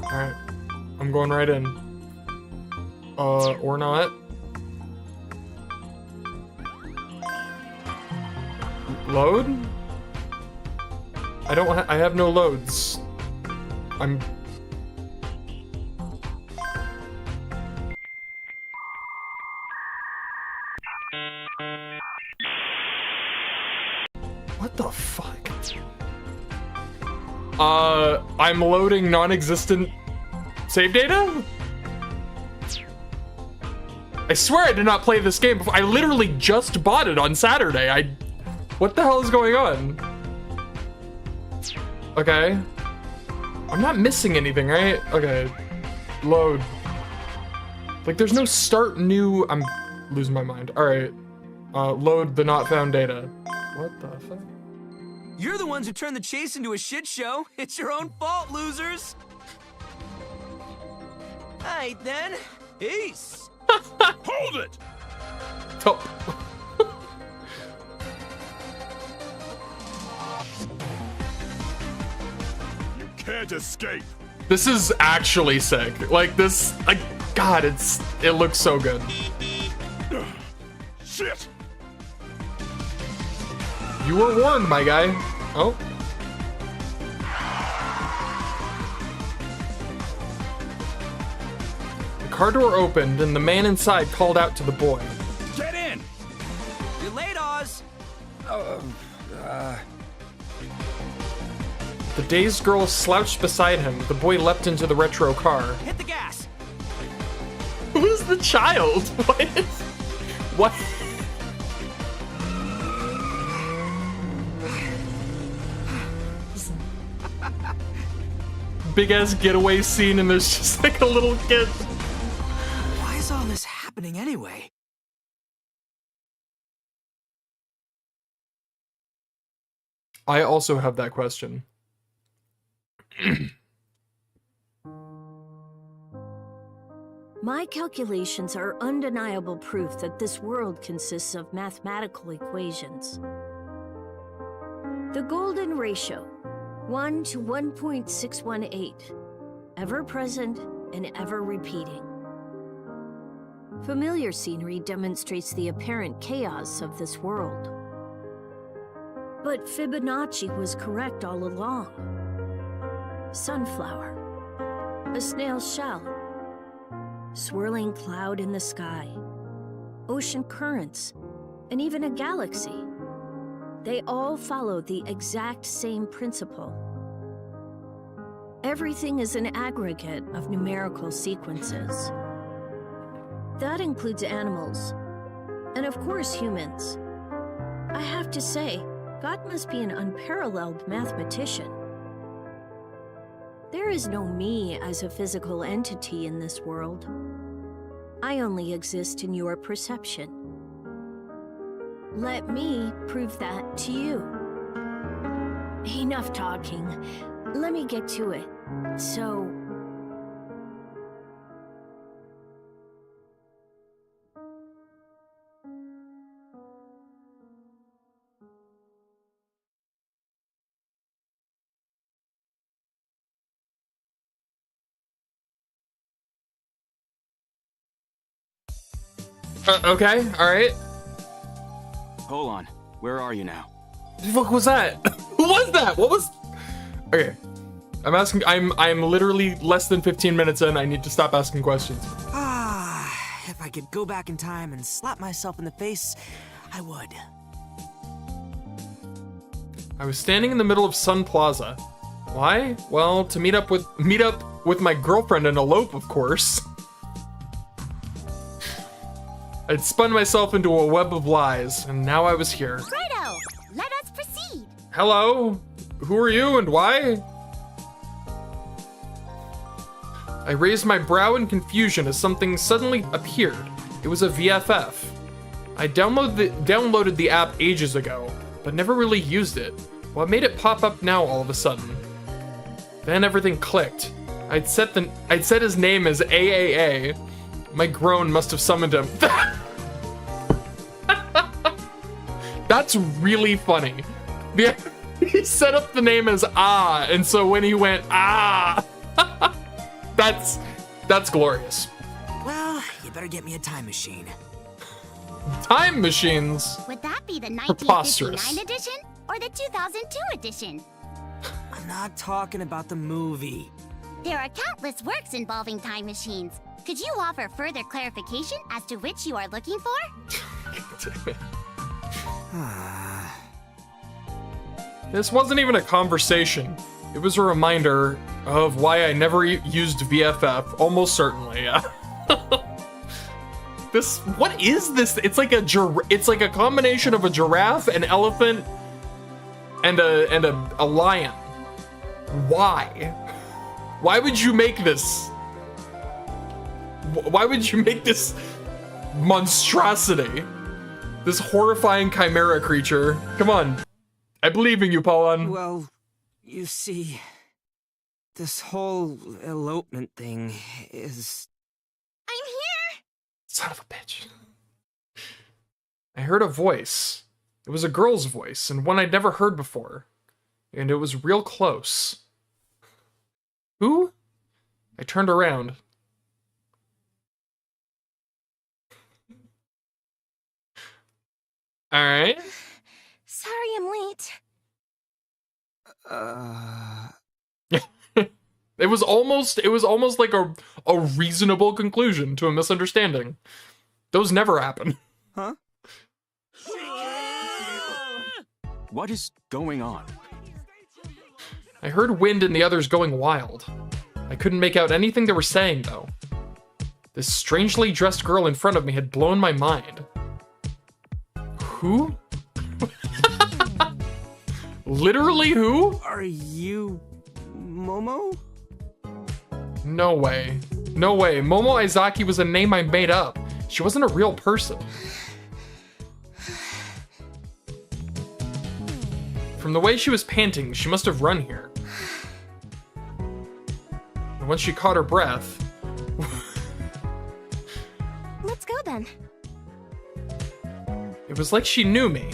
Alright. I'm going right in. Or not. Load? I have no loads. What the fuck? I'm loading non-existent save data? I swear I did not play this game before. I literally just bought it on Saturday. What the hell is going on? Okay. I'm not missing anything, right? Okay. Load. Like, there's no start new. I'm losing my mind. All right. Load the not found data. What the fuck? You're the ones who turned the chase into a shit show. It's your own fault, losers. Alright then. Peace. Hold it! Oh. You can't escape. This is actually sick. Like this, like, God, it looks so good. Shit! You were warned, my guy. Oh. The car door opened and the man inside called out to the boy. Get in! You're late, Oz. The dazed girl slouched beside him. The boy leapt into the retro car. Hit the gas. Who's the child? What? Big ass getaway scene and there's just like a little kid. Why is all this happening anyway? I also have that question. My calculations are undeniable proof that this world consists of mathematical equations. The golden ratio, 1 to 1.618, ever present and ever repeating. Familiar scenery demonstrates the apparent chaos of this world. But Fibonacci was correct all along. Sunflower, a snail's shell, swirling cloud in the sky, ocean currents, and even a galaxy. They all follow the exact same principle. Everything is an aggregate of numerical sequences. That includes animals, and of course humans. I have to say, God must be an unparalleled mathematician. There is no me as a physical entity in this world. I only exist in your perception. Let me prove that to you. Enough talking. Let me get to it. So... Okay, alright. Hold on. Where are you now? What was that? Who was that? What was... Okay. I'm literally less than 15 minutes in. I need to stop asking questions. If I could go back in time and slap myself in the face, I would. I was standing in the middle of Sun Plaza. Why? Well, to meet up with my girlfriend and elope, of course. I'd spun myself into a web of lies, and now I was here. Righto! Let us proceed! Hello? Who are you and why? I raised my brow in confusion as something suddenly appeared. It was a VFF. I downloaded the app ages ago, but never really used it. What made it pop up now all of a sudden? Then everything clicked. I'd set his name as AAA. My groan must have summoned him. That's really funny. He set up the name as Ah, and so when he went Ah, That's glorious. Well, you better get me a time machine. Time machines. Would that be the Preposterous. 1959 edition or the 2002 edition? I'm not talking about the movie. There are countless works involving time machines. Could you offer further clarification as to which you are looking for? This wasn't even a conversation. It was a reminder of why I never used VFF. Almost certainly, yeah. What is this? It's like a combination of a giraffe, an elephant, and a lion. Why? Why would you make this? Why would you make this monstrosity? This horrifying chimera creature. Come on. I believe in you, Paulon. Well, you see, this whole elopement thing is... I'm here! Son of a bitch. I heard a voice. It was a girl's voice, and one I'd never heard before. And it was real close. Who? I turned around. Alright. Sorry I'm late. It was almost like a reasonable conclusion to a misunderstanding. Those never happen. Huh? What is going on? I heard Wind and the others going wild. I couldn't make out anything they were saying, though. This strangely dressed girl in front of me had blown my mind. Who? Literally who? Are you... Momo? No way. No way. Momo Aizaki was a name I made up. She wasn't a real person. From the way she was panting, she must have run here. And once she caught her breath... Let's go then. It was like she knew me.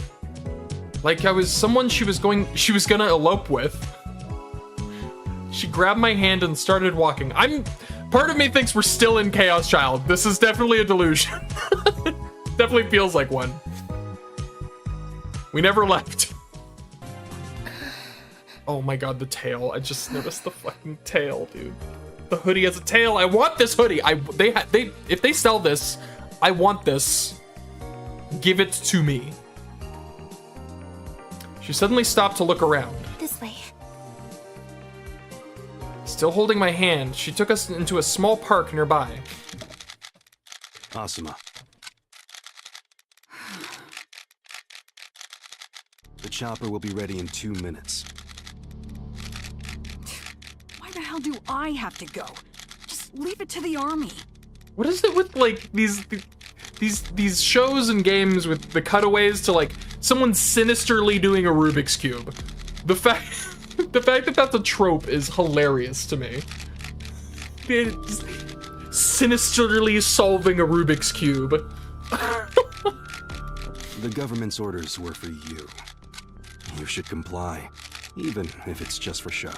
Like I was someone she was gonna elope with. She grabbed my hand and started walking. Part of me thinks we're still in Chaos Child. This is definitely a delusion. Definitely feels like one. We never left. Oh my god, the tail. I just noticed the fucking tail, dude. The hoodie has a tail. I want this hoodie. If they sell this, I want this. Give it to me. She suddenly stopped to look around. This way. Still holding my hand, she took us into a small park nearby. Asuma. The chopper will be ready in 2 minutes. Why the hell do I have to go? Just leave it to the army. What is it with like these shows and games with the cutaways to like someone sinisterly doing a Rubik's Cube? The fact that that's a trope is hilarious to me. It's sinisterly solving a Rubik's Cube. The government's orders were for you. You should comply, even if it's just for show.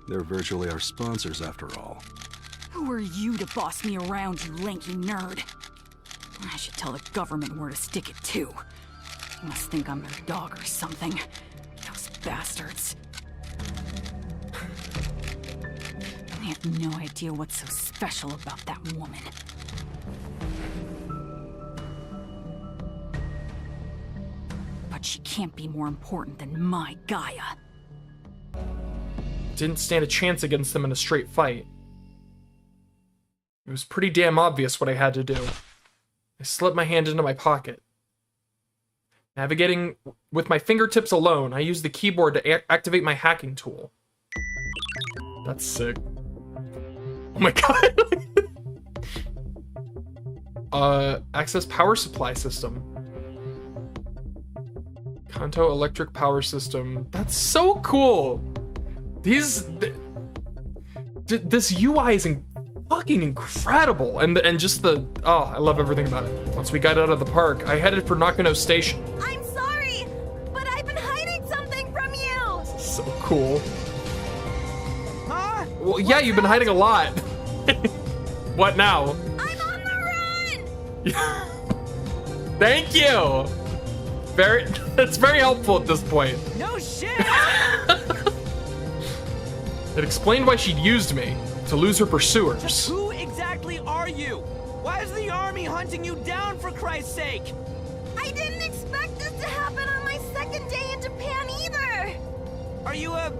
They're virtually our sponsors after all. Who are you to boss me around, you lanky nerd? I should tell the government where to stick it too. You must think I'm their dog or something. Those bastards. I have no idea what's so special about that woman. But she can't be more important than my Gaia. Didn't stand a chance against them in a straight fight. It was pretty damn obvious what I had to do. I slipped my hand into my pocket. Navigating with my fingertips alone, I used the keyboard to activate my hacking tool. That's sick. Oh my god. Access power supply system. Kanto electric power system. That's so cool. This UI is fucking incredible, and just the I love everything about it. Once we got out of the park, I headed for Nakano Station. I'm sorry, but I've been hiding something from you. So cool. Huh? Well, yeah, you've been hiding a lot. What now? I'm on the run! Thank you. That's very helpful at this point. No shit! It explained why she'd used me to lose her pursuers. Just who exactly are you? Why is the army hunting you down, for Christ's sake? I didn't expect this to happen on my second day in Japan either! Are you a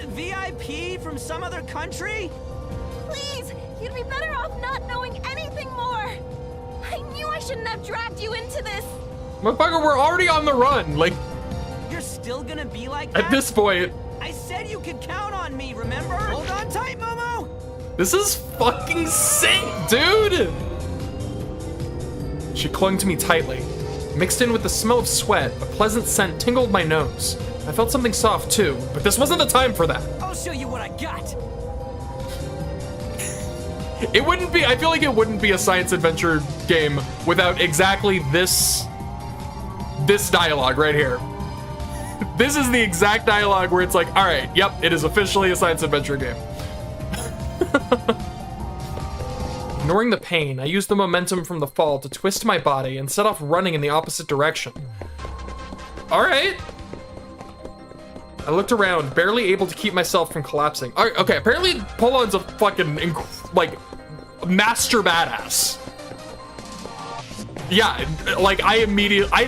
VIP from some other country? Please, you'd be better off not knowing anything more! I knew I shouldn't have dragged you into this! Motherfucker, we're already on the run. Like, You're still gonna be like that? at this point, I said you could count on me, remember? Hold on tight, Momo! this is fucking sick, dude. She clung to me tightly. Mixed in with the smell of sweat, a pleasant scent tingled my nose. I felt something soft too, but this wasn't the time for that. I'll show you what I got! It wouldn't be, I feel like it wouldn't be a science adventure game without exactly this dialogue right here. This is the exact dialogue where it's like, all right, yep, it is officially a science adventure game. Ignoring the pain, I used the momentum from the fall to twist my body and set off running in the opposite direction. All right. I looked around, barely able to keep myself from collapsing. All right, okay, apparently Polon's a fucking, like, master badass. Yeah, like, I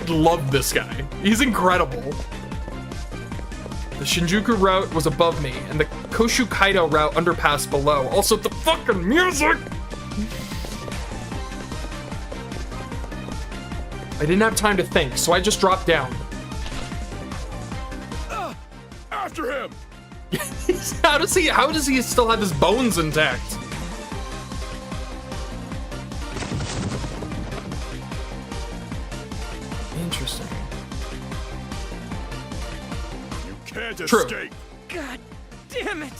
love this guy. He's incredible. The Shinjuku route was above me, and the Koshu Kaido route underpass below. Also, the fucking music! I didn't have time to think, so I just dropped down. After him! How does he still have his bones intact? Interesting. You can't True. escape! God damn it!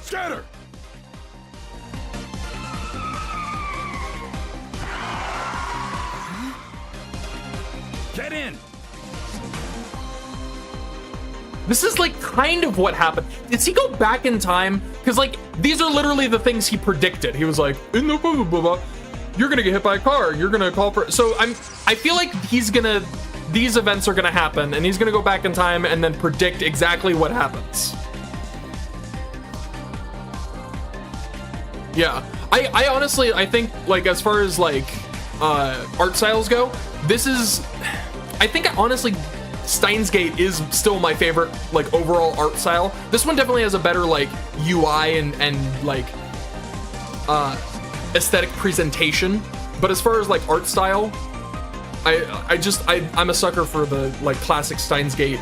Scatter! Get in! This is like kind of what happened. Did he go back in time? Because like these are literally the things he predicted. He was like, in the blah, blah, blah, blah, you're gonna get hit by a car. You're gonna call for. So I feel like these events are gonna happen, and he's gonna go back in time and then predict exactly what happens. Yeah, I honestly I think like as far as like art styles go, this is I think honestly. Steins Gate is still my favorite, like, overall art style. This one definitely has a better, like, UI and like, aesthetic presentation. But as far as, like, art style, I'm a sucker for the, like, classic Steins Gate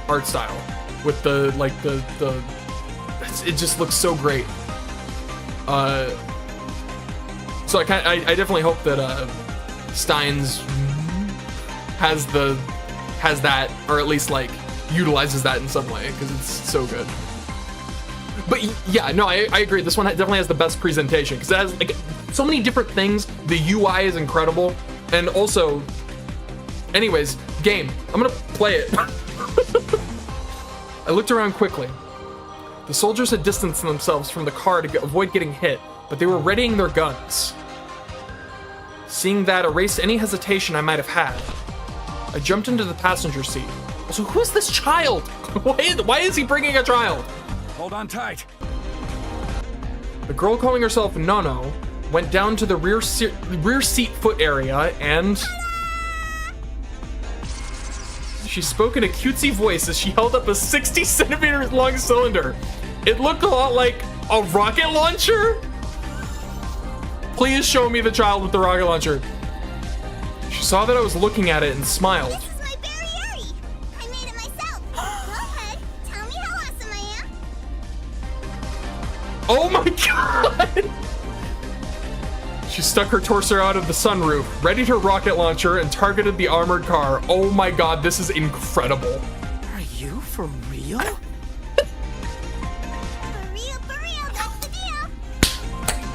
art style. With the, like, it just looks so great. So I definitely hope that, Steins has that, or at least like utilizes that in some way, because it's so good. But yeah, no, I agree. This one definitely has the best presentation because it has like so many different things. The UI is incredible, and also, anyways, game. I'm gonna play it. I looked around quickly. The soldiers had distanced themselves from the car to avoid getting hit, but they were readying their guns. Seeing that erased any hesitation I might have had. I jumped into the passenger seat. So who is this child? Why is he bringing a child? Hold on tight. The girl calling herself Nono went down to the rear seat foot area and... She spoke in a cutesy voice as she held up a 60 centimeters long cylinder. It looked a lot like a rocket launcher? Please show me the child with the rocket launcher. She saw that I was looking at it and smiled. This is my berry. I made it myself. Go ahead, tell me how awesome I am. Oh my god! She stuck her torso out of the sunroof, readied her rocket launcher, and targeted the armored car. Oh my god, this is incredible. Are you for real? For real, that's the deal.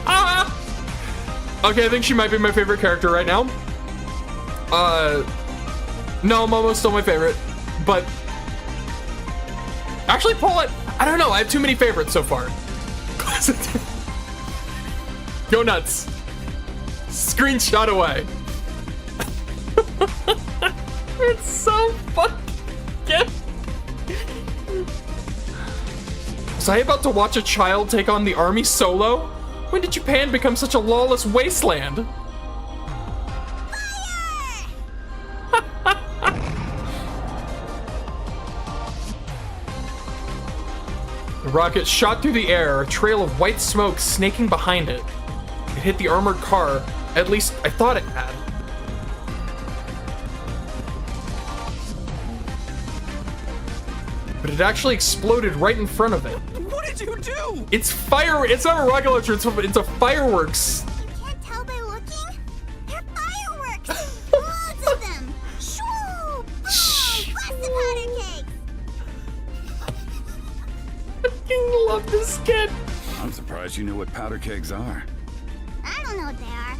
Ah! Okay, I think she might be my favorite character right now. No, Momo's still my favorite, but actually, Paulette, I don't know. I have too many favorites so far. Go nuts. Screenshot away. It's so fucking good. Was I about to watch a child take on the army solo? When did Japan become such a lawless wasteland? The rocket shot through the air, a trail of white smoke snaking behind it. It hit the armored car, at least I thought it had. But it actually exploded right in front of it. What did you do? It's fire. It's not a rocket launcher. It's a fireworks. You can't tell by looking? They're fireworks! Loads of them! Shoo! Boom! Blast the powder cakes! I fucking love this kid. I'm surprised you know what powder kegs are. I don't know what they are.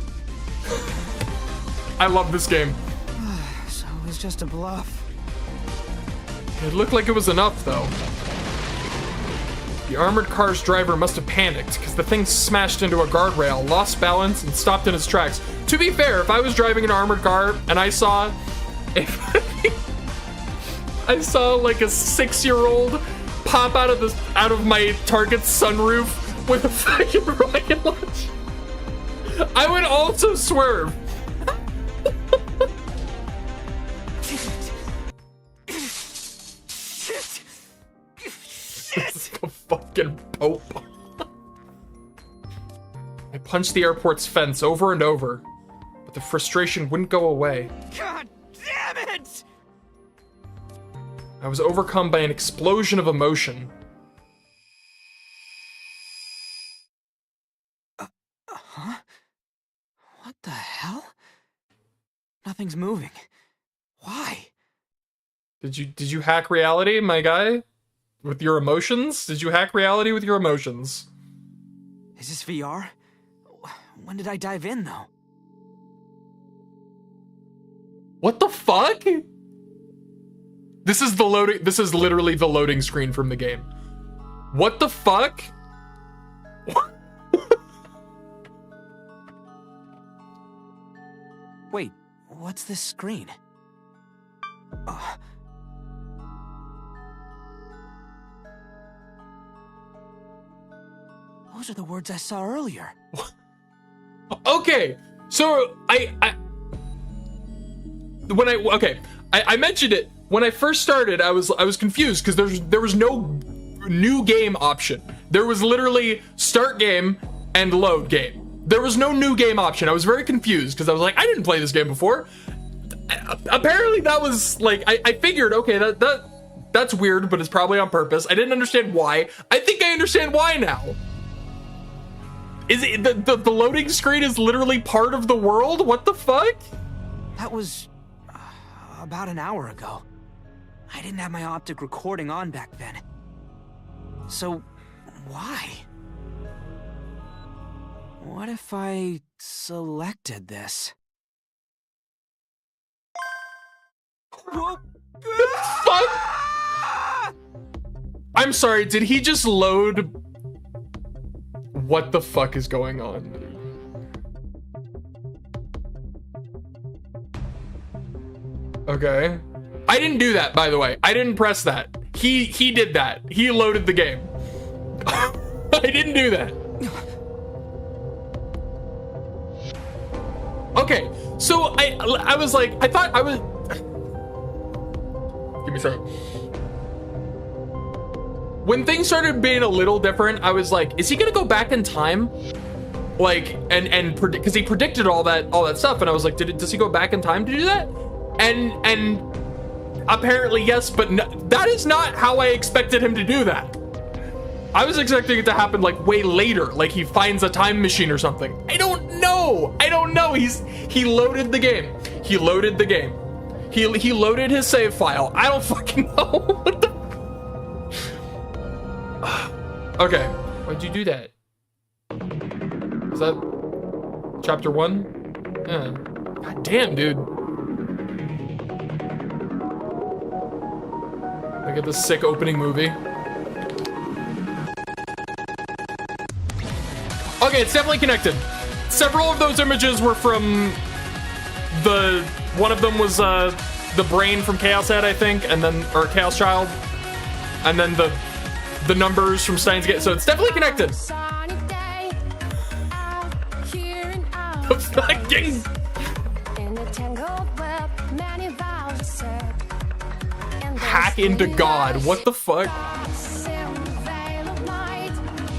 I love this game. So it was just a bluff. It looked like it was enough, though. The armored car's driver must have panicked, because the thing smashed into a guardrail, lost balance, and stopped in its tracks. To be fair, if I was driving an armored car and I saw like a 6-year-old pop out of my Target's sunroof with a fucking rocket launch, I would also swerve. It's like a fucking Pope. I punched the airport's fence over and over, but the frustration wouldn't go away. God damn it! I was overcome by an explosion of emotion. Huh? What the hell? Nothing's moving. Why? Did you hack reality, my guy? With your emotions? Did you hack reality with your emotions? Is this VR? When did I dive in, though? What the fuck? This is literally the loading screen from the game. What the fuck? Wait, what's this screen? Those are the words I saw earlier. Okay, so I mentioned it when I first started. I was confused because there was no new game option. There was literally start game and load game. There was no new game option. I was very confused because I was like, I didn't play this game before. Apparently that was like, I figured, okay, that's weird, but it's probably on purpose. I didn't understand why. I think I understand why now. Is it the loading screen is literally part of the world? What the fuck? That was about an hour ago. I didn't have my optic recording on back then. So, why? What if I selected this? Whoa. Fuck? I'm sorry, did he just load? What the fuck is going on? Okay. I didn't do that, by the way. I didn't press that. He did that. He loaded the game. I didn't do that. Okay, so I was like, I thought I was... Give me a second. When things started being a little different, I was like, is he gonna go back in time? Like, and because he predicted all that stuff, and I was like, does he go back in time to do that? And apparently yes, but no, that is not how I expected him to do that. I was expecting it to happen like way later, like he finds a time machine or something. I don't know. He loaded the game. He loaded the game. He loaded his save file. I don't fucking know. What the... Okay. Why'd you do that? Is that chapter 1? Yeah. God damn, dude. Look at this sick opening movie. Okay, it's definitely connected. Several of those images were from one of them was the brain from Chaos Head, I think, and then, or Chaos Child, and then the numbers from Steins Gate, so it's definitely connected. The fucking... Hack into God, what the fuck?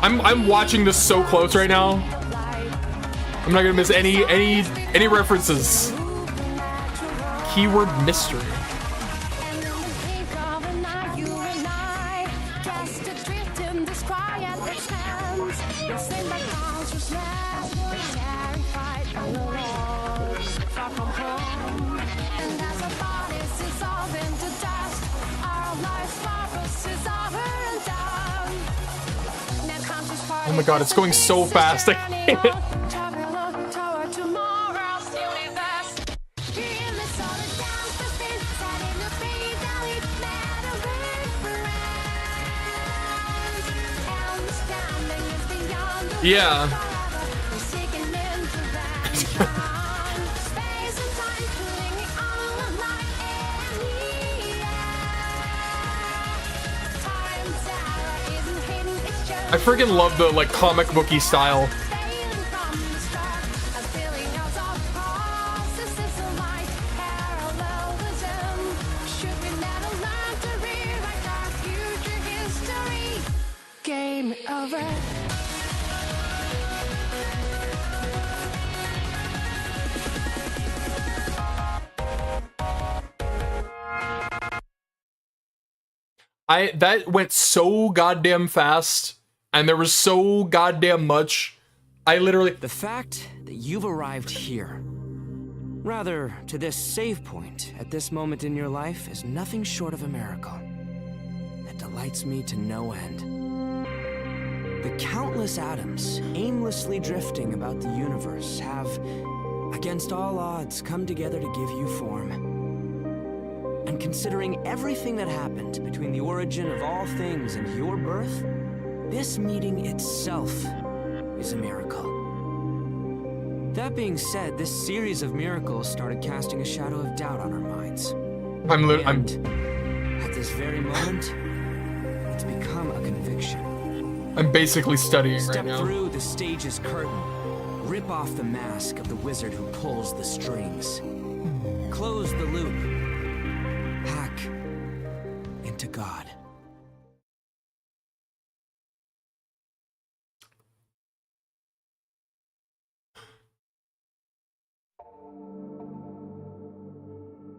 I'm watching this so close right now. I'm not gonna miss any references. Keyword mystery. Oh my god, it's going so fast. I can't. Yeah. I freaking love the like comic booky style. Game over. That went so goddamn fast, and there was so goddamn much. I literally... The fact that you've arrived here, rather to this save point at this moment in your life, is nothing short of a miracle. That delights me to no end. The countless atoms aimlessly drifting about the universe have, against all odds, come together to give you form. And considering everything that happened between the origin of all things and your birth, this meeting itself is a miracle. That being said, this series of miracles started casting a shadow of doubt on our minds. At this very moment, it's become a conviction. I'm basically studying right now. Step through the stage's curtain. Rip off the mask of the wizard who pulls the strings. Close the loop. Hack into God.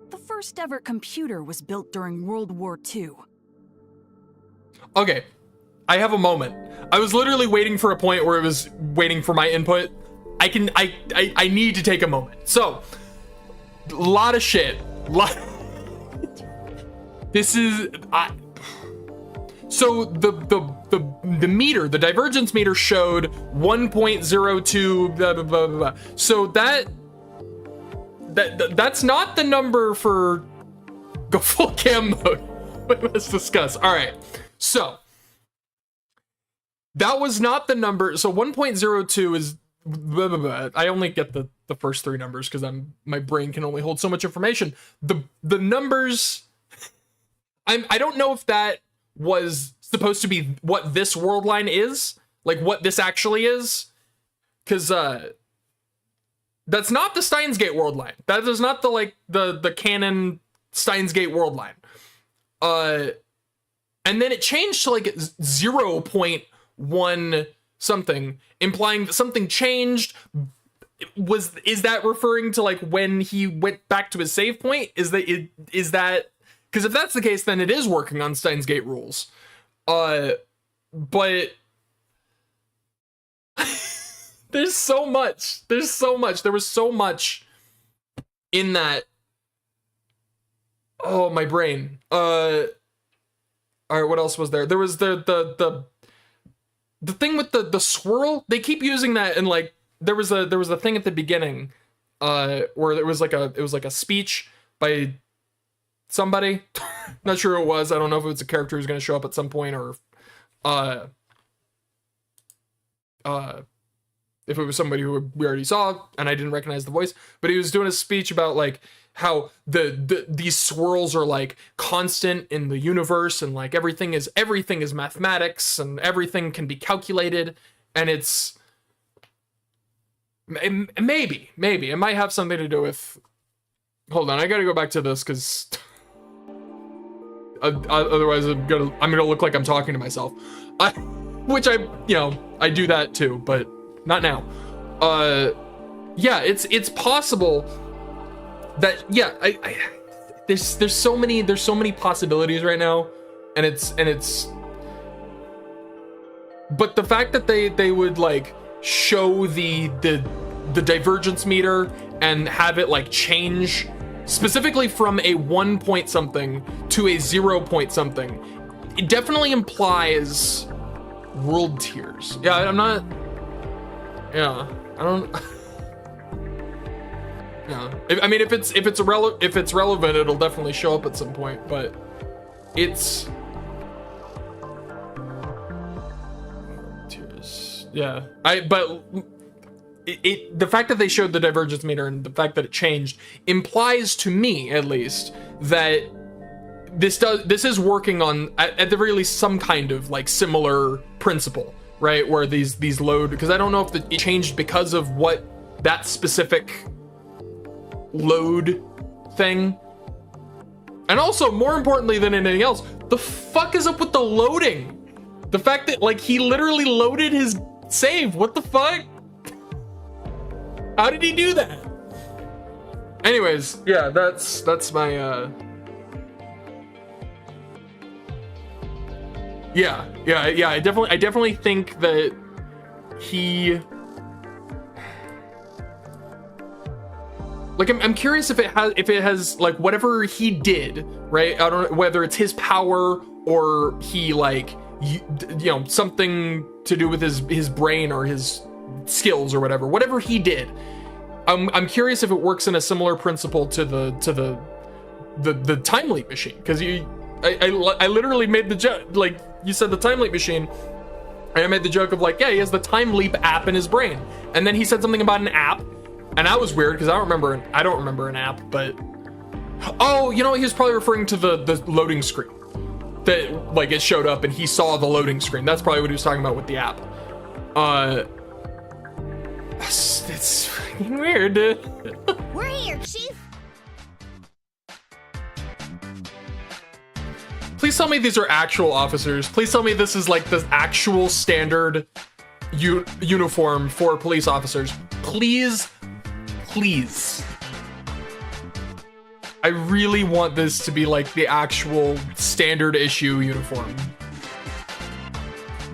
The first ever computer was built during World War II. Okay, I have a moment. I was literally waiting for a point where it was waiting for my input. I need to take a moment. So, a lot of shit. This is so the meter, the divergence meter showed 1.02 blah, blah, blah, blah. So that's not the number for go full cam mode. Let's discuss. All right. So that was not the number. So 1.02 is blah, blah, blah. I only get the first three numbers because my brain can only hold so much information. The numbers, I don't know if that was supposed to be what this world line is, like what this actually is, because that's not the Steins Gate world line. That is not the canon Steins Gate world line. And then it changed to like 0.1 something, implying that something changed. Is that referring to like when he went back to his save point? Is that because if that's the case, then it is working on Steins Gate rules. But there's so much. There was so much in that. Oh, my brain. All right, what else was there? There was the thing with the swirl. They keep using that, and like there was a thing at the beginning, where it was like a speech by somebody. Not sure who it was. I don't know if it was a character who's going to show up at some point, or if it was somebody who we already saw and I didn't recognize the voice, but he was doing a speech about like how these swirls are like constant in the universe, and like everything is mathematics and everything can be calculated, and it's maybe it might have something to do with. Hold on, I gotta go back to this because otherwise I'm gonna look like I'm talking to myself. Which I do that too, but not now. Yeah, it's possible that there's so many possibilities right now, and it's but the fact that they would like show the divergence meter and have it like change specifically from a 1 point something to a 0 point something, it definitely implies world tiers. Yeah, I'm not. Yeah, I don't. Yeah, I mean, if it's relevant, it'll definitely show up at some point. But it's tiers. Yeah, the fact that they showed the divergence meter and the fact that it changed implies to me, at least, that this is working on at the very least some kind of like similar principle, right? Where these load, because I don't know if it changed because of what that specific load thing. And also, more importantly than anything else, the fuck is up with the loading? The fact that like he literally loaded his save. What the fuck? How did he do that? Anyways, yeah, that's my yeah. I definitely think that he like I'm curious if it has like whatever he did, right? I don't know whether it's his power or he like you know something to do with his brain or his skills or whatever he did. I'm curious if it works in a similar principle to the time leap machine, because I literally made the joke, like you said, the time leap machine, and I made the joke of like, yeah, he has the time leap app in his brain, and then he said something about an app, and that was weird because I don't remember an app, but oh, you know, he was probably referring to the loading screen that like it showed up and he saw the loading screen. That's probably what he was talking about with the app. It's fucking weird, dude. We're here, Chief. Please tell me these are actual officers. Please tell me this is like the actual standard uniform for police officers. Please. I really want this to be like the actual standard issue uniform.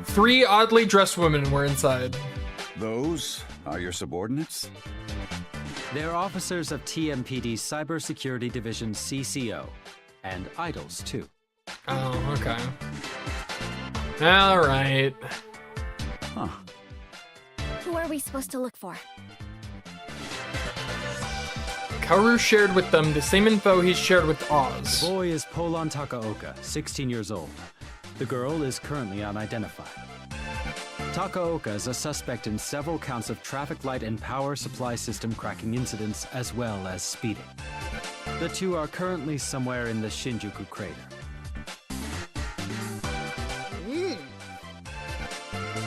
3 oddly dressed women were inside. Those are your subordinates? They're officers of TMPD's Cybersecurity Division CCO, and idols too. Oh, okay. All right. Huh. Who are we supposed to look for? Kaoru shared with them the same info he shared with Oz. The boy is Polan Takaoka, 16 years old. The girl is currently unidentified. Takaoka is a suspect in several counts of traffic light and power supply system cracking incidents, as well as speeding. The two are currently somewhere in the Shinjuku crater.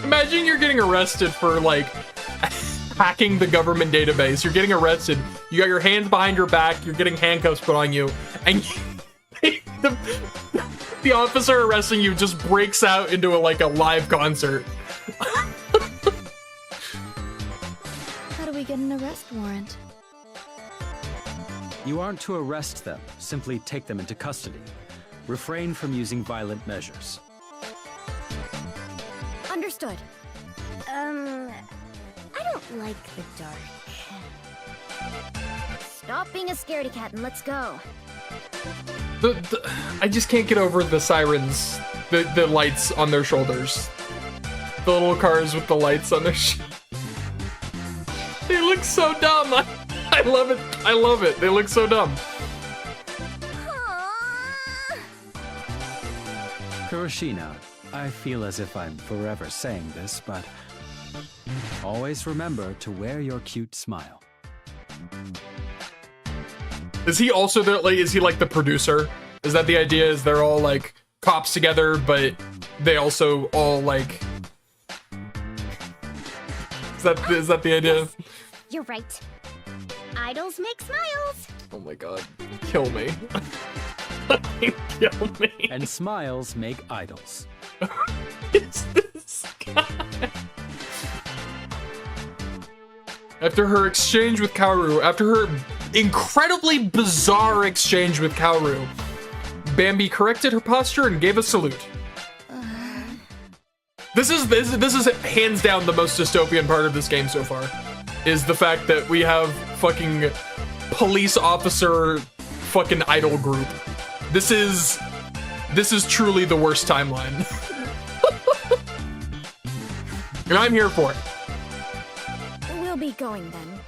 Imagine you're getting arrested for like hacking the government database. You're getting arrested. You got your hands behind your back. You're getting handcuffs put on you, and the officer arresting you just breaks out into a live concert. How do we get an arrest warrant? You aren't to arrest them, simply take them into custody. Refrain from using violent measures. Understood. I don't like the dark. Stop being a scaredy cat and let's go. I just can't get over the sirens, the lights on their shoulders. The little cars with the lights on their They look so dumb. I love it. I love it. They look so dumb. Kuroshina, I feel as if I'm forever saying this, but Always remember to wear your cute smile. Is he also there? Like, is he like the producer? Is that the idea? Is they're all like cops together, but they also all like? Is that the idea? Yes, you're right. Idols make smiles. Oh my god, kill me! Kill me! And smiles make idols. It's this guy. After her exchange with Kaoru, after her incredibly bizarre exchange with Kaoru, Bambi corrected her posture and gave a salute. This is hands down the most dystopian part of this game so far, is the fact that we have fucking police officer fucking idol group. This is truly the worst timeline. And I'm here for it. We'll be going then.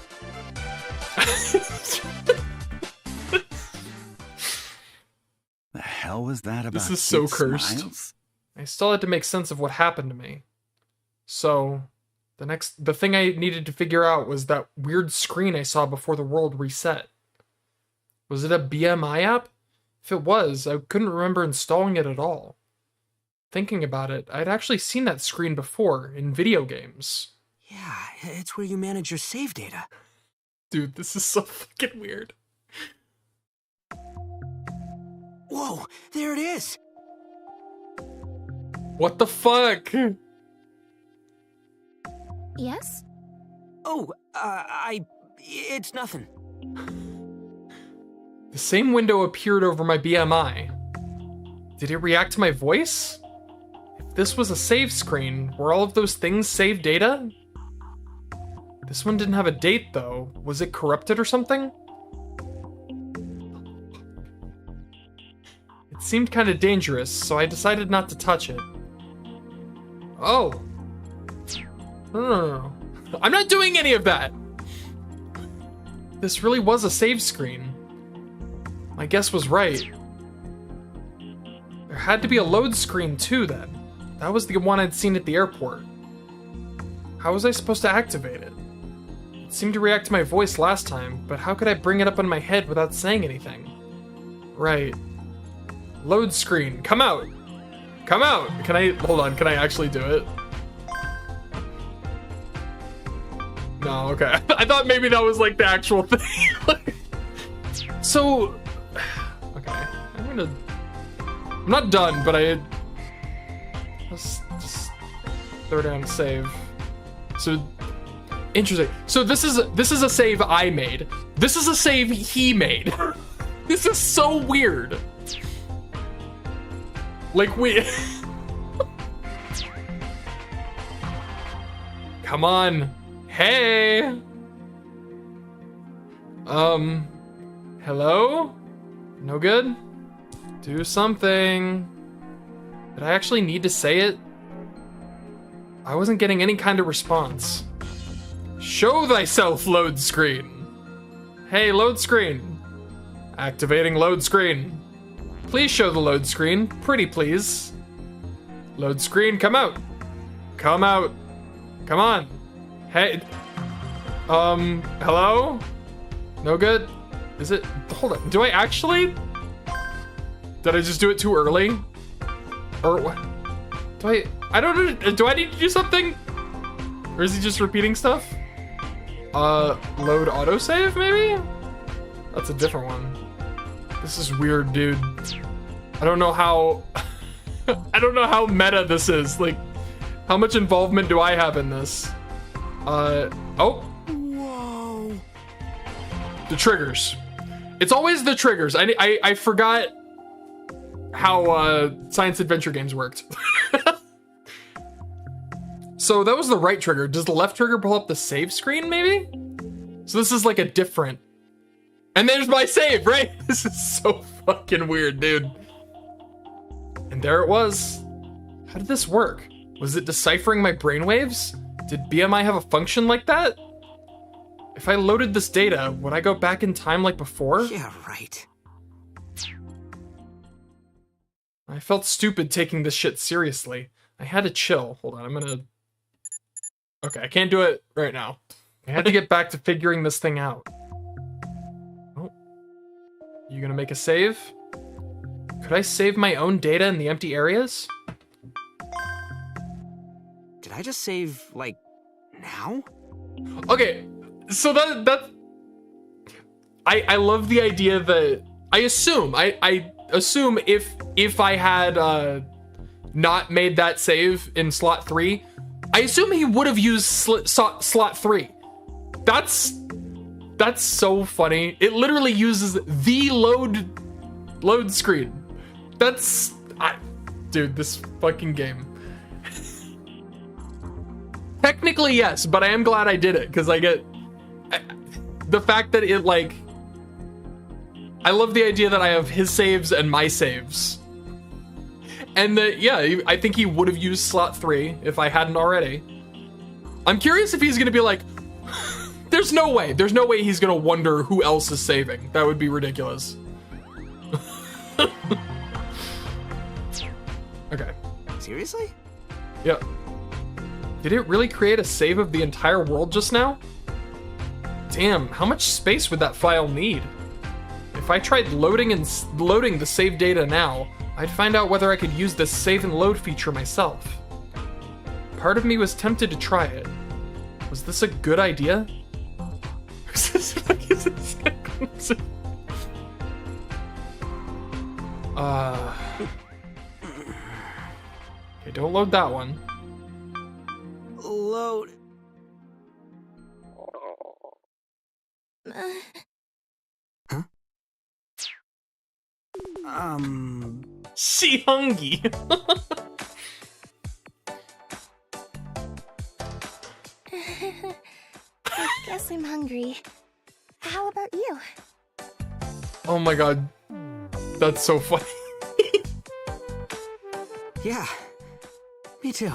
The hell was that about? This is so cute cursed. smiles? I still had to make sense of what happened to me. So, the thing I needed to figure out was that weird screen I saw before the world reset. Was it a BMI app? If it was, I couldn't remember installing it at all. Thinking about it, I'd actually seen that screen before in video games. Yeah, it's where you manage your save data. Dude, this is so fucking weird. Whoa, there it is! What the fuck? Yes? Oh, it's nothing. The same window appeared over my BMI. Did it react to my voice? If this was a save screen, were all of those things save data? This one didn't have a date though. Was it corrupted or something? It seemed kind of dangerous, so I decided not to touch it. Oh. No. I'm not doing any of that! This really was a save screen. My guess was right. There had to be a load screen too then. That was the one I'd seen at the airport. How was I supposed to activate it? It seemed to react to my voice last time, but how could I bring it up in my head without saying anything? Right. Load screen, come out! Come out! Can I actually do it? No, okay. I thought maybe that was like the actual thing. So, okay, I'm not done, but let's just throw down save. So, interesting. So this is a save I made. This is a save he made. This is so weird. Like come on. Hey. Hello? No good? Do something. Did I actually need to say it? I wasn't getting any kind of response. Show thyself, load screen. Hey, load screen. Activating load screen. Please show the load screen. Pretty please. Load screen, come out. Come out. Come on. Hey. Hello? No good? Is it? Hold on. Do I actually? Did I just do it too early? Or what? I don't know. Do I need to do something? Or is he just repeating stuff? Load autosave maybe? That's a different one. This is weird, dude. I don't know how I don't know how meta this is. Like, how much involvement do I have in this? Oh. Whoa. The triggers. It's always the triggers. I forgot how science adventure games worked. So that was the right trigger. Does the left trigger pull up the save screen maybe? So this is like a different. And there's my save, right? This is so fucking weird, dude. And there it was. How did this work? Was it deciphering my brainwaves? Did BMI have a function like that? If I loaded this data, would I go back in time like before? Yeah, right. I felt stupid taking this shit seriously. I had to chill. Hold on, I'm gonna Okay, I can't do it right now. I had to get back to figuring this thing out. Oh. You gonna make a save? Could I save my own data in the empty areas? Did I just save, like, now? Okay, so that I love the idea that I assume if I had not made that save in slot 3, I assume he would have used slot 3. That's so funny. It literally uses the load screen. Dude, this fucking game. Technically, yes, but I am glad I did it, because the fact that it, like, I love the idea that I have his saves and my saves. And that, yeah, I think he would have used slot 3 if I hadn't already. I'm curious if he's gonna be like, there's no way he's gonna wonder who else is saving. That would be ridiculous. Okay. Seriously? Yep. Did it really create a save of the entire world just now? Damn, how much space would that file need? If I tried loading the save data now, I'd find out whether I could use the save and load feature myself. Part of me was tempted to try it. Was this a good idea? Okay, don't load that one. Load. Huh? She hungry. I guess I'm hungry. How about you? Oh my god. That's so funny. Yeah, me too.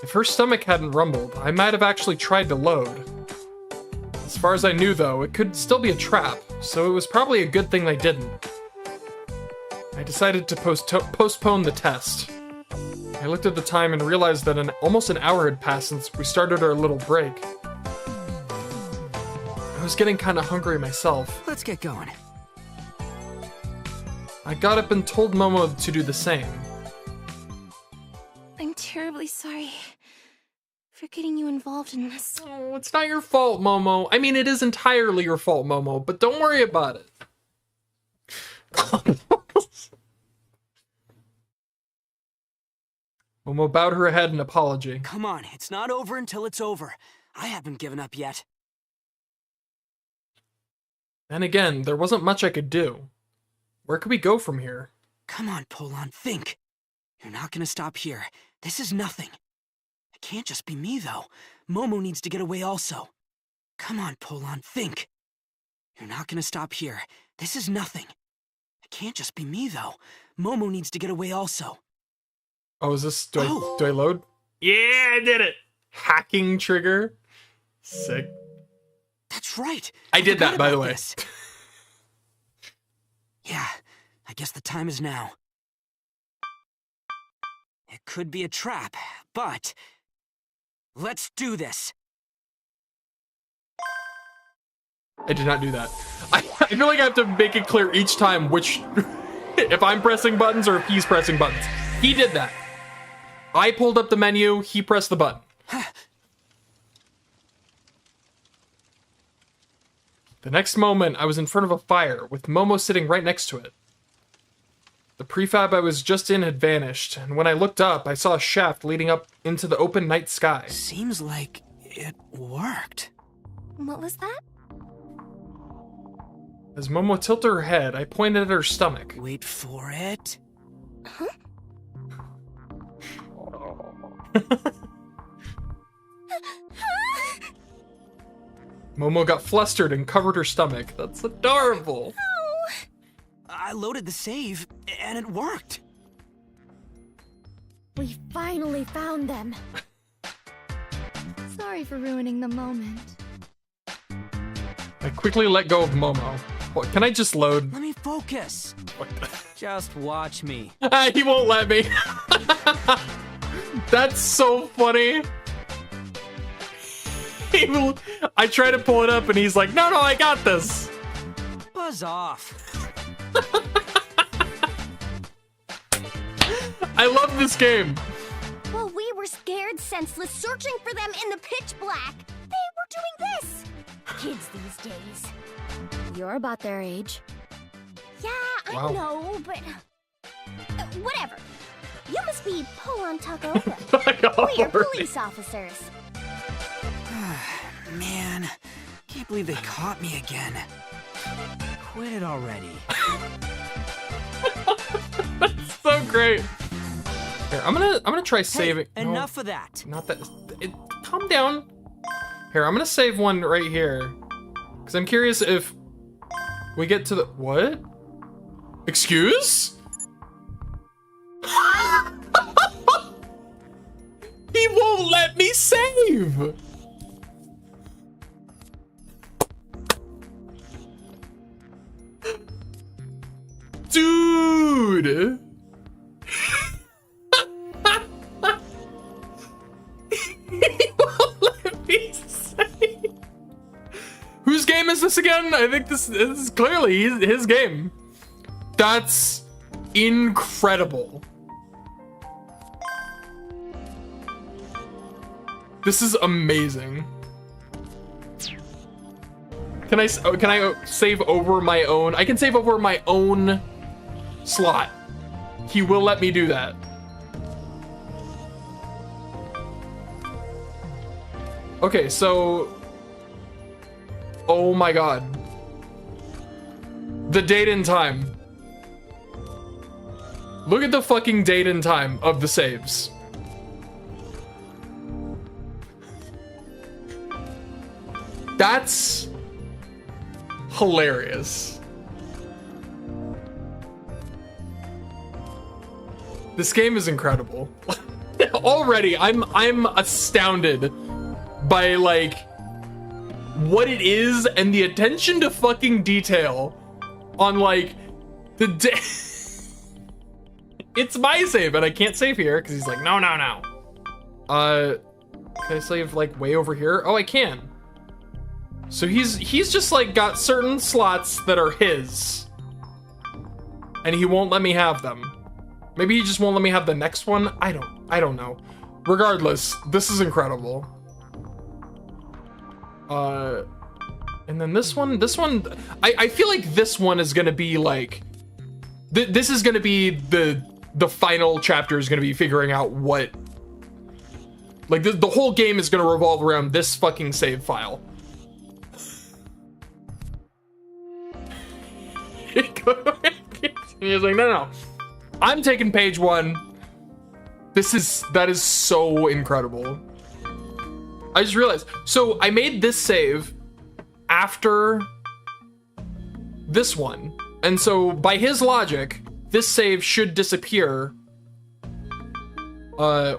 If her stomach hadn't rumbled, I might have actually tried to load. As far as I knew, though, it could still be a trap, so it was probably a good thing they didn't. I decided to postpone the test. I looked at the time and realized that almost an hour had passed since we started our little break. I was getting kinda hungry myself. Let's get going. I got up and told Momo to do the same. I'm terribly sorry for getting you involved in this. Oh, it's not your fault, Momo. I mean, it is entirely your fault, Momo, but don't worry about it. Momo bowed her head in apology. Come on, it's not over until it's over. I haven't given up yet. Then again, there wasn't much I could do. Where could we go from here? Come on, Polan, think. You're not gonna stop here. This is nothing. It can't just be me, though. Momo needs to get away also. Come on, Polan, think. You're not gonna stop here. This is nothing. It can't just be me, though. Momo needs to get away also. Oh, is this... Do I load? Yeah, I did it! Hacking trigger. Sick. That's right. I did that, by the way. Yeah, I guess the time is now. It could be a trap, but... let's do this. I did not do that. I feel like I have to make it clear each time which... if I'm pressing buttons or if he's pressing buttons. He did that. I pulled up the menu, he pressed the button. The next moment, I was in front of a fire, with Momo sitting right next to it. The prefab I was just in had vanished, and when I looked up, I saw a shaft leading up into the open night sky. Seems like it worked. What was that? As Momo tilted her head, I pointed at her stomach. Wait for it. Huh? Momo got flustered and covered her stomach. That's adorable. Oh. I loaded the save, and it worked. We finally found them. Sorry for ruining the moment. I quickly let go of Momo. What, can I just load? Let me focus. What the? Just watch me. He won't let me. That's so funny. I try to pull it up and he's like, no, I got this. Buzz off. I love this game. While we were scared, senseless, searching for them in the pitch black, they were doing this. Kids these days. You're about their age. Yeah, Wow. I know, but... whatever. You must be Polon Takoka. We are police officers. Man, can't believe they caught me again. Quit it already. That's so great. Here, I'm gonna try saving. Hey, enough of that. Not that. Calm down. Here, I'm gonna save one right here, because I'm curious if we get to the what? Excuse? He won't let me save. Dude. He won't let me save. Whose game is this again? I think this is clearly his game. That's incredible. This is amazing. Can I save over my own? I can save over my own slot. He will let me do that. Okay, so... oh my god. The date and time. Look at the fucking date and time of the saves. That's hilarious. This game is incredible. Already, I'm astounded by like what it is and the attention to fucking detail on like the day. It's my save, and I can't save here because he's like, no. Can I save like way over here? Oh, I can. So he's just like got certain slots that are his, and he won't let me have them. Maybe he just won't let me have the next one. I don't know. Regardless, this is incredible. And then this one, I feel like this one is gonna be like, this is gonna be the final chapter is gonna be figuring out what, like the whole game is gonna revolve around this fucking save file. He was like, no, I'm taking page 1. That is so incredible. I just realized, so I made this save after this one, and so by his logic, this save should disappear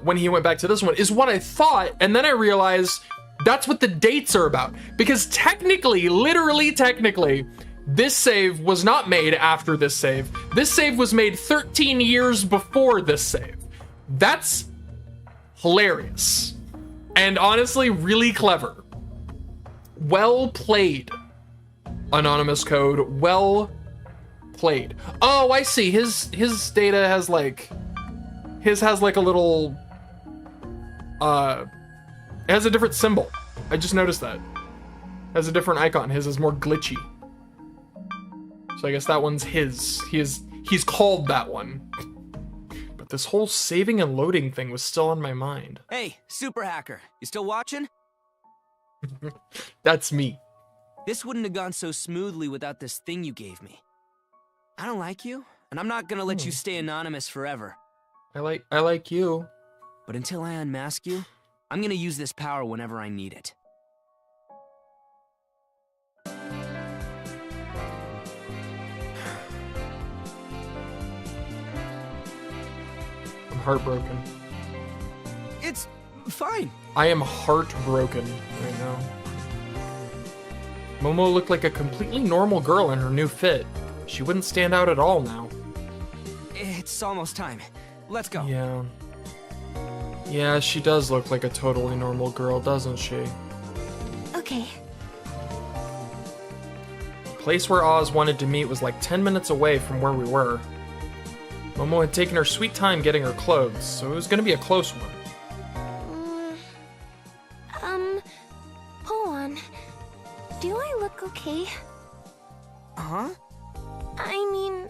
when he went back to this one, is what I thought, and then I realized that's what the dates are about, because technically, literally technically, this save was not made after this save. This save was made 13 years before this save. That's hilarious. And honestly, really clever. Well played, Anonymous Code. Well played. Oh, I see. His data has like... his has like a little... it has a different symbol. I just noticed that. It has a different icon. His is more glitchy. So I guess that one's his. He's called that one. But this whole saving and loading thing was still on my mind. Hey, super hacker, you still watching? That's me. This wouldn't have gone so smoothly without this thing you gave me. I don't like you, and I'm not gonna let you stay anonymous forever. I like you. But until I unmask you, I'm gonna use this power whenever I need it. I'm heartbroken. It's fine. I am heartbroken right now. Momo looked like a completely normal girl in her new fit. She wouldn't stand out at all now. It's almost time. Let's go. Yeah. Yeah, she does look like a totally normal girl, doesn't she? Okay. The place where Oz wanted to meet was like 10 minutes away from where we were. Momo had taken her sweet time getting her clothes, so it was gonna be a close one. Hold on. Do I look okay? Huh? I mean,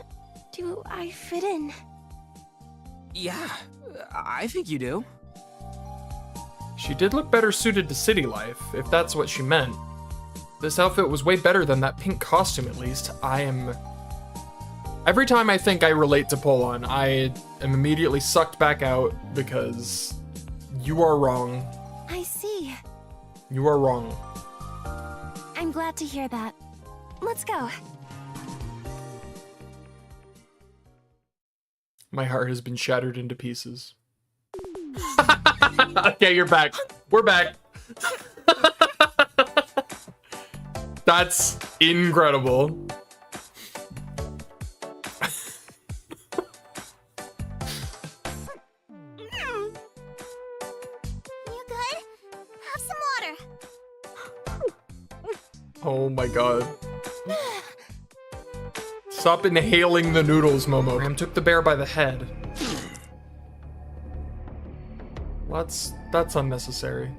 do I fit in? Yeah, I think you do. She did look better suited to city life, if that's what she meant. This outfit was way better than that pink costume, at least. Every time I think I relate to Polon, I am immediately sucked back out because you are wrong. I see. You are wrong. I'm glad to hear that. Let's go. My heart has been shattered into pieces. Okay, you're back. We're back. That's incredible. You good? Have some water. Oh my god. Stop inhaling the noodles, Momo. Ram took the bear by the head. That's unnecessary.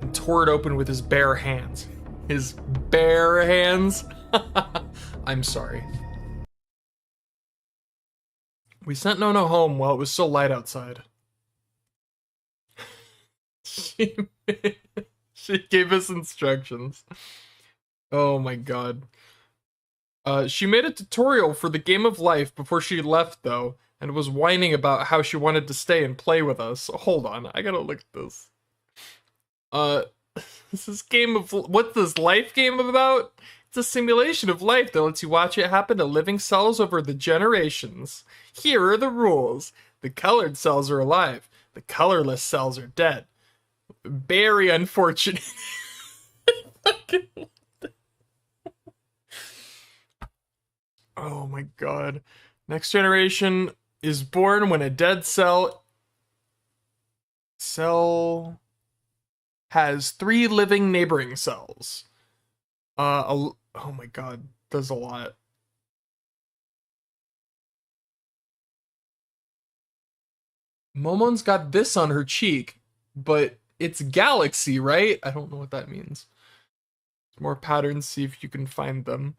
And tore it open with his bare hands. His bare hands? I'm sorry. We sent Nono home while it was still light outside. She gave us instructions. Oh my god. She made a tutorial for the game of life before she left, though, and was whining about how she wanted to stay and play with us. Hold on, I gotta look at this. This is what's this life game about? It's a simulation of life that lets you watch it happen to living cells over the generations. Here are the rules. The colored cells are alive. The colorless cells are dead. Very unfortunate. Oh my god. Next generation is born when a dead cell has 3 living neighboring cells. Oh my god, there's a lot. Momon's got this on her cheek, but it's galaxy, right? I don't know what that means. More patterns, see if you can find them.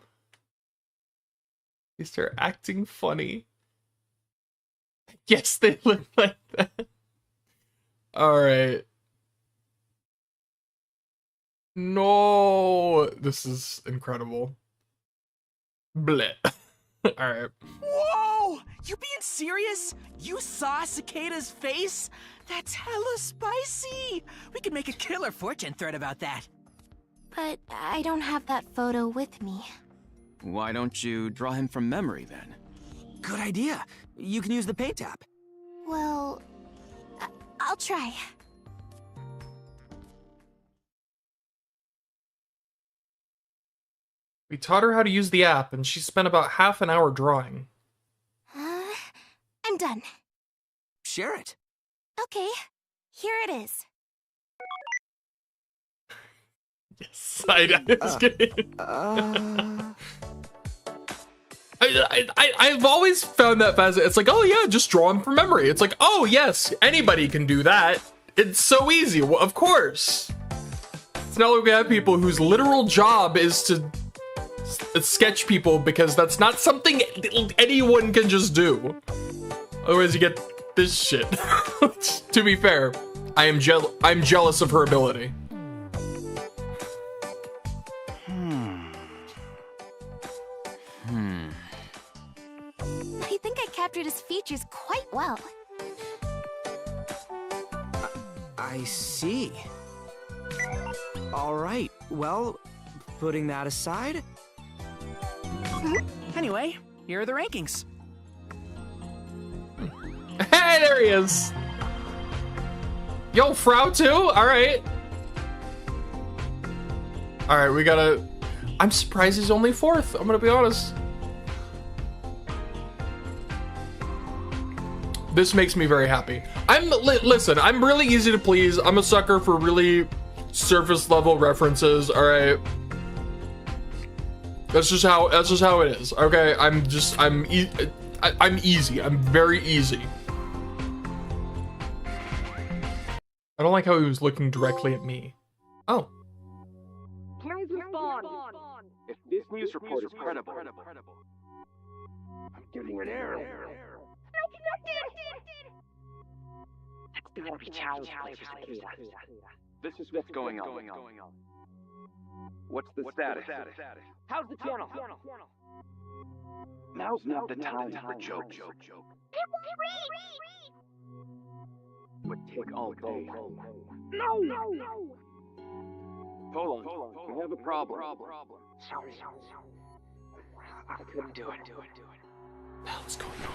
They start acting funny. Yes, they look like that. Alright. No, this is incredible. Bleh. Alright. Whoa! You being serious? You saw Cicada's face? That's hella spicy! We could make a killer fortune thread about that. But I don't have that photo with me. Why don't you draw him from memory, then? Good idea. You can use the pay tap. Well, I'll try. We taught her how to use the app, and she spent about half an hour drawing. I'm done. Share it. Okay, here it is. Yes, I was kidding. I've always found that fascinating. It's like, oh yeah, just draw him from memory. It's like, oh yes, anybody can do that. It's so easy. Well, of course. It's not like we have people whose literal job is to sketch people, because that's not something anyone can just do. Otherwise you get this shit. To be fair, I'm jealous of her ability. I think I captured his features quite well. I see. All right, well, putting that aside... Anyway, here are the rankings. Hey, there he is. Yo, Frau too? Alright. Alright, we gotta... I'm surprised he's only 4th, I'm gonna be honest. This makes me very happy. Listen, I'm really easy to please. I'm a sucker for really surface level references, all right? That's just how it is, okay? I'm easy. I'm very easy. I don't like how he was looking directly at me. Oh. Please respond. If this news report is credible, I'm getting an error. That's gotta be child's play for Cicada. This is what's going on. What's the status? How's the channel? Now's not the time for jokes. Would take all day. No! Hold on. We have a problem. Sorry. I couldn't do it. What the hell is going on?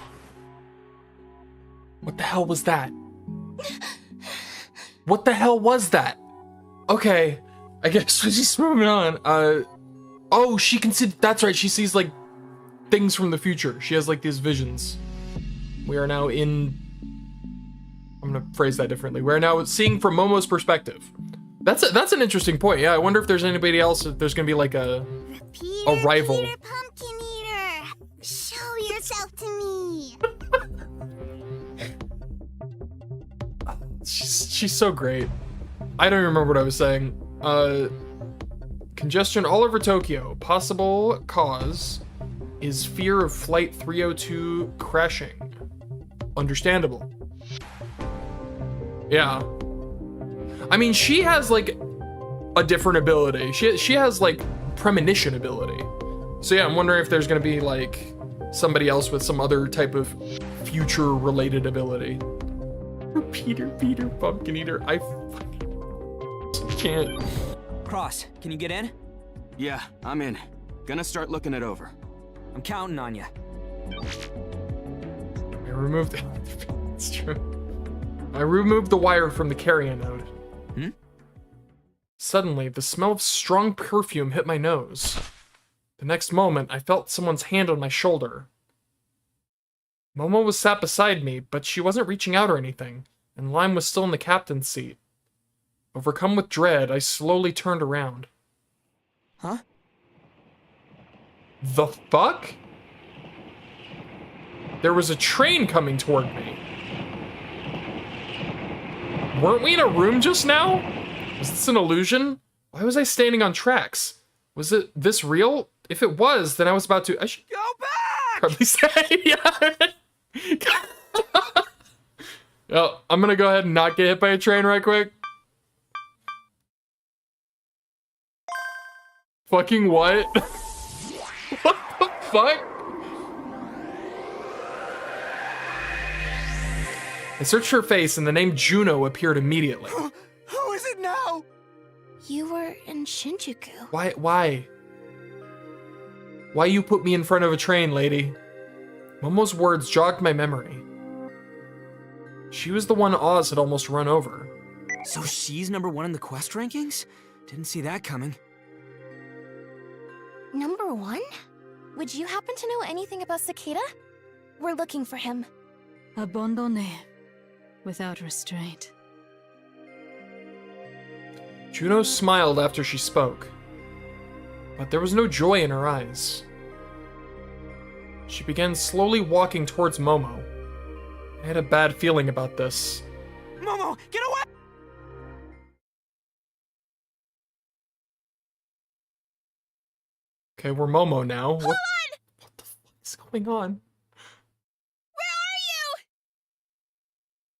What the hell was that? What the hell was that? Okay, I guess she's moving on. Oh, she can see, that's right, she sees like things from the future. She has like these visions. We are now in, I'm gonna phrase that differently. We're now seeing from Momo's perspective. That's an interesting point. Yeah, I wonder if there's anybody else, if there's gonna be like a rival. Peter Pumpkin Eater, show yourself to me. She's so great. I don't remember what I was saying. Congestion all over Tokyo. Possible cause is fear of Flight 302 crashing. Understandable. Yeah. I mean, she has like a different ability. She has like premonition ability. So yeah, I'm wondering if there's gonna be like somebody else with some other type of future related ability. Peter Pumpkin Eater. I fucking can't. Cross, can you get in? Yeah, I'm in. Gonna start looking it over. I'm counting on you. I removed it. It's true. I removed the wire from the carry-in node. Suddenly, the smell of strong perfume hit my nose. The next moment, I felt someone's hand on my shoulder. Momo was sat beside me, but she wasn't reaching out or anything, and Lime was still in the captain's seat. Overcome with dread, I slowly turned around. Huh? The fuck? There was a train coming toward me. Weren't we in a room just now? Was this an illusion? Why was I standing on tracks? Was it this real? If it was, then I was about to. I should Go back! probably say, yeah. Yo, I'm gonna go ahead and not get hit by a train right quick. Fucking what? What the fuck? I searched her face and the name Juno appeared immediately. Who is it now? You were in Shinjuku. Why? Why you put me in front of a train, lady? Momo's words jogged my memory. She was the one Oz had almost run over. So she's #1 in the quest rankings? Didn't see that coming. #1? Would you happen to know anything about Cicada? We're looking for him. Abandonné. Without restraint. Juno smiled after she spoke, but there was no joy in her eyes. She began slowly walking towards Momo. I had a bad feeling about this. Momo, get away! Okay, we're Momo now. What the fuck is going on? Where are you?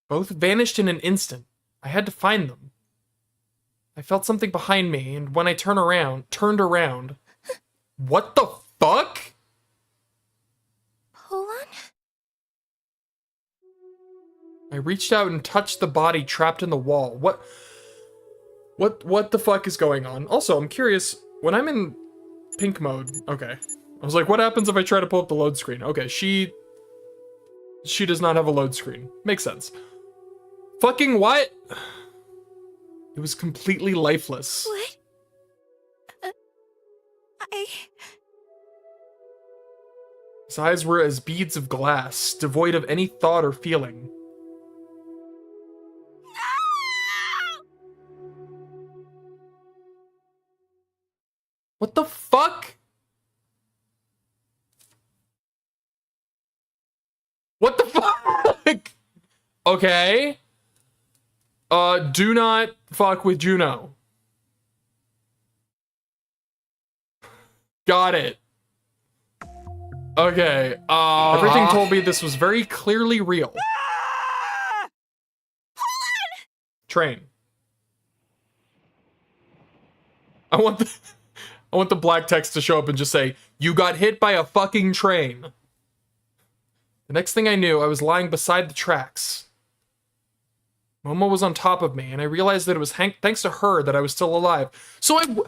Both vanished in an instant. I had to find them. I felt something behind me, and when I turned around. What the fuck? Hold on. I reached out and touched the body trapped in the wall. What the fuck is going on? Also, I'm curious, when I'm in pink mode, okay. I was like, what happens if I try to pull up the load screen? Okay, she does not have a load screen. Makes sense. Fucking what? It was completely lifeless. What? His eyes were as beads of glass, devoid of any thought or feeling. What the fuck? What the fuck? Okay. Do not fuck with Juno. Got it. Okay. Everything told me this was very clearly real. Train. I want the black text to show up and just say, "You got hit by a fucking train." The next thing I knew, I was lying beside the tracks. Momo was on top of me, and I realized that it was thanks to her that I was still alive. So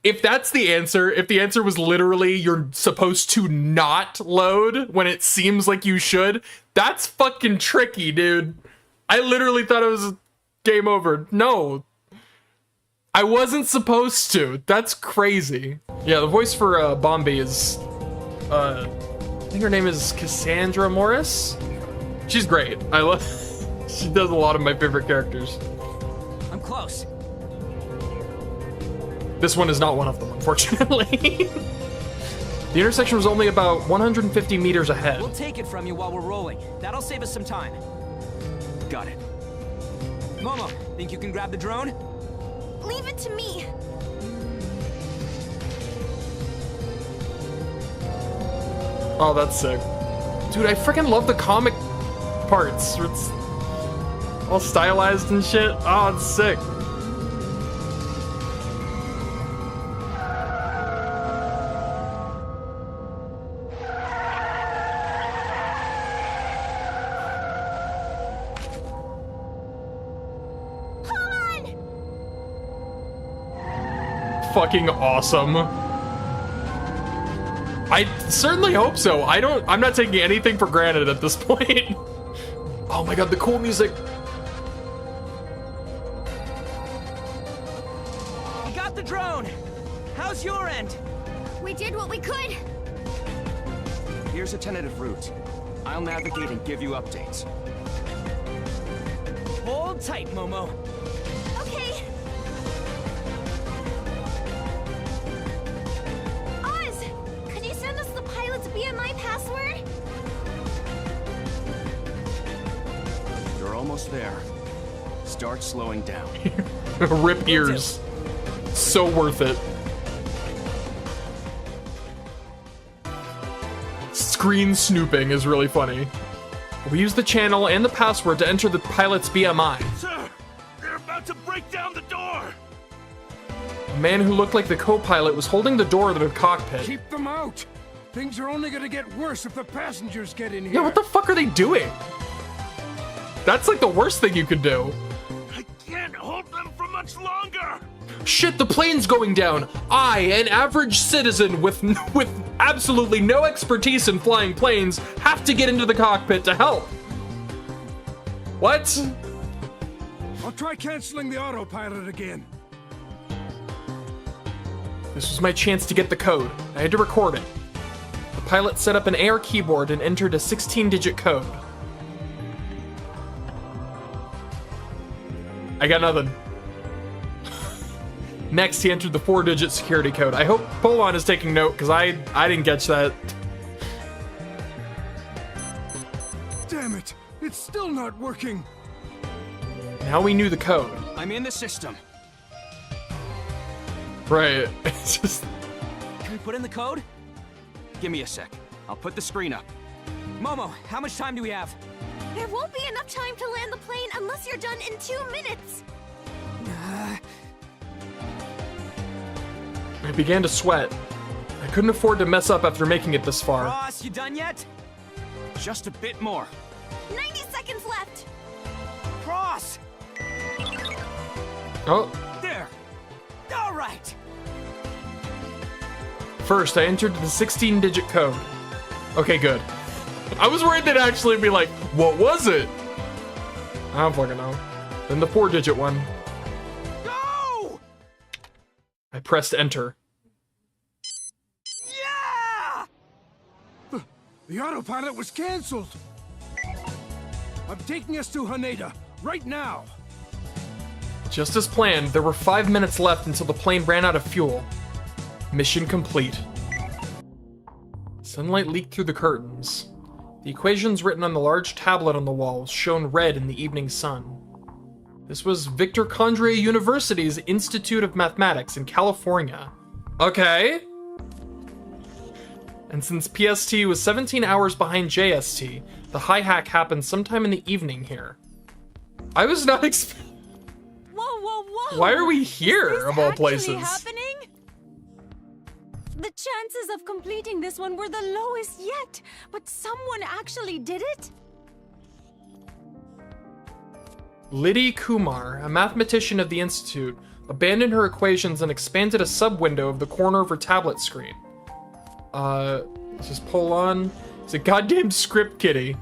if that's the answer, if the answer was literally you're supposed to not load when it seems like you should, that's fucking tricky, dude. I literally thought it was game over. No. I wasn't supposed to. That's crazy. Yeah, the voice for Bombay is, I think her name is Cassandra Morris. She's great. I love. She does a lot of my favorite characters. I'm close. This one is not one of them, unfortunately. The intersection was only about 150 meters ahead. We'll take it from you while we're rolling. That'll save us some time. Got it. Momo, think you can grab the drone? Leave it to me. Oh, that's sick. Dude, I freaking love the comic parts. It's all stylized and shit. Oh, it's sick. Fucking awesome. I certainly hope so. I'm not taking anything for granted at this point. Oh my god, the cool music. We got the drone. How's your end? We did what we could. Here's a tentative route. I'll navigate and give you updates. Hold tight, Momo. Okay. Oz, could you send us the pilot's BMI password? You're almost there. Start slowing down. Rip ears. So worth it. Screen snooping is really funny. We used the channel and the password to enter the pilot's BMI. Sir, they're about to break down the door. A man who looked like the co-pilot was holding the door to the cockpit. Keep them out. Things are only gonna get worse if the passengers get in here. Yeah, what the fuck are they doing? That's like the worst thing you could do. I can't hold them for much longer. Shit, the plane's going down. I, an average citizen with absolutely no expertise in flying planes, have to get into the cockpit to help. What? I'll try canceling the autopilot again. This was my chance to get the code. I had to record it. The pilot set up an AR keyboard and entered a 16-digit code. I got nothing. Next, he entered the 4-digit security code. I hope Polon is taking note, because I didn't catch that. Damn it! It's still not working. Now we knew the code. I'm in the system. Right. It's just... Can we put in the code? Give me a sec. I'll put the screen up. Momo, how much time do we have? There won't be enough time to land the plane unless you're done in 2 minutes. I began to sweat. I couldn't afford to mess up after making it this far. Ross, you done yet? Just a bit more. 90 seconds left. Cross! Oh. There. All right. First, I entered the 16-digit code. Okay, good. I was worried they'd actually be like, what was it? I don't fucking know. Then the 4-digit one. Go! I pressed enter. The autopilot was canceled. I'm taking us to Haneda, right now. Just as planned, there were 5 minutes left until the plane ran out of fuel. Mission complete. Sunlight leaked through the curtains. The equations written on the large tablet on the wall shone red in the evening sun. This was Victor Condré University's Institute of Mathematics in California. Okay. And since PST was 17 hours behind JST, the high hack happened sometime in the evening here. I was not expecting... Whoa! Why are we here, of all places? Happening? The chances of completing this one were the lowest yet, but someone actually did it? Liddy Kumar, a mathematician of the Institute, abandoned her equations and expanded a sub-window of the corner of her tablet screen. Let's just pull on. He's a goddamn script kiddie.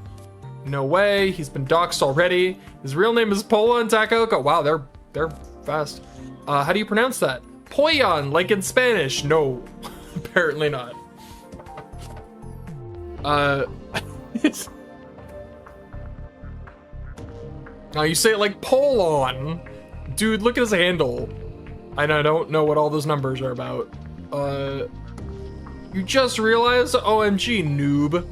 No way, he's been doxxed already. His real name is Polon Takaoka. Wow, they're fast. How do you pronounce that? Poyon, like in Spanish. No, apparently not. Now you say it like Polon. Dude, look at his handle. I don't know what all those numbers are about. You just realized? OMG, noob.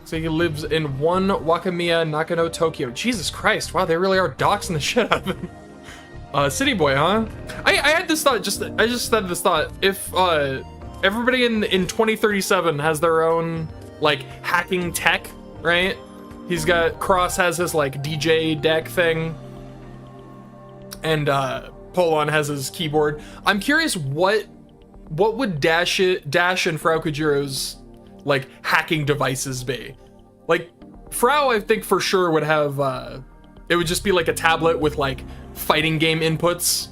So he lives in 1 Wakamiya, Nakano, Tokyo. Jesus Christ, wow, they really are doxing the shit out of him. City boy, huh? I had this thought, I just had this thought. If, everybody in 2037 has their own, like, hacking tech, right? Cross has his, like, DJ deck thing. And, Polon has his keyboard. I'm curious what would Dash and Frau Kujiro's, like, hacking devices be? Like, Frau, I think for sure would have, it would just be like a tablet with, like, fighting game inputs.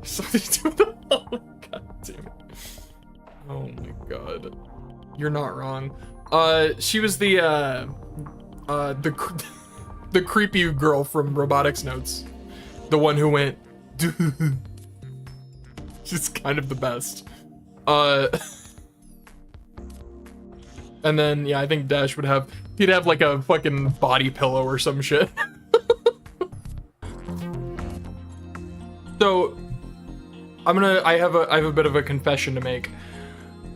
Something to do with the, oh my god damn it. Oh my god. You're not wrong. She was the creepy girl from Robotics Notes. The one who went, dude. She's kind of the best. And then, yeah, I think Dash he'd have like a fucking body pillow or some shit. So, I have a bit of a confession to make.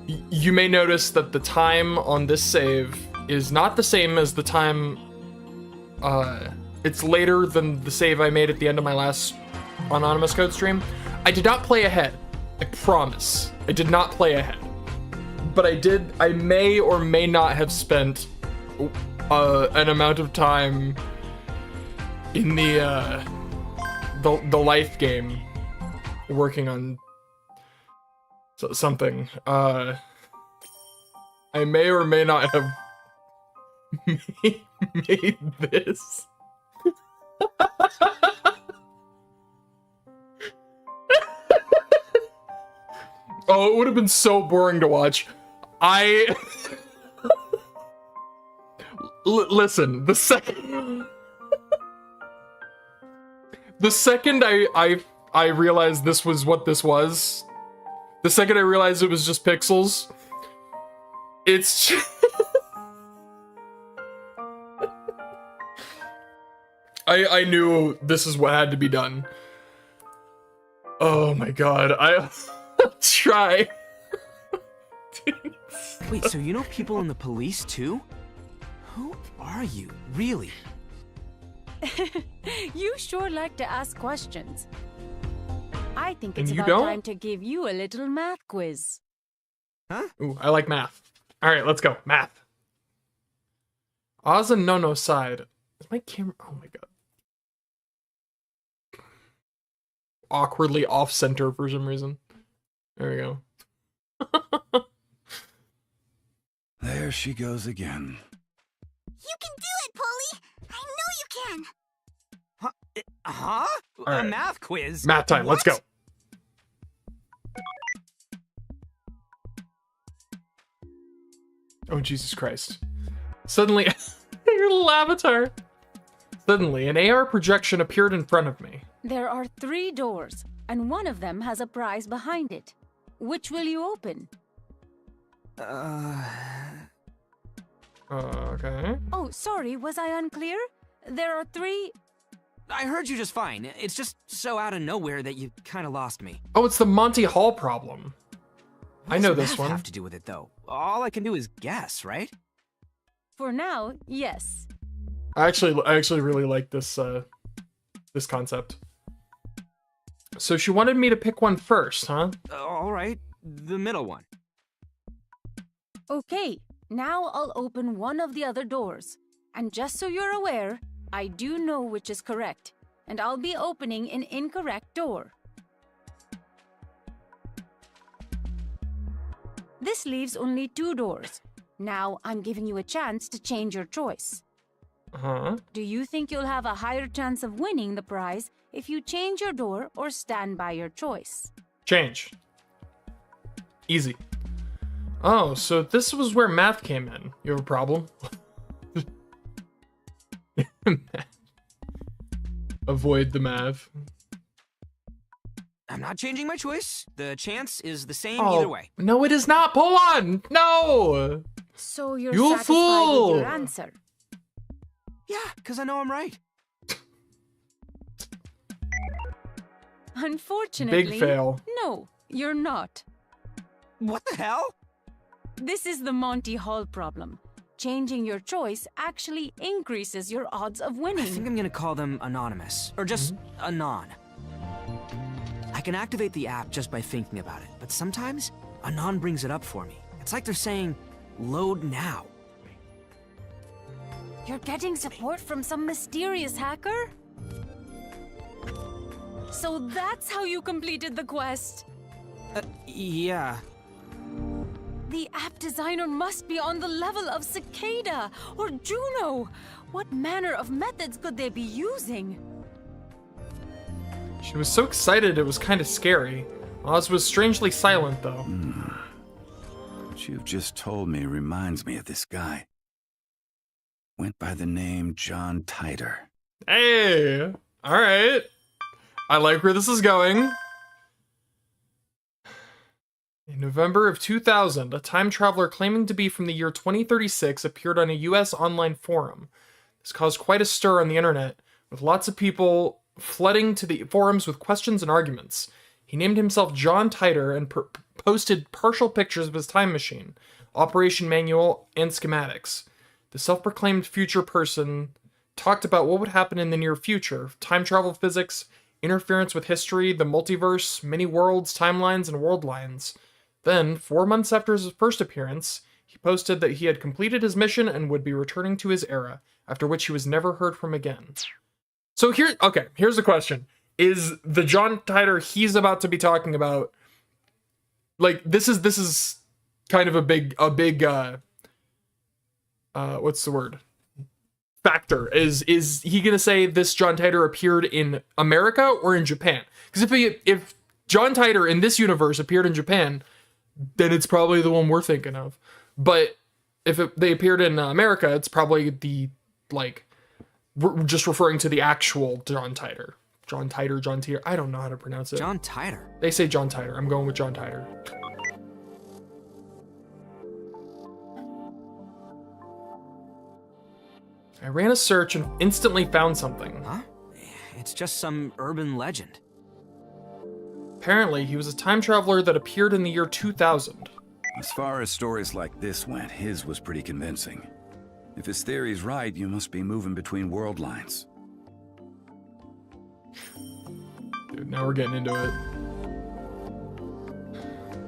You may notice that the time on this save is not the same as the time, it's later than the save I made at the end of my last Anonymous Code stream. I did not play ahead. I promise. I did not play ahead. But I may or may not have spent an amount of time in the life game working on something. I may or may not have made this. Oh, it would have been so boring to watch. Listen, the second I realized this was what this was, the second I realized it was just pixels, it's just... I knew this is what had to be done. Oh my god, I'll try. Wait, so you know people in the police too? Who are you, really? You sure like to ask questions. I think And it's you about don't? time to give you a little math quiz. Huh? Ooh, I like math. Alright, let's go. Math. Oz and Nono side. Is my camera... Oh my god. Awkwardly off-center for some reason. There we go. There she goes again. You can do it, Polly! I know you can! Huh? All A right. math quiz? Math time, let's go. Oh, Jesus Christ. Suddenly, your little avatar. Suddenly, an AR projection appeared in front of me. There are 3 doors, and one of them has a prize behind it. Which will you open? Okay. Oh, sorry, was I unclear? There are 3... I heard you just fine. It's just so out of nowhere that you kind of lost me. Oh, it's the Monty Hall problem. I know this What one. does math have to do with it, though? All I can do is guess, right? For now, yes. I actually really like this this concept. So she wanted me to pick one first, huh? All right, the middle one. Okay, now I'll open one of the other doors. And just so you're aware, I do know which is correct. And I'll be opening an incorrect door. This leaves only 2 doors. Now I'm giving you a chance to change your choice. Uh-huh. Do you think you'll have a higher chance of winning the prize if you change your door or stand by your choice? Change. Easy. Oh, so this was where math came in. You have a problem? Avoid the math. I'm not changing my choice. The chance is the same Oh, either way. no, it is not. Pull on. No. So you're You satisfied fool! with your answer? Yeah, because I know I'm right. Unfortunately, Big fail. no, you're not. What the hell? This is the Monty Hall problem. Changing your choice actually increases your odds of winning. I think I'm gonna call them anonymous, or just anon. I can activate the app just by thinking about it, but sometimes anon brings it up for me. It's like they're saying, load now. You're getting support from some mysterious hacker? So that's how you completed the quest. Yeah. The app designer must be on the level of Cicada or Juno. What manner of methods could they be using? She was so excited it was kind of scary. Oz was strangely silent, though. What you've just told me reminds me of this guy. Went by the name John Titor. Hey! Alright. I like where this is going. In November of 2000, a time traveler claiming to be from the year 2036 appeared on a US online forum. This caused quite a stir on the internet, with lots of people flooding to the forums with questions and arguments. He named himself John Titor and posted partial pictures of his time machine, operation manual, and schematics. The self-proclaimed future person talked about what would happen in the near future, time travel physics, interference with history, the multiverse, many worlds, timelines, and world lines. Then, 4 months after his first appearance, he posted that he had completed his mission and would be returning to his era, after which he was never heard from again. So here's the question. Is the John Titor he's about to be talking about, like, this is kind of a big what's the word? Factor. Is he gonna say this John Titor appeared in America or in Japan? Because if John Titor in this universe appeared in Japan, then it's probably the one we're thinking of. But if they appeared in America, it's probably the, like, we're just referring to the actual John Titor. John Titor. I don't know how to pronounce it. John Titor. They say John Titor. I'm going with John Titor. I ran a search and instantly found something. Huh? It's just some urban legend. Apparently, he was a time traveler that appeared in the year 2000. As far as stories like this went, his was pretty convincing. If his theory's right, you must be moving between world lines. Dude, now we're getting into it.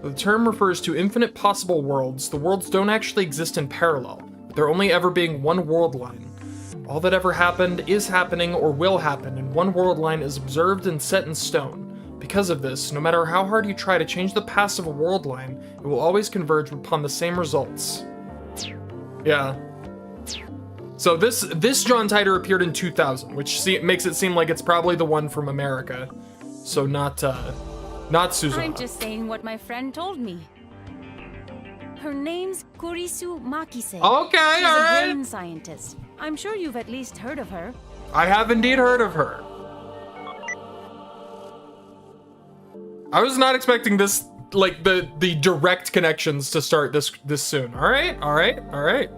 The term refers to infinite possible worlds. The worlds don't actually exist in parallel. There only ever being one world line. All that ever happened, is happening, or will happen in one world line is observed and set in stone. Because of this, no matter how hard you try to change the past of a world line, it will always converge upon the same results. Yeah. So this John Titor appeared in 2000, which makes it seem like it's probably the one from America. So not Susan. I'm just saying what my friend told me. Her name's Kurisu Makise. Okay, She's all a right. brain scientist. I'm sure you've at least heard of her. I have indeed heard of her. I was not expecting this like the direct connections to start this soon. All right.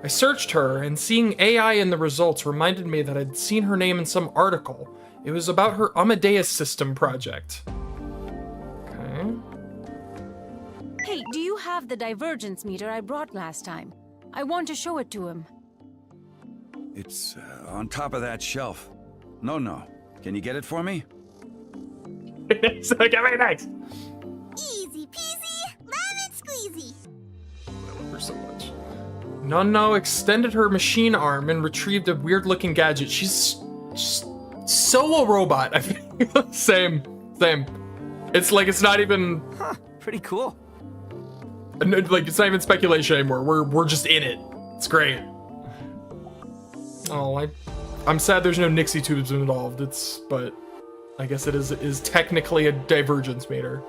I searched her, and seeing AI in the results reminded me that I'd seen her name in some article. It was about her Amadeus system project. Okay. Hey, do you have the divergence meter I brought last time? I want to show it to him. It's on top of that shelf. No. Can you get it for me? So get me next. Easy peasy, lemon squeezy. I love her so much. No extended her machine arm and retrieved a weird-looking gadget. She's so a robot. I feel same. It's like it's not even. Huh, pretty cool. Like it's not even speculation anymore. We're just in it. It's great. Oh, I'm sad there's no Nixie tubes involved. But I guess it is technically a divergence meter.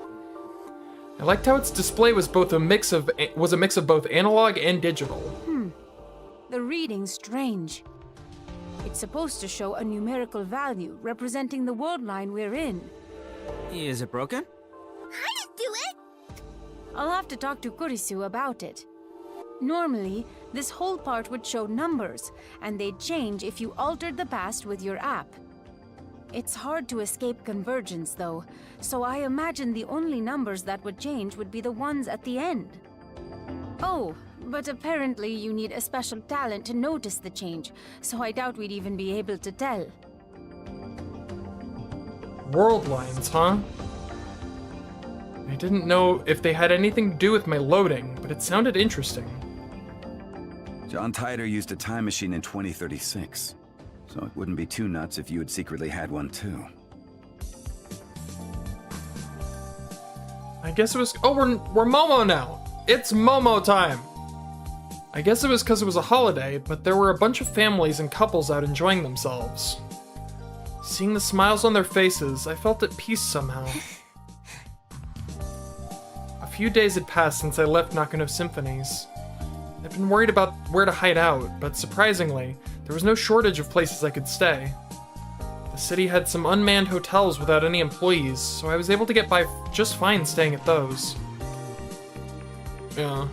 I liked how its display was a mix of both analog and digital. The reading's strange. It's supposed to show a numerical value representing the world line we're in. Is it broken? I didn't do it. I'll have to talk to Kurisu about it. Normally, this whole part would show numbers, and they'd change if you altered the past with your app. It's hard to escape convergence, though, so I imagine the only numbers that would change would be the ones at the end. Oh, but apparently you need a special talent to notice the change, so I doubt we'd even be able to tell. World lines, huh? I didn't know if they had anything to do with my loading, but it sounded interesting. John Titor used a time machine in 2036, so it wouldn't be too nuts if you had secretly had one too. I guess it was. Oh, we're Momo now. It's Momo time. I guess it was because it was a holiday, but there were a bunch of families and couples out enjoying themselves. Seeing the smiles on their faces, I felt at peace somehow. A few days had passed since I left Nakano Symphonies. I've been worried about where to hide out, but surprisingly, there was no shortage of places I could stay. The city had some unmanned hotels without any employees, so I was able to get by just fine staying at those. Yeah.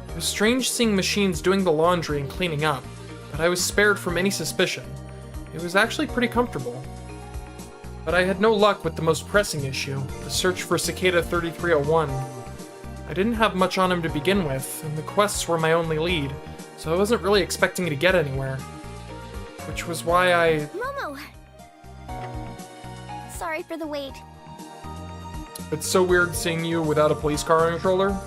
It was strange seeing machines doing the laundry and cleaning up, but I was spared from any suspicion. It was actually pretty comfortable. But I had no luck with the most pressing issue, the search for Cicada 3301. I didn't have much on him to begin with, and the quests were my only lead, so I wasn't really expecting to get anywhere. Which was why I... Momo! Sorry for the wait. It's so weird seeing you without a police car on your shoulder.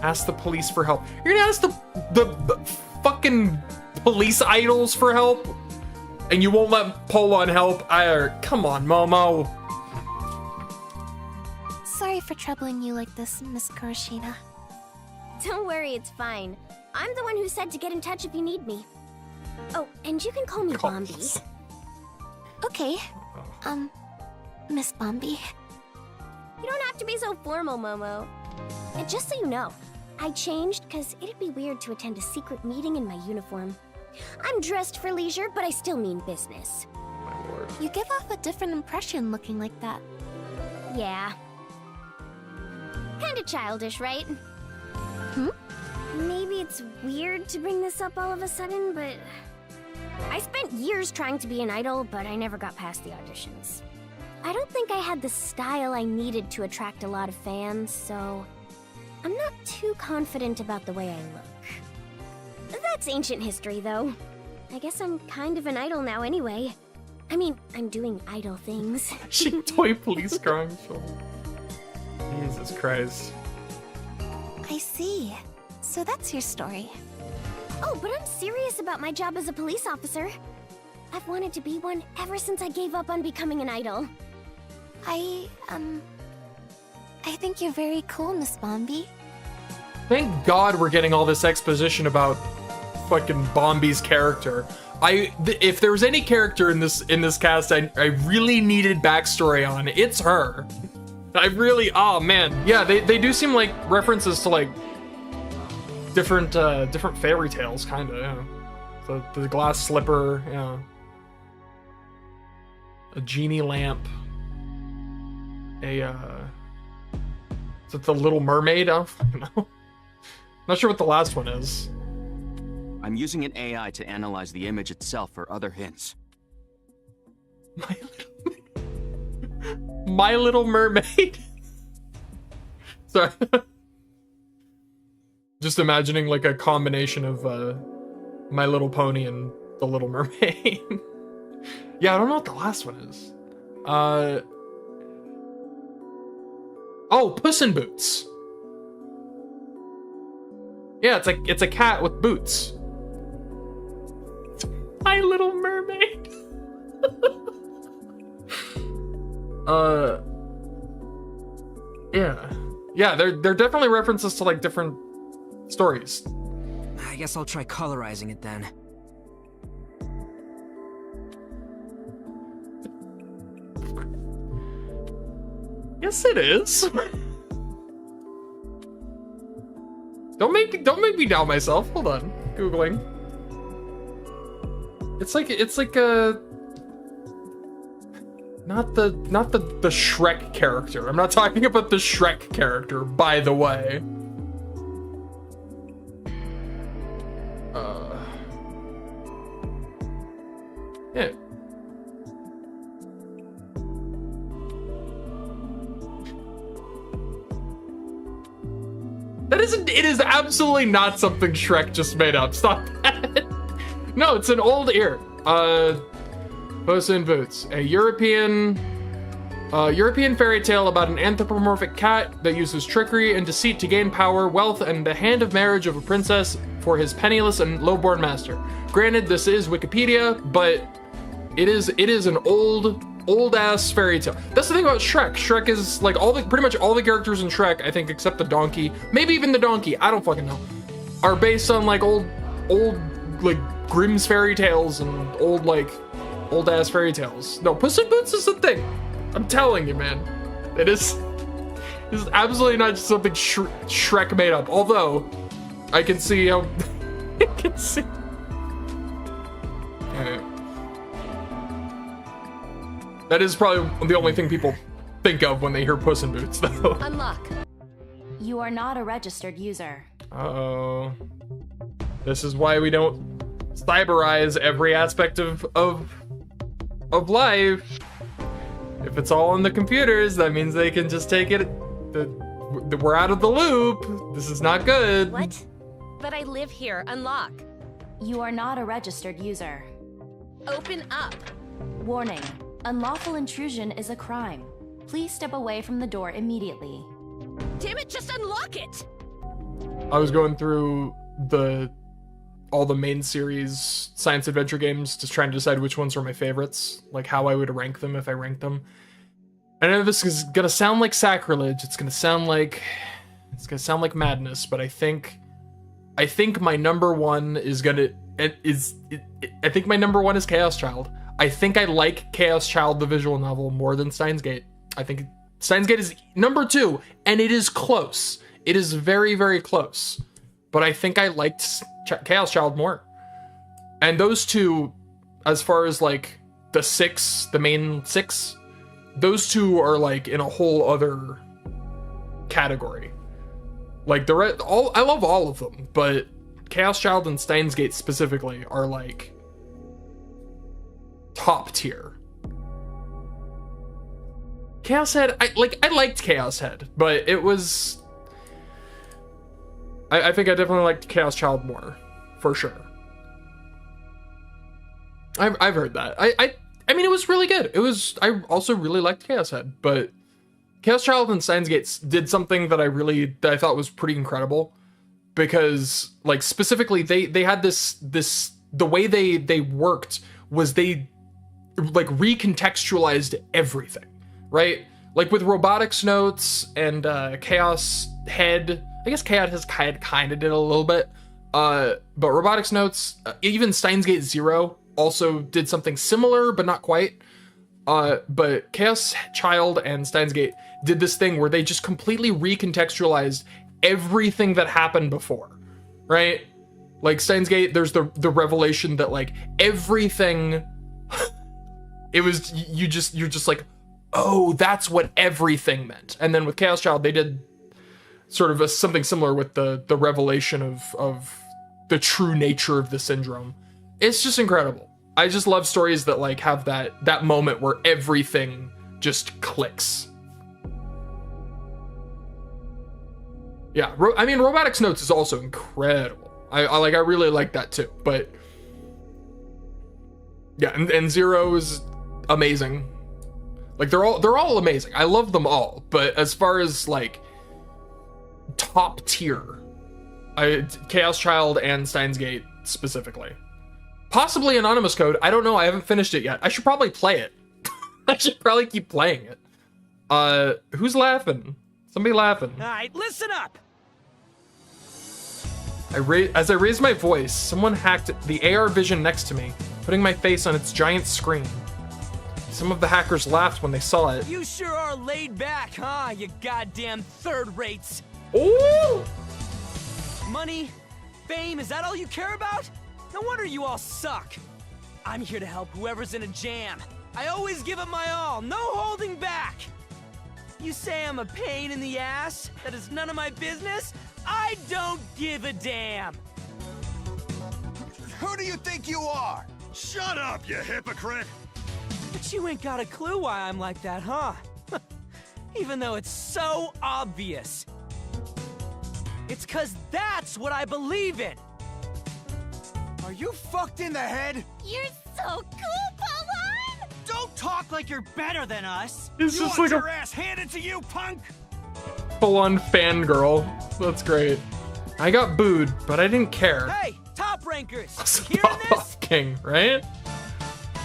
Ask the police for help. You're gonna ask the fucking police idols for help? And you won't let Polon help? Come on, Momo. Sorry for troubling you like this, Miss Kuroshina. Don't worry, it's fine. I'm the one who said to get in touch if you need me. Oh, and you can call me Bombi. Okay. Miss Bombi. You don't have to be so formal, Momo. And just so you know, I changed because it'd be weird to attend a secret meeting in my uniform. I'm dressed for leisure, but I still mean business. My lord. You give off a different impression looking like that. Yeah. Kinda childish, right? Maybe it's weird to bring this up all of a sudden, but... I spent years trying to be an idol, but I never got past the auditions. I don't think I had the style I needed to attract a lot of fans, so... I'm not too confident about the way I look. That's ancient history, though. I guess I'm kind of an idol now anyway. I mean, I'm doing idol things. She toy police car on your shoulder. Jesus Christ. I see. So that's your story. Oh, but I'm serious about my job as a police officer. I've wanted to be one ever since I gave up on becoming an idol. I think you're very cool, Miss Bombi. Thank God we're getting all this exposition about fucking Bombi's character. If there was any character in this cast I really needed backstory on, it's her. I really, oh man. Yeah, they do seem like references to like different fairy tales, kinda, yeah. The glass slipper, yeah. A genie lamp. is it the Little Mermaid? I don't fucking know. Not sure what the last one is. I'm using an AI to analyze the image itself for other hints. My Little Mermaid. Sorry. Just imagining like a combination of My Little Pony and The Little Mermaid. Yeah, I don't know what the last one is. Oh, Puss in Boots. Yeah, it's a cat with boots. My Little Mermaid. Yeah, they're definitely references to like different stories. I guess I'll try colorizing it then. Yes, it is. Don't make me doubt myself. Hold on, Googling. It's like a not the Shrek character. I'm not talking about the Shrek character, by the way. Yeah. It is absolutely not something Shrek just made up. Stop that. No, it's an old ear. Puss in Boots, a European fairy tale about an anthropomorphic cat that uses trickery and deceit to gain power, wealth, and the hand of marriage of a princess for his penniless and lowborn master. Granted, this is Wikipedia, but it is an old ass fairy tale. That's the thing about Shrek. Shrek is like pretty much all the characters in Shrek, I think, except the donkey, maybe even the donkey, I don't fucking know, are based on like old like Grimm's fairy tales and old ass fairy tales. No, Puss in Boots is the thing. I'm telling you, man. This is absolutely not just something Shrek made up. Although I can see how I can see. That is probably the only thing people think of when they hear Puss in Boots, though. Unlock. You are not a registered user. Uh-oh. This is why we don't cyberize every aspect of life. If it's all on the computers, that means they can just take it. We're out of the loop. This is not good. What? But I live here. Unlock. You are not a registered user. Open up. Warning. Unlawful intrusion is a crime. Please step away from the door immediately. Damn it, just unlock it! I was going through all the main series science adventure games, just trying to decide which ones are my favorites, like how I would rank them if I ranked them. I know this is gonna sound like sacrilege. It's gonna sound like madness, but I think my number one is I think my number one is Chaos Child. I think I like Chaos Child, the visual novel, more than Steins Gate. I think Steins Gate is number 2, and it is close. It is very, very close. But I think I liked Chaos Child more. And those two, as far as like the main 6, those two are like in a whole other category. Like I love all of them, but Chaos Child and Steins Gate specifically are like top tier. Chaos Head, I liked Chaos Head, but it was... I think I definitely liked Chaos Child more, for sure. I've heard that. I mean, it was really good. I also really liked Chaos Head, but Chaos Child and Steins Gate did something that I thought was pretty incredible, because like specifically they had this the way they worked was they like recontextualized everything, right? Like with Robotics Notes and Chaos Head, I guess Chaos Head kind of did a little bit, but Robotics Notes, even Steins Gate Zero also did something similar, but not quite. But Chaos Child and Steins Gate did this thing where they just completely recontextualized everything that happened before, right? Like Steins Gate, there's the revelation that like everything, you're just like, oh, that's what everything meant. And then with Chaos Child, they did sort of something similar with the revelation of the true nature of the syndrome. It's just incredible. I just love stories that like have that moment where everything just clicks. Yeah, I mean, Robotics Notes is also incredible. I really like that too. But yeah, and Zero is amazing. Like they're all amazing. I love them all. But as far as like top tier, Chaos Child and Steins Gate specifically. Possibly Anonymous Code. I don't know. I haven't finished it yet. I should probably play it. I should probably keep playing it. Who's laughing? Somebody laughing. All right, listen up. As I raised my voice, someone hacked the AR vision next to me, putting my face on its giant screen. Some of the hackers laughed when they saw it. You sure are laid back, huh? You goddamn third rates. Ooh! Money, fame, is that all you care about? No wonder you all suck. I'm here to help whoever's in a jam. I always give it my all, no holding back. You say I'm a pain in the ass? That is none of my business? I don't give a damn. Who do you think you are? Shut up, you hypocrite! But you ain't got a clue why I'm like that, huh? Even though it's so obvious. It's 'cause that's what I believe in. Are you fucked in the head? You're so cool, Paulon! Don't talk like you're better than us! It's you just want like your ass handed to you, punk? Full-on fangirl. That's great. I got booed, but I didn't care. Hey, top rankers! Hearing this? King, right?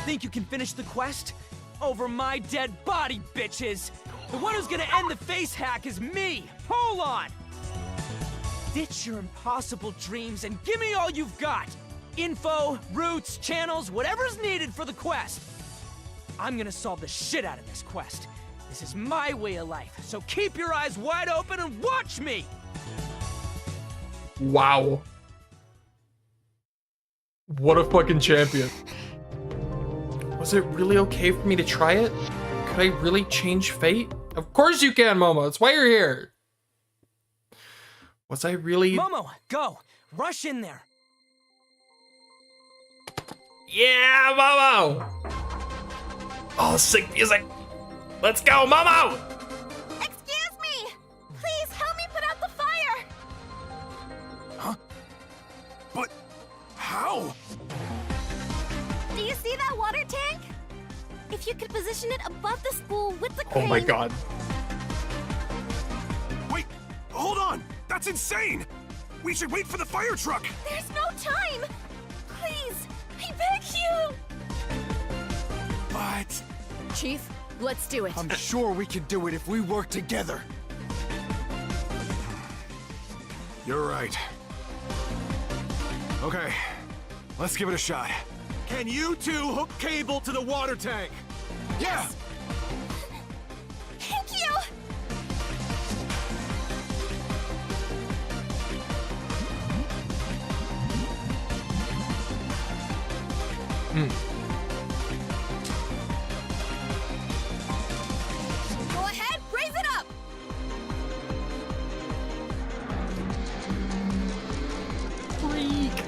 Think you can finish the quest? Over my dead body, bitches! The one who's gonna end the face hack is me, Paulon! Ditch your impossible dreams and give me all you've got! Info, routes, channels, whatever's needed for the quest. I'm gonna solve the shit out of this quest. This is my way of life, so keep your eyes wide open and watch me! Wow. What a fucking champion. Was it really okay for me to try it? Could I really change fate? Of course you can, Momo. That's why you're here. Was I really... Momo, go! Rush in there! Yeah, Momo! Oh, sick music. Let's go, Momo! Excuse me! Please help me put out the fire! Huh? But how? Do you see that water tank? If you could position it above the spool with the crane... Oh my god. Wait, hold on! That's insane! We should wait for the fire truck! There's no time! Please, I beg you! But... Chief, let's do it. I'm sure we can do it if we work together. You're right. Okay, let's give it a shot. Can you two hook cable to the water tank? Yeah! Thank you! Go ahead, raise it up! Freak.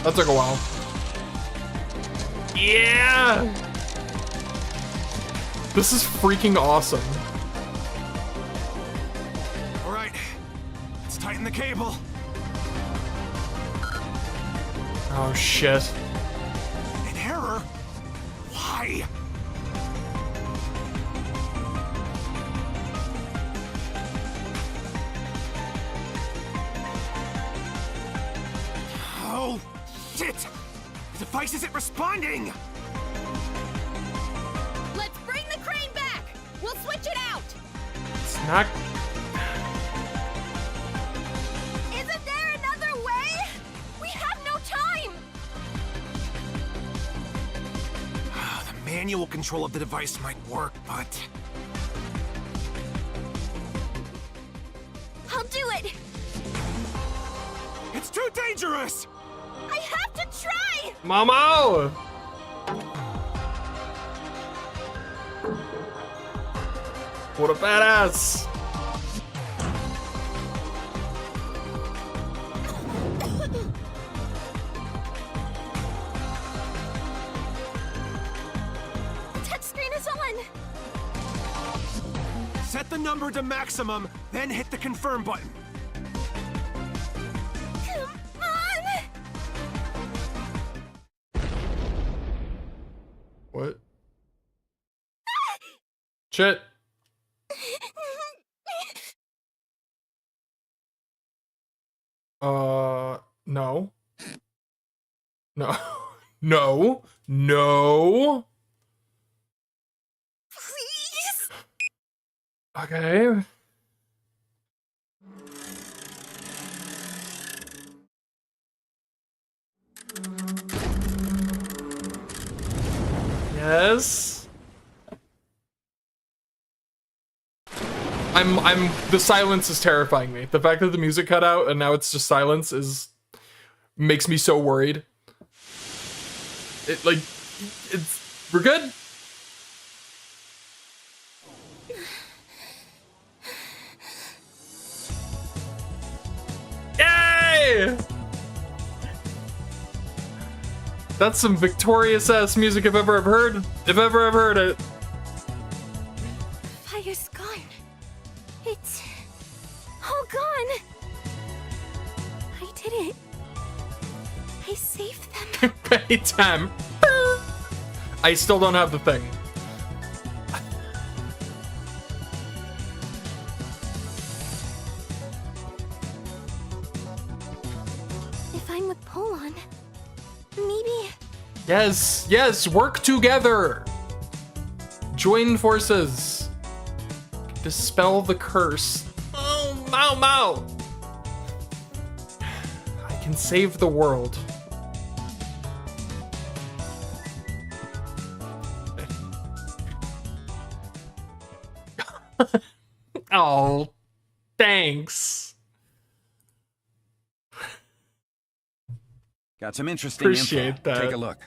That took a while. Yeah! This is freaking awesome. All right, let's tighten the cable. Oh shit. An error? Why? Oh, shit! The device isn't responding! Let's bring the crane back! We'll switch it out! It's not... Isn't there another way? We have no time! The manual control of the device might work, but... too dangerous! I have to try! Mama! What a badass! The touchscreen is on! Set the number to maximum, then hit the confirm button. Come on! What? Shit. No. No. No. No. Please? Okay. Yes. The silence is terrifying me. The fact that the music cut out and now it's just silence makes me so worried. We're good? Yay! That's some victorious ass music if ever I've heard. If ever I've heard it. Fire's gone. It's all gone. I did it. I saved them. Anytime. I still don't have the thing. If I'm with Polon, maybe. Yes, yes, work together. Join forces. Dispel the curse. Oh, Mao Mao. I can save the world. Oh, thanks. Got some interesting Appreciate info. that. Take a look.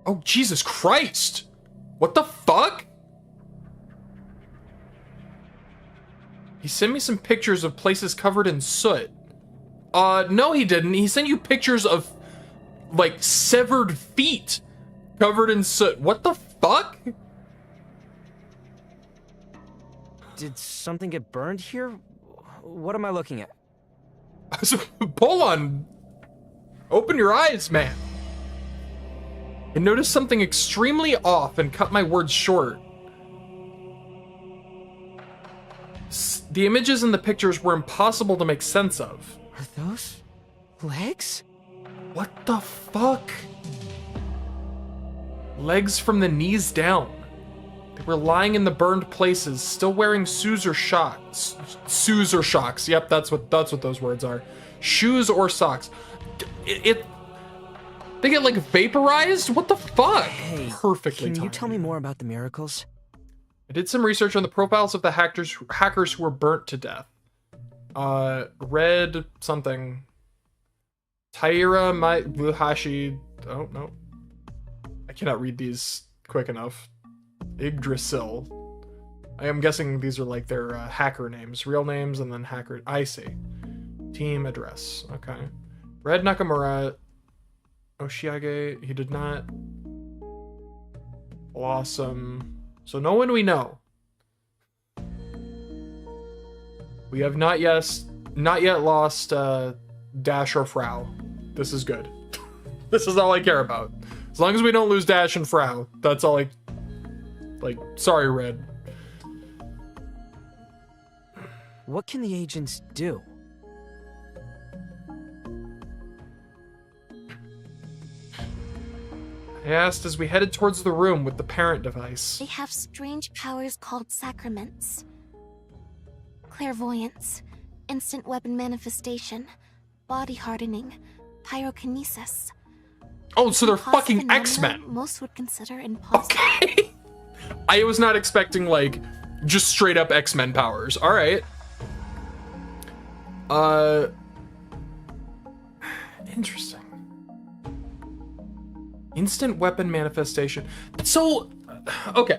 Oh, Jesus Christ! What the fuck? He sent me some pictures of places covered in soot. No he didn't. He sent you pictures of, like, severed feet covered in soot. What the fuck? Did something get burned here? What am I looking at? Pull on. Open your eyes, man. I noticed something extremely off and cut my words short. The images in the pictures were impossible to make sense of. Are those legs? What the fuck? Legs from the knees down. They were lying in the burned places, still wearing shoes or socks. Shoes or socks. Yep, that's what those words are. Shoes or socks. They get like vaporized? What the fuck? Hey, Perfectly can you timed. tell me more about the miracles? I did some research on the profiles of the hackers who were burnt to death. Red something. Taira Buhashi. Oh no. I cannot read these quick enough. Yggdrasil. I am guessing these are like their hacker names, real names, and then hacker. I see. Team address. Okay. Red Nakamura. Oshiage. He did not. Blossom. So no one we know. We have not yet lost Dash or Frau. This is good. This is all I care about. As long as we don't lose Dash and Frau, that's all I. Like, sorry, Red. What can the agents do? I asked as we headed towards the room with the parent device. They have strange powers called sacraments. Clairvoyance, instant weapon manifestation, body hardening, pyrokinesis. Oh, so they're Possible fucking phenomena X-Men. Most would consider impossible. Okay. I was not expecting, like, just straight up X-Men powers. Alright. Interesting. Instant weapon manifestation. So, okay.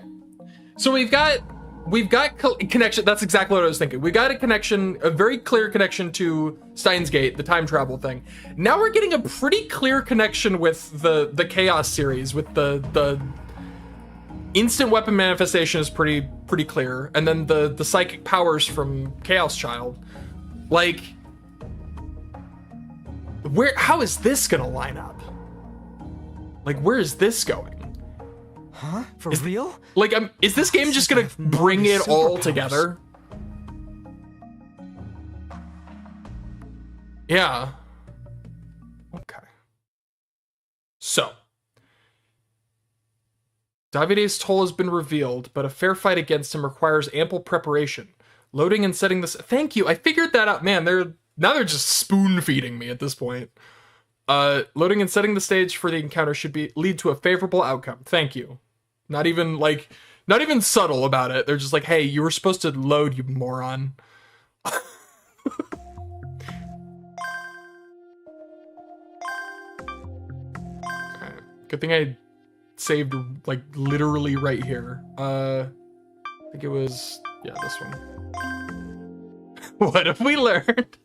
So we've got connection. That's exactly what I was thinking. We got a connection, a very clear connection to Steins Gate, the time travel thing. Now we're getting a pretty clear connection with the Chaos series, with the instant weapon manifestation is pretty clear, and then the psychic powers from Chaos Child. Like, how is this gonna line up? Like, where is this going? Huh? For real? Like, is this game just gonna bring it all together? Yeah. Okay. So, Davide's toll has been revealed, but a fair fight against him requires ample preparation. Loading and setting this. Thank you. I figured that out. Man, they're just spoon feeding me at this point. Loading and setting the stage for the encounter should lead to a favorable outcome. Thank you. Not even subtle about it. They're just like, hey, you were supposed to load, you moron. Alright. Good thing I saved, like, literally right here. I think it was, yeah, this one. What have we learned?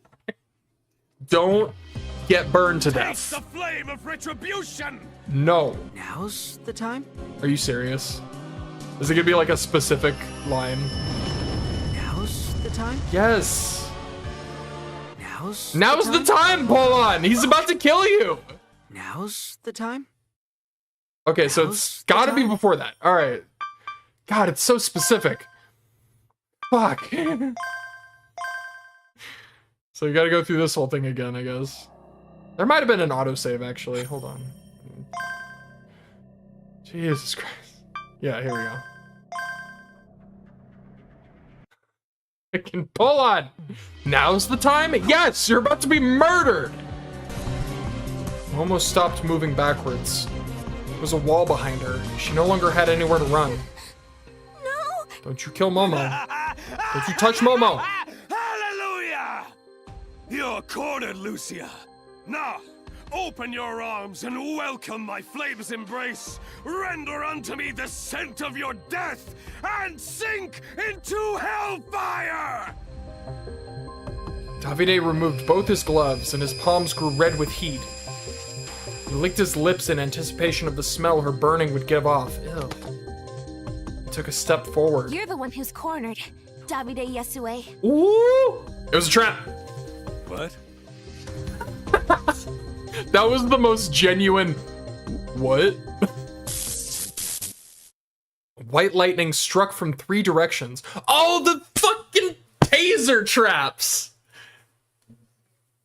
Don't get burned to death. Taste the flame of retribution! No. Now's the time? Are you serious? Is it gonna be like a specific line? Now's the time? Yes. Now's the time, Polon! He's about to kill you! Now's the time? Okay, so it's gotta be before that. Alright. God, it's so specific. Fuck. So you gotta go through this whole thing again, I guess. There might have been an autosave, actually. Hold on. Jesus Christ. Yeah, here we go. I can pull on. Now's the time? Yes, you're about to be murdered. Almost stopped moving backwards. There was a wall behind her. She no longer had anywhere to run. No! Don't you kill Momo. Don't you touch Momo. Hallelujah! You're cornered, Lucia. Now, open your arms and welcome my flame's embrace. Render unto me the scent of your death and sink into hellfire! Davide removed both his gloves and his palms grew red with heat. He licked his lips in anticipation of the smell her burning would give off. Ew. He took a step forward. You're the one who's cornered, Davide Yasue. Ooh! It was a trap. What? That was the most genuine. What? White lightning struck from 3 directions. Oh, the fucking taser traps!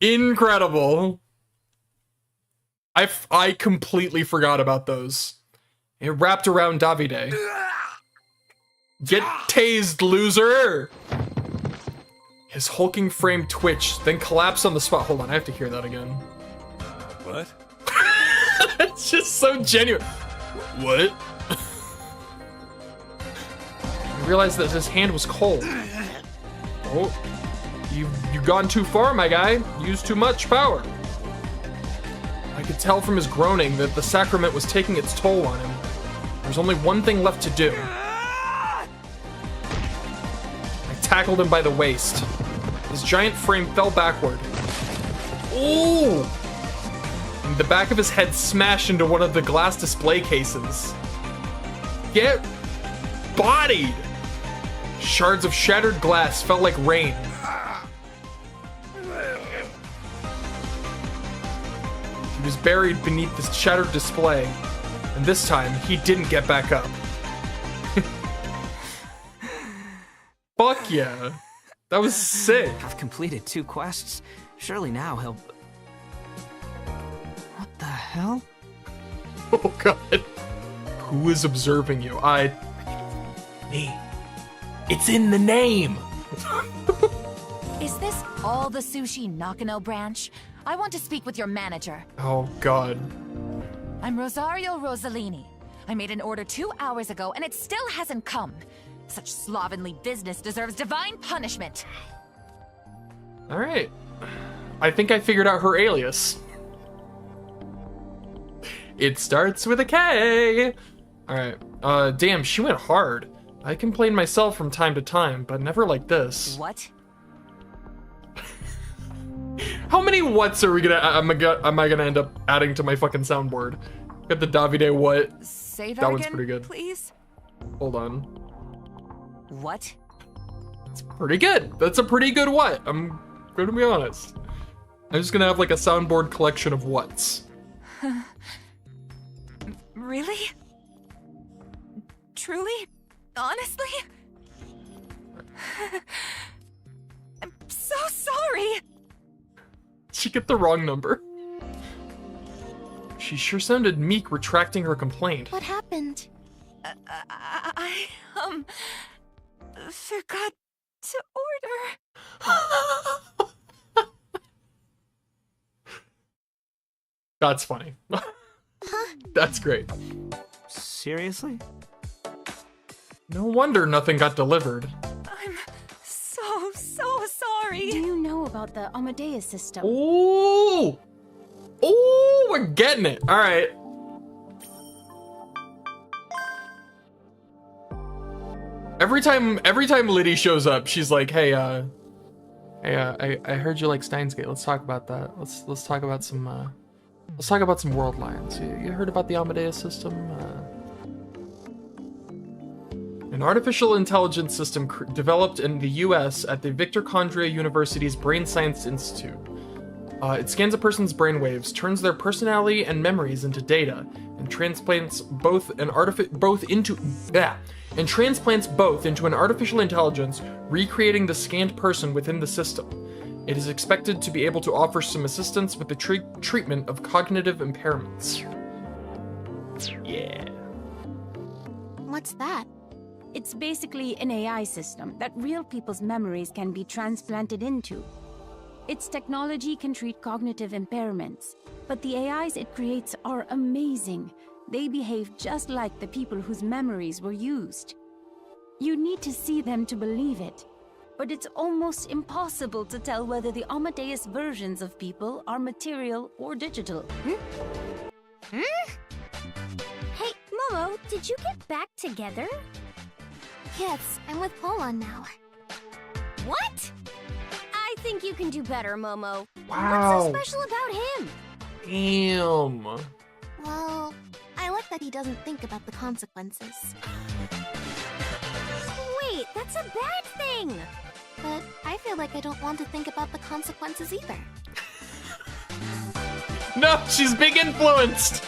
Incredible. I completely forgot about those. It wrapped around Davide. Get tased, loser! His hulking frame twitched, then collapsed on the spot. Hold on, I have to hear that again. What? It's just so genuine. What? I realized that his hand was cold. Oh, you've gone too far, my guy. Used too much power. I could tell from his groaning that the sacrament was taking its toll on him. There's only one thing left to do. I tackled him by the waist. His giant frame fell backward. Ooh! And the back of his head smashed into one of the glass display cases. Get bodied! Shards of shattered glass fell like rain. He was buried beneath this shattered display, and this time he didn't get back up. Fuck yeah. That was sick. I've completed 2 quests. Surely now he'll... What the hell? Oh god. Who is observing you? Me. It's in the name! Is this all the sushi Nakano branch? I want to speak with your manager. Oh god. I'm Rosario Rosalini. I made an order 2 hours ago and it still hasn't come. Such slovenly business deserves divine punishment. Alright. I think I figured out her alias. It starts with a K. Alright. Damn, she went hard. I complain myself from time to time, but never like this. What? How many whats are we gonna am I gonna end up adding to my fucking soundboard? Got the Davide what. Say that That one's again, pretty good. please. Hold on. What? It's pretty good. That's a pretty good what. I'm gonna be honest. I'm just gonna have like a soundboard collection of whats. Really? Truly? Honestly? I'm so sorry. She get the wrong number. She sure sounded meek retracting her complaint. What happened? I forgot to order. That's funny. That's great. Seriously? No wonder nothing got delivered. I'm so sorry. Do you know about the Amadeus system? Ooh! Ooh, we're getting it. All right. Every time Liddy shows up, she's like, "Hey, I heard you like Steins Gate. Let's talk about that. Let's talk about some world lines. You heard about the Amadeus system? An artificial intelligence system developed in the U.S. at the Victor Kondria University's Brain Science Institute. It scans a person's brainwaves, turns their personality and memories into data, and transplants both into an artificial intelligence, recreating the scanned person within the system. It is expected to be able to offer some assistance with the treatment of cognitive impairments. Yeah. What's that? It's basically an AI system that real people's memories can be transplanted into. Its technology can treat cognitive impairments, but the AIs it creates are amazing. They behave just like the people whose memories were used. You need to see them to believe it, but it's almost impossible to tell whether the Amadeus versions of people are material or digital. Hey, Momo, did you get back together? Yes, I'm with Polon now. What? I think you can do better, Momo. Wow. What's so special about him? Damn. Well, I like that he doesn't think about the consequences. Wait, that's a bad thing! But I feel like I don't want to think about the consequences either. No, she's big influenced.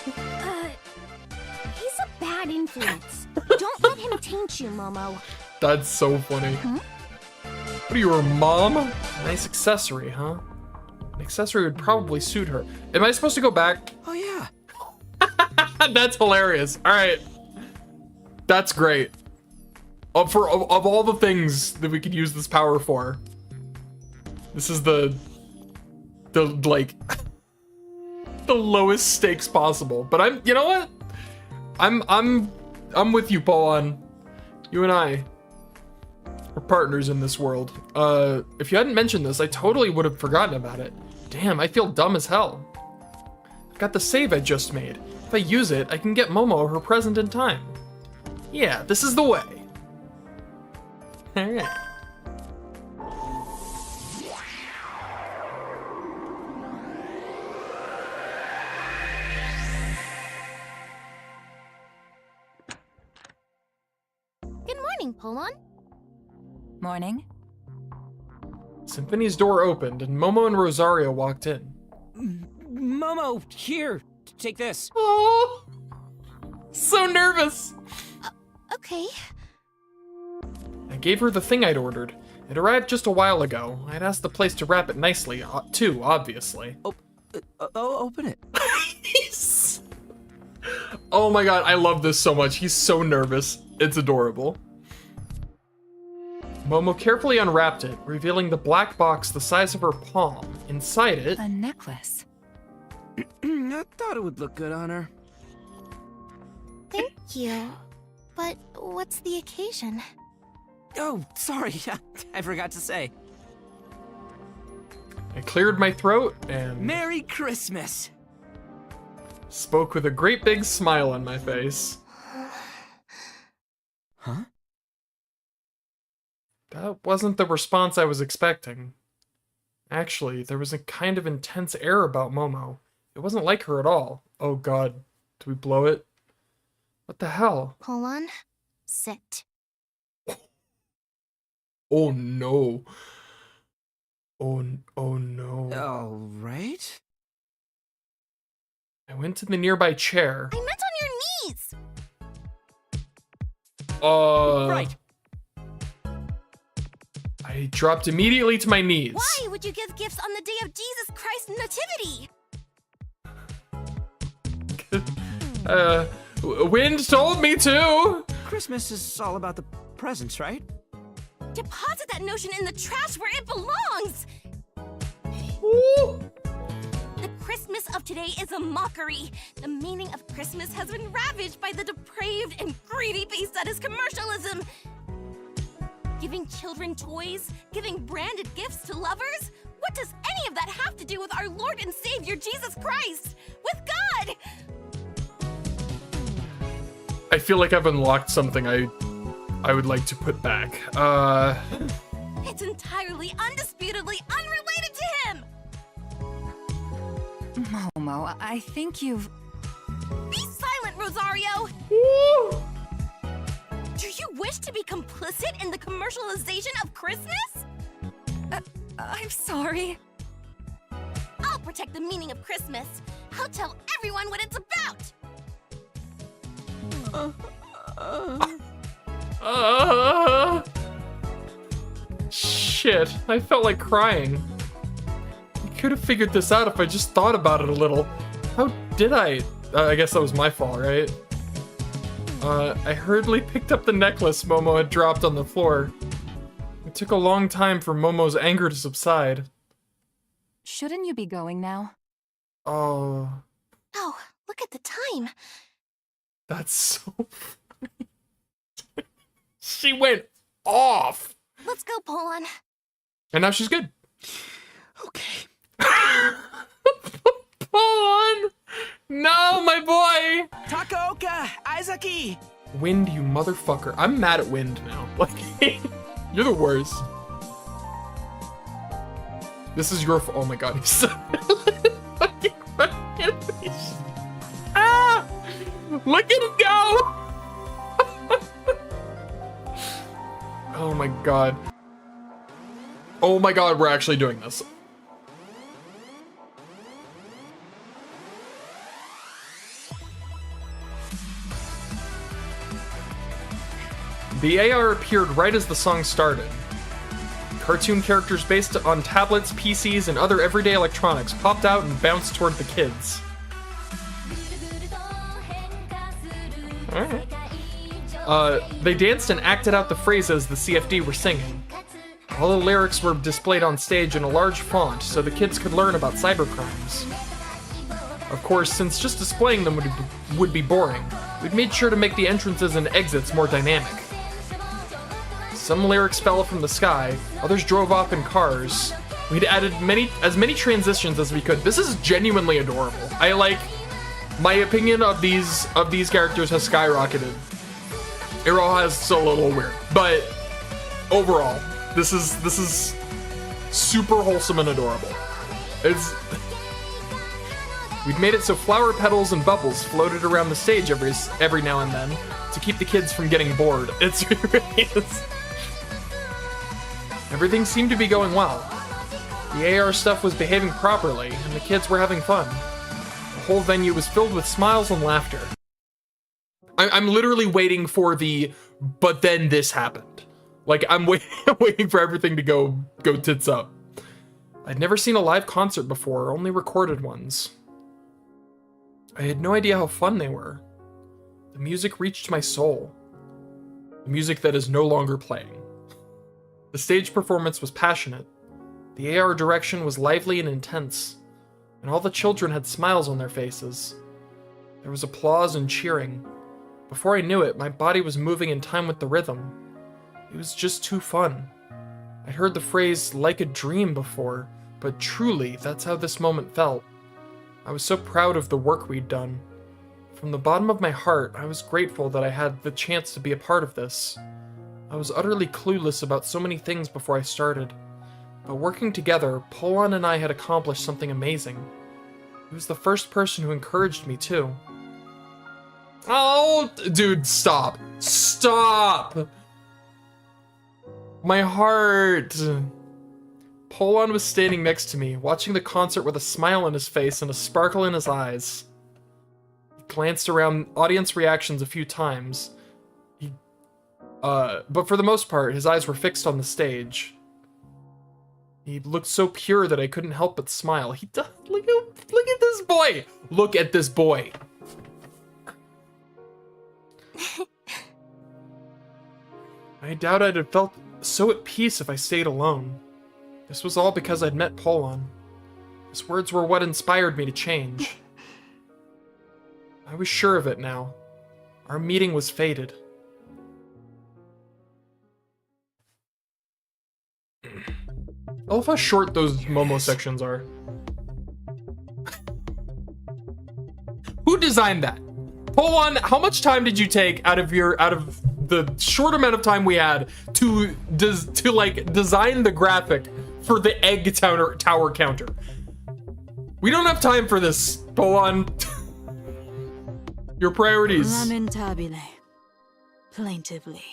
He's a bad influence. Don't let him taint you, Momo. That's so funny. What are you, her mom? Nice accessory, huh? An accessory would probably suit her. Am I supposed to go back? Oh yeah. That's hilarious. All right. That's great. Of all the things that we could use this power for, this is the like the lowest stakes possible. But you know what? I'm with you, Polon. You and I are partners in this world. If you hadn't mentioned this, I totally would have forgotten about it. Damn, I feel dumb as hell. I've got the save I just made. If I use it, I can get Momo her present in time. Yeah, this is the way. Alright. Good morning, Polon. Morning. Symphony's door opened, and Momo and Rosario walked in. Momo, here, take this. Oh, so nervous. Okay. I gave her the thing I'd ordered. It arrived just a while ago. I'd asked the place to wrap it nicely, too, obviously. Open it. Oh my god, I love this so much. He's so nervous. It's adorable. Momo carefully unwrapped it, revealing the black box the size of her palm. Inside it... A necklace. I thought it would look good on her. Thank you. But what's the occasion? Oh, sorry. I forgot to say. I cleared my throat and Merry Christmas! spoke with a great big smile on my face. Huh? That wasn't the response I was expecting. Actually, there was a kind of intense air about Momo. It wasn't like her at all. Oh god, did we blow it? What the hell? Polon, sit. Oh no. Oh no. All right. I went to the nearby chair. I meant on your knees! Right. I dropped immediately to my knees. Why would you give gifts on the day of Jesus Christ's nativity? Wind told me to! Christmas is all about the presents, right? Deposit that notion in the trash where it belongs! Ooh. The Christmas of today is a mockery. The meaning of Christmas has been ravaged by the depraved and greedy beast that is commercialism. Giving children toys? Giving branded gifts to lovers? What does any of that have to do with our Lord and Savior Jesus Christ? With God! I feel like I've unlocked something I would like to put back. It's entirely, undisputably unrelated to him! Momo, I think you've... Be silent, Rosario! Do you wish to be complicit in the commercialization of Christmas? I'm sorry. I'll protect the meaning of Christmas. I'll tell everyone what it's about! Shit, I felt like crying. I could have figured this out if I just thought about it a little. How did I? I guess that was my fault, right? I hurriedly picked up the necklace Momo had dropped on the floor. It took a long time for Momo's anger to subside. Shouldn't you be going now? Oh, Oh, look at the time. that's so funny. She went off. Let's go, Polon. And now she's good. Okay. Pawn! No, my boy! Takaoka! Aizaki! Wind, you motherfucker. I'm mad at Wind now. Like, you're the worst. This is your oh my god, he's so fucking ah! Look at him go! Oh my god. Oh my god, we're actually doing this. The AR appeared right as the song started. Cartoon characters based on tablets, PCs, and other everyday electronics popped out and bounced toward the kids. Alright. They danced and acted out the phrases the CFD were singing. All the lyrics were displayed on stage in a large font so the kids could learn about cybercrimes. Of course, since just displaying them would be boring, we'd made sure to make the entrances and exits more dynamic. Some lyrics fell from the sky, others drove off in cars. We'd added as many transitions as we could. This is genuinely adorable. My opinion of these characters has skyrocketed. Iroha's a little weird, but overall, this is super wholesome and adorable. We'd made it so flower petals and bubbles floated around the stage every now and then to keep the kids from getting bored. It really is. Everything seemed to be going well. The AR stuff was behaving properly, and the kids were having fun. The whole venue was filled with smiles and laughter. I'm literally waiting for but then this happened. Like, I'm waiting for everything to go tits up. I'd never seen a live concert before, only recorded ones. I had no idea how fun they were. The music reached my soul. The music that is no longer playing. The stage performance was passionate. The AR direction was lively and intense. And all the children had smiles on their faces. There was applause and cheering. Before I knew it, my body was moving in time with the rhythm. It was just too fun. I'd heard the phrase "like a dream" before, But truly, that's how this moment felt. I was so proud of the work we'd done. From the bottom of my heart, I was grateful that I had the chance to be a part of this. I was utterly clueless about so many things before I started. But working together, Polon and I had accomplished something amazing. He was the first person who encouraged me, too. Oh, dude, stop. Stop! My heart. Polon was standing next to me, watching the concert with a smile on his face and a sparkle in his eyes. He glanced around audience reactions a few times. But for the most part, his eyes were fixed on the stage. He looked so pure that I couldn't help but smile. Look at this boy! Look at this boy! I doubt I'd have felt so at peace if I stayed alone. This was all because I'd met Polon. His words were what inspired me to change. I was sure of it now. Our meeting was fated. I love how short those Momo sections are. Who designed that? Polon, how much time did you take out of the short amount of time we had to design the graphic for the egg tower counter? We don't have time for this, Polon. Your priorities. Lamentabile. Plaintively.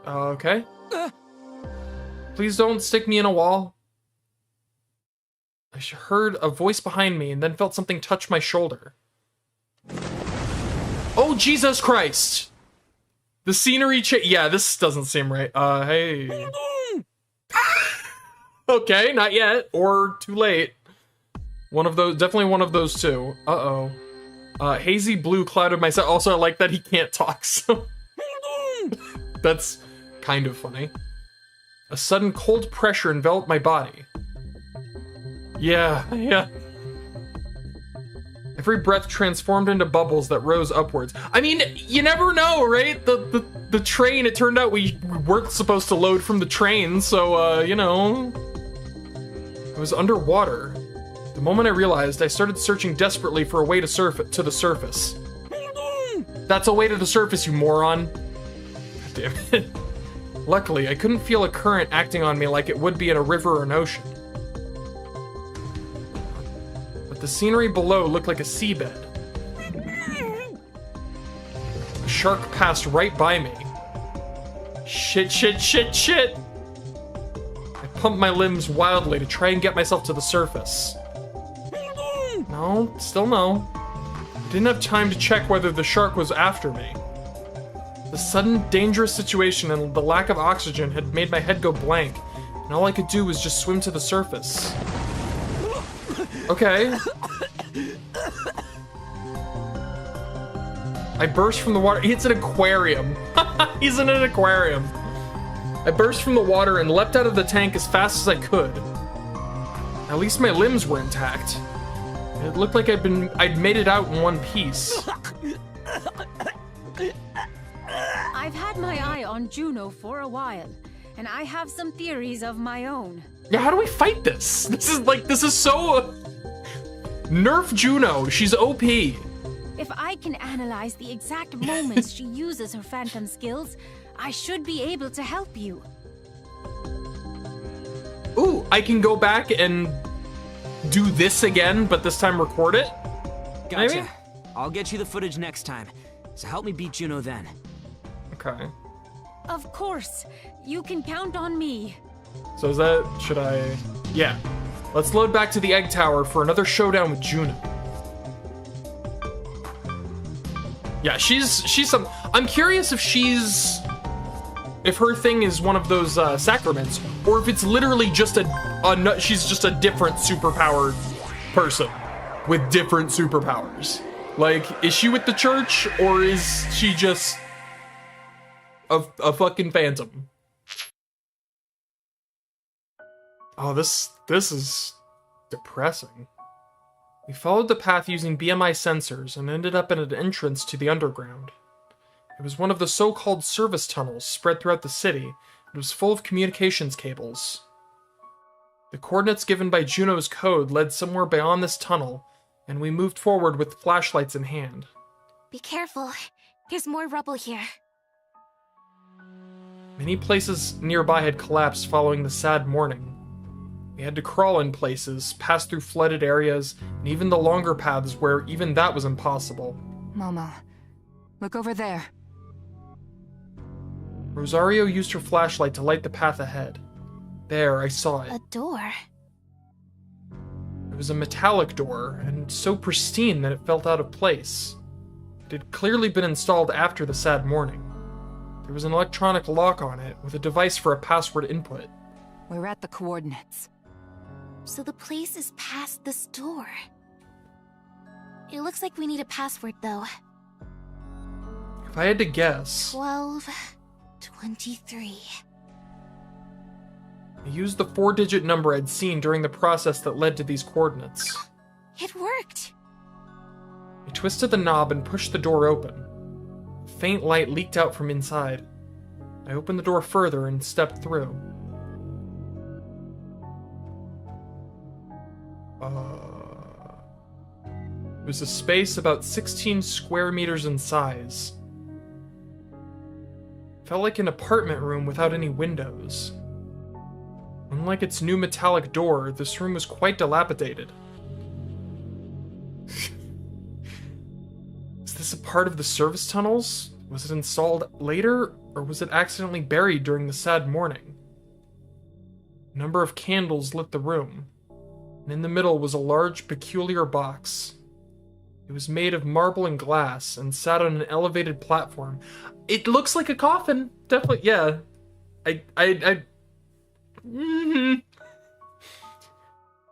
Okay. Please don't stick me in a wall. I heard a voice behind me and then felt something touch my shoulder. Oh, Jesus Christ! The scenery yeah, this doesn't seem right. Hey. Okay, not yet. Or too late. One of those, definitely one of those two. Uh-oh. Hazy blue clouded my sight. Also, I like that he can't talk, so... That's kind of funny. A sudden cold pressure enveloped my body. Yeah. Every breath transformed into bubbles that rose upwards. I mean, you never know, right? The train, it turned out we weren't supposed to load from the train, so, you know... I was underwater. The moment I realized, I started searching desperately for a way to to the surface. That's a way to the surface, you moron. God damn it. Luckily, I couldn't feel a current acting on me like it would be in a river or an ocean. But the scenery below looked like a seabed. A shark passed right by me. Shit. I pumped my limbs wildly to try and get myself to the surface. No, still no. I didn't have time to check whether the shark was after me. The sudden, dangerous situation and the lack of oxygen had made my head go blank, and all I could do was just swim to the surface. Okay. I burst from the water. It's an aquarium. He's in an aquarium. I burst from the water and leapt out of the tank as fast as I could. At least my limbs were intact. It looked like I'd made it out in one piece. I've had my eye on Juno for a while, and I have some theories of my own. Yeah, how do we fight this? This is so... Nerf Juno, she's OP. If I can analyze the exact moments she uses her phantom skills, I should be able to help you. Ooh, I can go back and do this again, but this time record it? Gotcha. Maybe? I'll get you the footage next time, so help me beat Juno then. Okay. Of course. You can count on me. So is that... should I... Yeah. Let's load back to the egg tower for another showdown with Juno. Yeah, she's some... I'm curious if she's... if her thing is one of those sacraments, or if it's literally just she's just a different superpowered person with different superpowers. Like, is she with the church, or is she just a fucking phantom? Oh, this is depressing. We followed the path using BMI sensors and ended up in an entrance to the underground. It was one of the so-called service tunnels spread throughout the city. It was full of communications cables. The coordinates given by Juno's code led somewhere beyond this tunnel, and we moved forward with flashlights in hand. Be careful. There's more rubble here. Many places nearby had collapsed following the sad morning. We had to crawl in places, pass through flooded areas, and even the longer paths where even that was impossible. Momo, look over there. Rosario used her flashlight to light the path ahead. There, I saw it. A door? It was a metallic door, and so pristine that it felt out of place. It had clearly been installed after the sad morning. There was an electronic lock on it, with a device for a password input. We're at the coordinates. So the place is past this door. It looks like we need a password, though. If I had to guess... 1223. I used the 4-digit number I'd seen during the process that led to these coordinates. It worked! I twisted the knob and pushed the door open. A faint light leaked out from inside. I opened the door further and stepped through. It was a space about 16 square meters in size. It felt like an apartment room without any windows. Unlike its new metallic door, this room was quite dilapidated. Is this a part of the service tunnels? Was it installed later, or was it accidentally buried during the sad morning? A number of candles lit the room, and in the middle was a large, peculiar box. It was made of marble and glass, and sat on an elevated platform. It looks like a coffin, definitely, yeah. It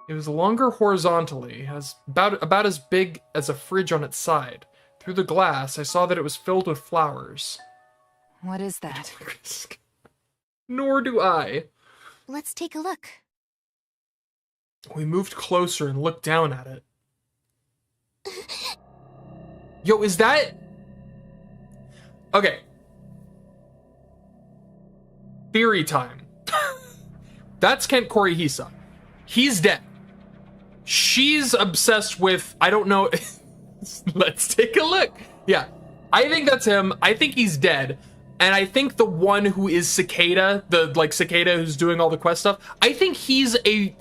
was longer horizontally, about as big as a fridge on its side. Through the glass, I saw that it was filled with flowers. What is that? Nor do I. Let's take a look. We moved closer and looked down at it. Yo, is that... Okay. Theory time. That's Kent Korihisa. He's dead. She's obsessed with... I don't know... Let's take a look. Yeah. I think that's him. I think he's dead. And I think the one who is Cicada, Cicada who's doing all the quest stuff, I think he's a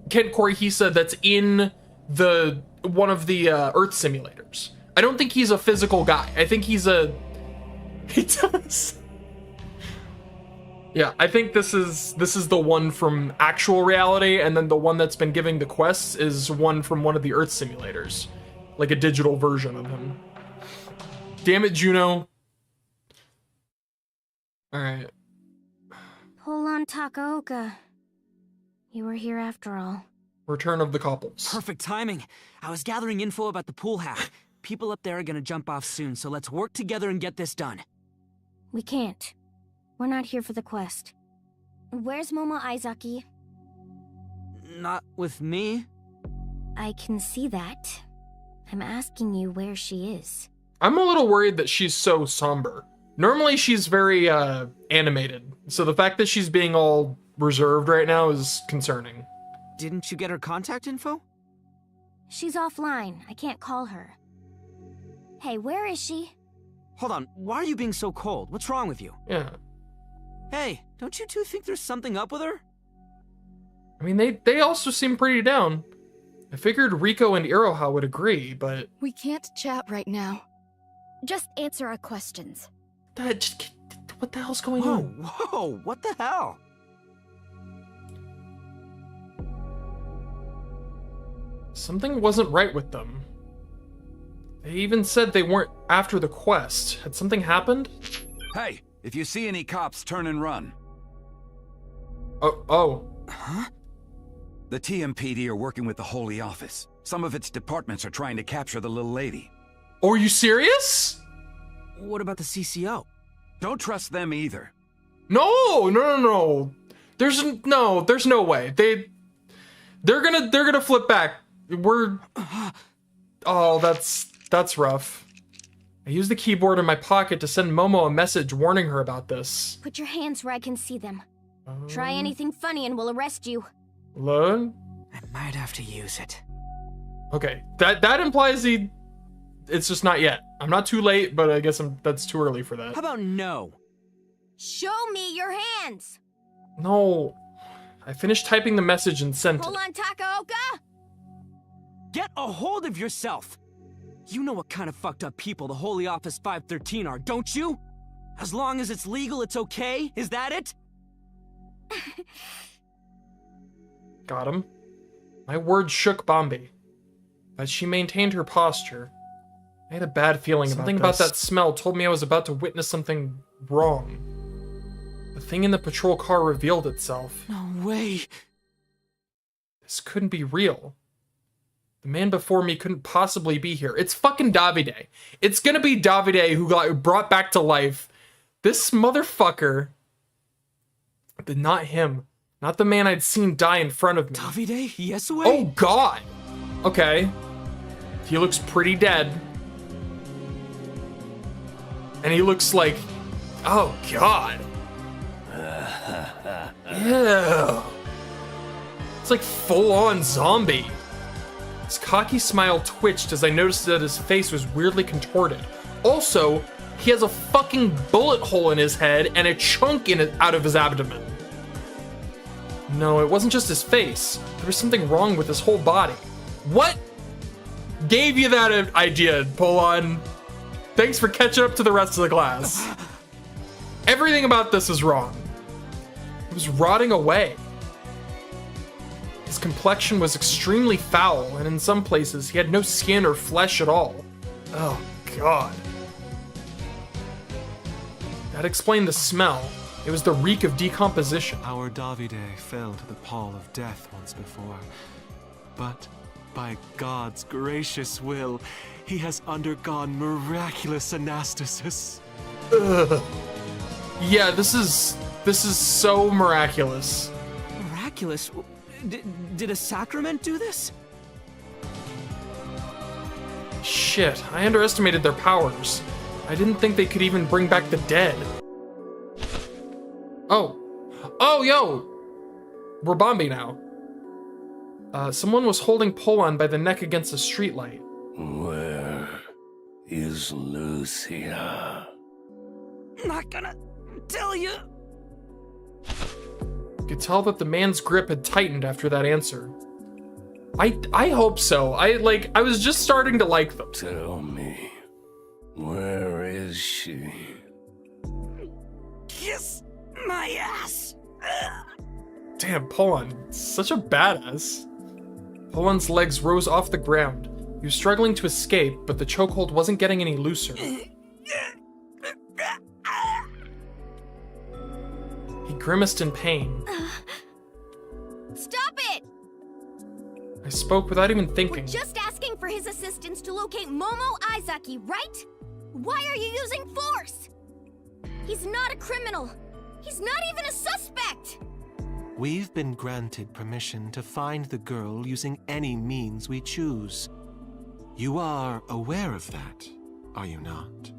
Kent Korihisa that's in one of the Earth simulators. I don't think he's a physical guy. I think he does. Yeah, I think this is the one from actual reality, and then the one that's been giving the quests is one from one of the Earth simulators. Like a digital version of him. Damn it, Juno. Alright. Hold on, Takaoka. You were here after all. Return of the couples. Perfect timing. I was gathering info about the pool hack. People up there are gonna jump off soon, so let's work together and get this done. We can't. We're not here for the quest. Where's Momo Aizaki? Not with me. I can see that. I'm asking you where she is. I'm a little worried that she's so somber. Normally she's very animated, so the fact that she's being all reserved right now is concerning. Didn't you get her contact info? She's offline. I can't call her. Hey, where is she? Hold on, why are you being so cold? What's wrong with you? Yeah. Hey, don't you two think there's something up with her? I mean, they also seem pretty down. I figured Rico and Iroha would agree, but... We can't chat right now. Just answer our questions. What the hell's going on? Whoa, what the hell? Something wasn't right with them. They even said they weren't after the quest. Had something happened? Hey, if you see any cops, turn and run. Oh. Huh? The TMPD are working with the Holy Office. Some of its departments are trying to capture the little lady. Oh, are you serious? What about the CCO? Don't trust them either. No. There's no way. They're gonna flip back. Oh, that's rough. I used the keyboard in my pocket to send Momo a message warning her about this. Put your hands where I can see them. Try anything funny and we'll arrest you. Loan? I might have to use it. Okay, that implies it's just not yet. I'm not too late, but I guess that's too early for that. How about no? Show me your hands! No. I finished typing the message and sent Hold it. on, Takaoka! Get a hold of yourself! You know what kind of fucked up people the Holy Office 513 are, don't you? As long as it's legal, it's okay? Is that it? Got him. My words shook Bombi, but she maintained her posture. I had a bad feeling something about that smell told me I was about to witness something wrong. The thing in the patrol car revealed itself. No way. This couldn't be real. The man before me couldn't possibly be here. It's fucking Davide. It's gonna be Davide who got brought back to life. This motherfucker. Not him. Not the man I'd seen die in front of me. Davide? Yes, way. Oh god. Okay. He looks pretty dead. And he looks like... Oh god. Ew. It's like full-on zombie. His cocky smile twitched as I noticed that his face was weirdly contorted. Also, he has a fucking bullet hole in his head and a chunk out of his abdomen. No, it wasn't just his face. There was something wrong with his whole body. What gave you that idea, Polon? Thanks for catching up to the rest of the class. Everything about this is wrong. It was rotting away. His complexion was extremely foul, and in some places he had no skin or flesh at all. Oh, God. That explained the smell. It was the reek of decomposition. Our Davide fell to the pall of death once before, but by God's gracious will, he has undergone miraculous anastasis. Ugh. Yeah, this is so miraculous. Miraculous? Did a sacrament do this? Shit, I underestimated their powers. I didn't think they could even bring back the dead. Oh, yo! We're Bombi now. Someone was holding Polon by the neck against a streetlight. Where is Lucia? Not gonna tell you. You could tell that the man's grip had tightened after that answer. I hope so. I was just starting to like them. Tell me, where is she? Kiss my ass. Damn, Polon, such a badass. Polon's legs rose off the ground. He was struggling to escape, but the chokehold wasn't getting any looser. He grimaced in pain. Stop it! I spoke without even thinking. We're just asking for his assistance to locate Momo Aizaki, right? Why are you using force? He's not a criminal. He's not even a suspect! We've been granted permission to find the girl using any means we choose. You are aware of that, are you not?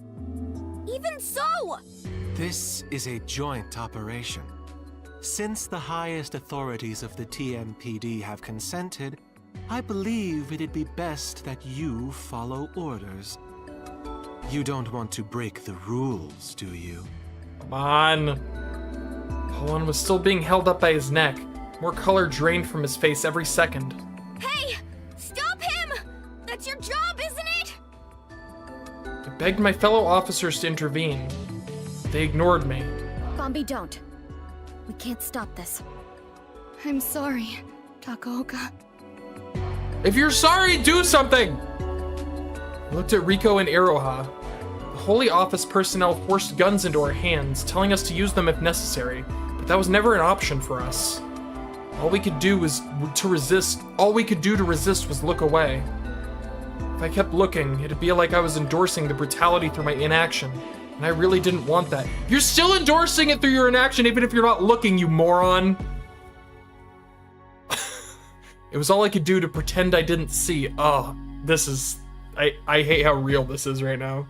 Even so! This is a joint operation. Since the highest authorities of the TMPD have consented, I believe it'd be best that you follow orders. You don't want to break the rules, do you? Come on. Polon was still being held up by his neck. More color drained from his face every second. Hey! Stop him! That's your job, isn't it? I begged my fellow officers to intervene. They ignored me. Bombi, don't. We can't stop this. I'm sorry, Takaoka. If you're sorry, do something! I looked at Riko and Iroha. The Holy Office personnel forced guns into our hands, telling us to use them if necessary, but that was never an option for us. All we could do to resist was look away. If I kept looking, it'd be like I was endorsing the brutality through my inaction, and I really didn't want that. You're still endorsing it through your inaction even if you're not looking, you moron! It was all I could do to pretend I didn't see. Oh, this is... I hate how real this is right now.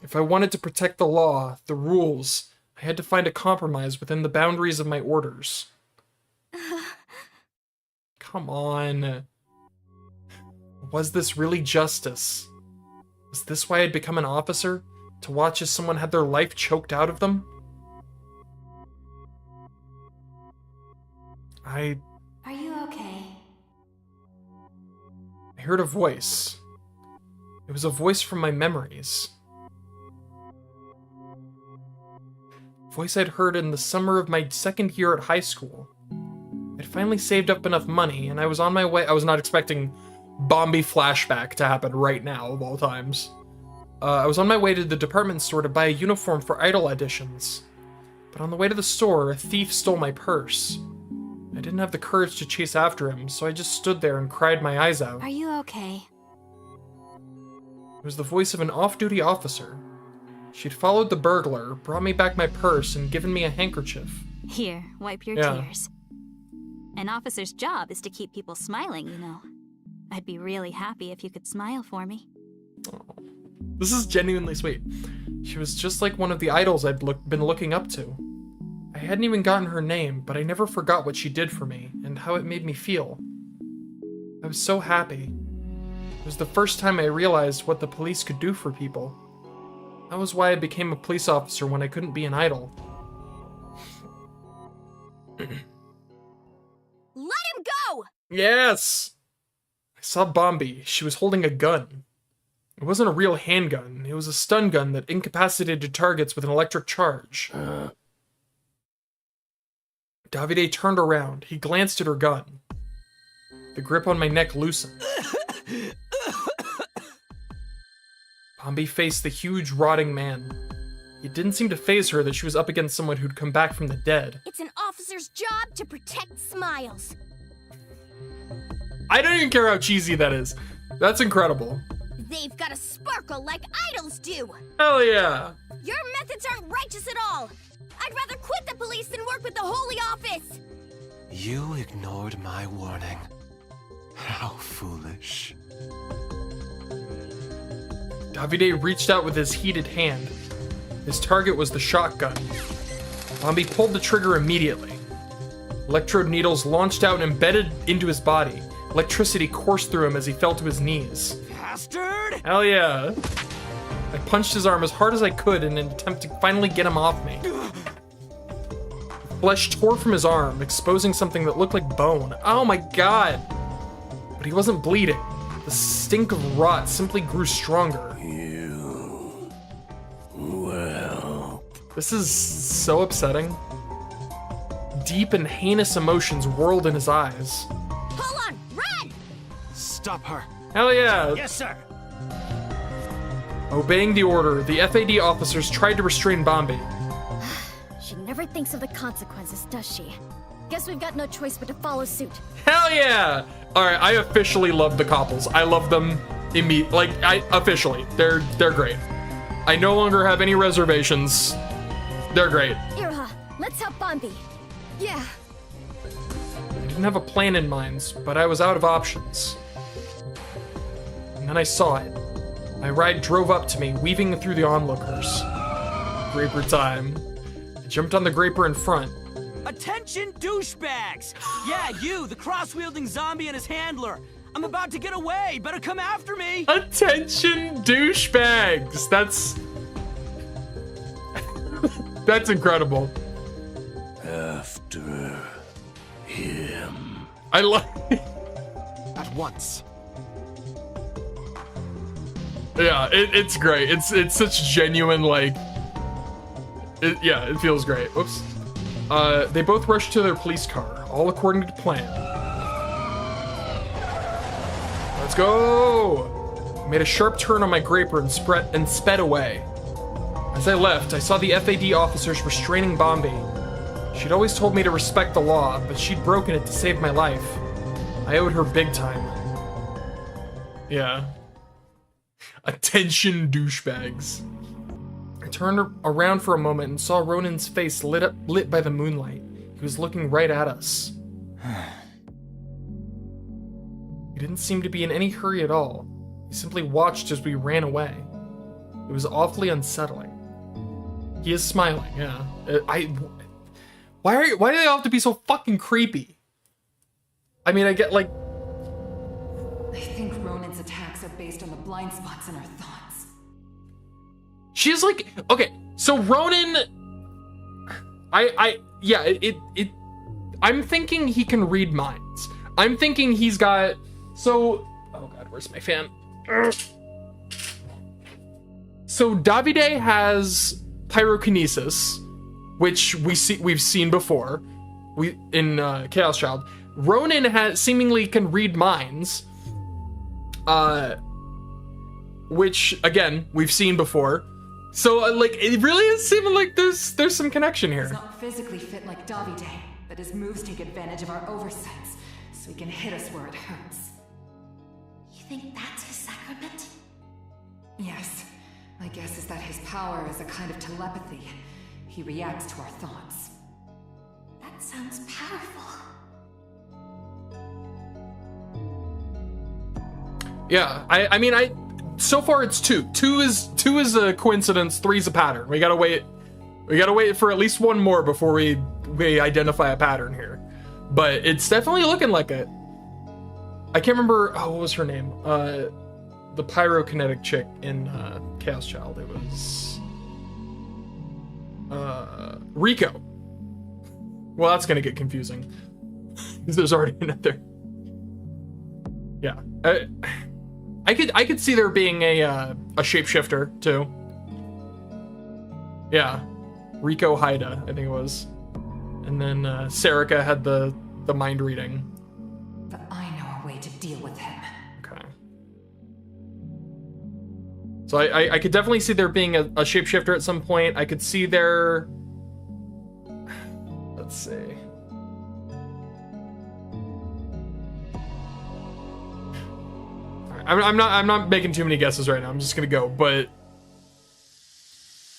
If I wanted to protect the law, the rules, I had to find a compromise within the boundaries of my orders. Come on. Was this really justice? Was this why I'd become an officer? To watch as someone had their life choked out of them? Are you okay? I heard a voice. It was a voice from my memories. A voice I'd heard in the summer of my second year at high school. I'd finally saved up enough money, and I was on my way. I was not expecting Bombi flashback to happen right now, of all times. I was on my way to the department store to buy a uniform for Idol auditions. But on the way to the store, a thief stole my purse. I didn't have the courage to chase after him, so I just stood there and cried my eyes out. Are you okay? It was the voice of an off-duty officer. She'd followed the burglar, brought me back my purse, and given me a handkerchief. Here, wipe your tears. An officer's job is to keep people smiling, you know. I'd be really happy if you could smile for me. Oh, this is genuinely sweet. She was just like one of the idols I'd been looking up to. I hadn't even gotten her name, but I never forgot what she did for me, and how it made me feel. I was so happy. It was the first time I realized what the police could do for people. That was why I became a police officer when I couldn't be an idol. Let him go! Yes! I saw Bombi. She was holding a gun. It wasn't a real handgun. It was a stun gun that incapacitated targets with an electric charge. Davide turned around. He glanced at her gun. The grip on my neck loosened. Bombi faced the huge, rotting man. It didn't seem to faze her that she was up against someone who'd come back from the dead. It's an officer's job to protect smiles. I don't even care how cheesy that is. That's incredible. They've got to sparkle like idols do. Hell yeah. Your methods aren't righteous at all. I'd rather quit the police than work with the Holy Office. You ignored my warning. How foolish. Davide reached out with his heated hand. His target was the shotgun. Bombi pulled the trigger immediately. Electrode needles launched out and embedded into his body. Electricity coursed through him as he fell to his knees. Bastard! Hell yeah. I punched his arm as hard as I could in an attempt to finally get him off me. Flesh tore from his arm, exposing something that looked like bone. Oh my god! But he wasn't bleeding. The stink of rot simply grew stronger. This is so upsetting. Deep and heinous emotions whirled in his eyes. Hold on, run! Stop her. Hell yeah. Yes, sir. Obeying the order, the FAD officers tried to restrain Bombi. She never thinks of the consequences, does she? Guess we've got no choice but to follow suit. Hell yeah! Alright, I officially love the couples. I love them officially. They're great. I no longer have any reservations. They're great. Ira, let's help Bombi. Yeah. I didn't have a plan in mind, but I was out of options. And then I saw it. My ride drove up to me, weaving through the onlookers. Graper time. I jumped on the Graper in front. Attention, douchebags! Yeah, you, the cross-wielding zombie and his handler. I'm about to get away. Better come after me. Attention, douchebags! That's incredible. After him. I love At once. Yeah, it's great. It's such genuine, it feels great. Whoops. They both rushed to their police car, all according to plan. Let's go! I made a sharp turn on my Graper and sped away. As I left, I saw the FAD officers restraining Bombi. She'd always told me to respect the law, but she'd broken it to save my life. I owed her big time. Yeah. Attention, douchebags. I turned around for a moment and saw Ronan's face lit by the moonlight. He was looking right at us. He didn't seem to be in any hurry at all. He simply watched as we ran away. It was awfully unsettling. He is smiling, yeah. Why do they all have to be so fucking creepy? I mean, I get like... I think Ronin's attacks are based on the blind spots in her thoughts. She's like, okay, so Ronin, I'm thinking he can read minds. I'm thinking he's got, so, oh God, where's my fan? So Davide has pyrokinesis, which we've seen before, in Chaos Child. Ronin seemingly can read minds, which again we've seen before. So like it really is seeming like there's some connection here. He's not physically fit like Davide, but his moves take advantage of our oversights, so he can hit us where it hurts. You think that's his sacrament? Yes. My guess is that his power is a kind of telepathy. He reacts to our thoughts. That sounds powerful. Yeah, I mean, so far it's 2. 2 is a coincidence, 3's a pattern. We gotta wait for at least one more before we identify a pattern here. But it's definitely looking like it. I can't remember, what was her name? The pyrokinetic chick in Chaos Child. It was Rico. Well, that's gonna get confusing because there's already another. Yeah, I could see there being a shapeshifter too. Yeah, Rico Haida, I think it was, and then Serica had the mind reading. But I know a way to deal with him. Okay. So I could definitely see there being a shapeshifter at some point. I could see there. Let's see. I'm not making too many guesses right now. I'm just gonna go, but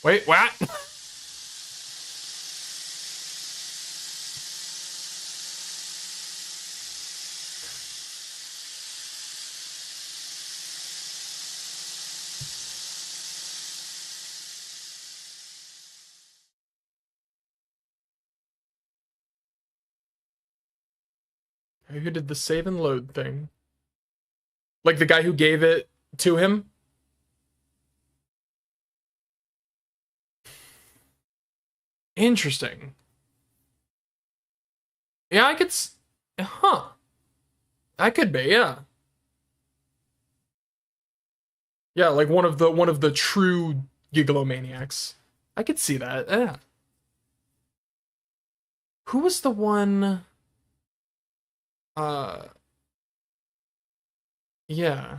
wait, what? Who did the save and load thing? Like the guy who gave it to him? Interesting. Yeah, I could that could be, yeah. Yeah, like one of the true gigalomaniacs. I could see that, yeah. Who was the one... Yeah.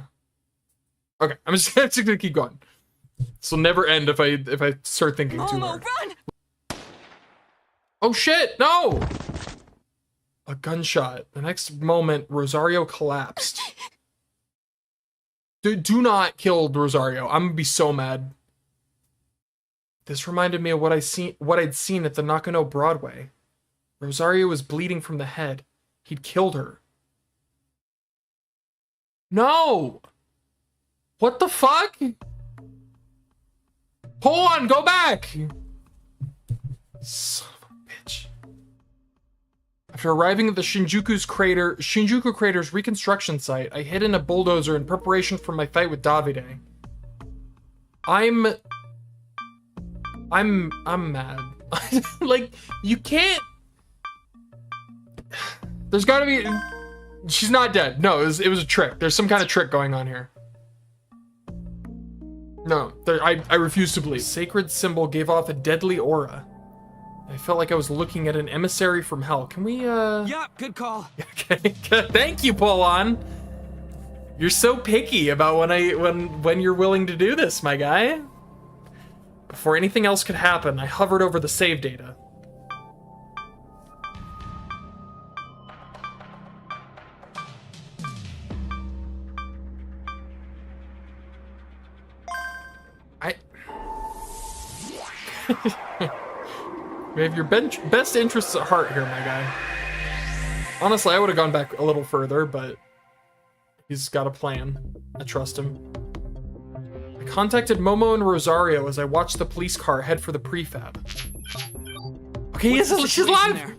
Okay, I'm just gonna keep going. This will never end if I start thinking too hard. Run! Oh shit! No! A gunshot. The next moment, Rosario collapsed. Do not kill Rosario. I'm gonna be so mad. This reminded me of what I'd seen at the Nakano Broadway. Rosario was bleeding from the head. He'd killed her. No! What the fuck? Hold on, go back! Son of a bitch. After arriving at the Shinjuku Crater's reconstruction site, I hid in a bulldozer in preparation for my fight with Davide. I'm mad. Like, you can't... There's gotta be... She's not dead. No, it was a trick. There's some kind of trick going on here. No, I refuse to believe. Sacred symbol gave off a deadly aura. I felt like I was looking at an emissary from hell. Can we, Yeah, good call. Okay, thank you, Polon. You're so picky about when you're willing to do this, my guy. Before anything else could happen, I hovered over the save data. We have your best interests at heart here, my guy. Honestly, I would have gone back a little further, but he's got a plan. I trust him. I Contacted Momo and Rosario as I watched the police car head for the prefab. Okay, yes, she's alive.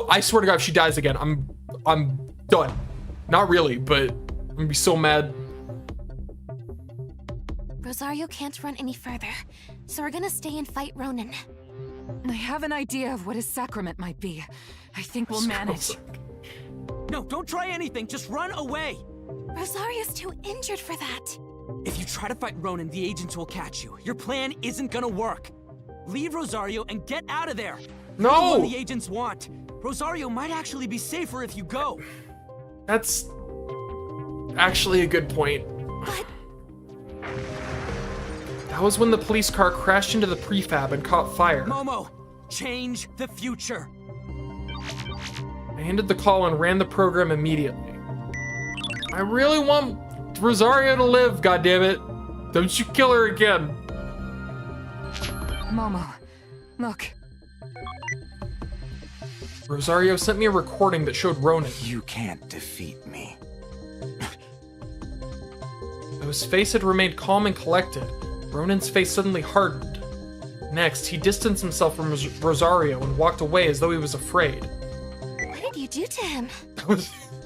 I swear to God, if she dies again, I'm done. Not really, but I'm gonna be so mad. Rosario can't run any further, so we're gonna stay and fight Ronan. I have an idea of what his sacrament might be. I think we'll manage. No, don't try anything. Just run away. Rosario's too injured for that. If you try to fight Ronan, the agents will catch you. Your plan isn't gonna work. Leave Rosario and get out of there. No! You're the one the agents want. Rosario might actually be safer if you go. That's actually a good point. But that was when the police car crashed into the prefab and caught fire. Momo, change the future. I ended the call and ran the program immediately. I really want Rosario to live, goddammit. Don't you kill her again. Momo, look. Rosario sent me a recording that showed Ronan. You can't defeat me. Though his face had remained calm and collected, Ronan's face suddenly hardened. Next, he distanced himself from Rosario and walked away as though he was afraid. What did you do to him?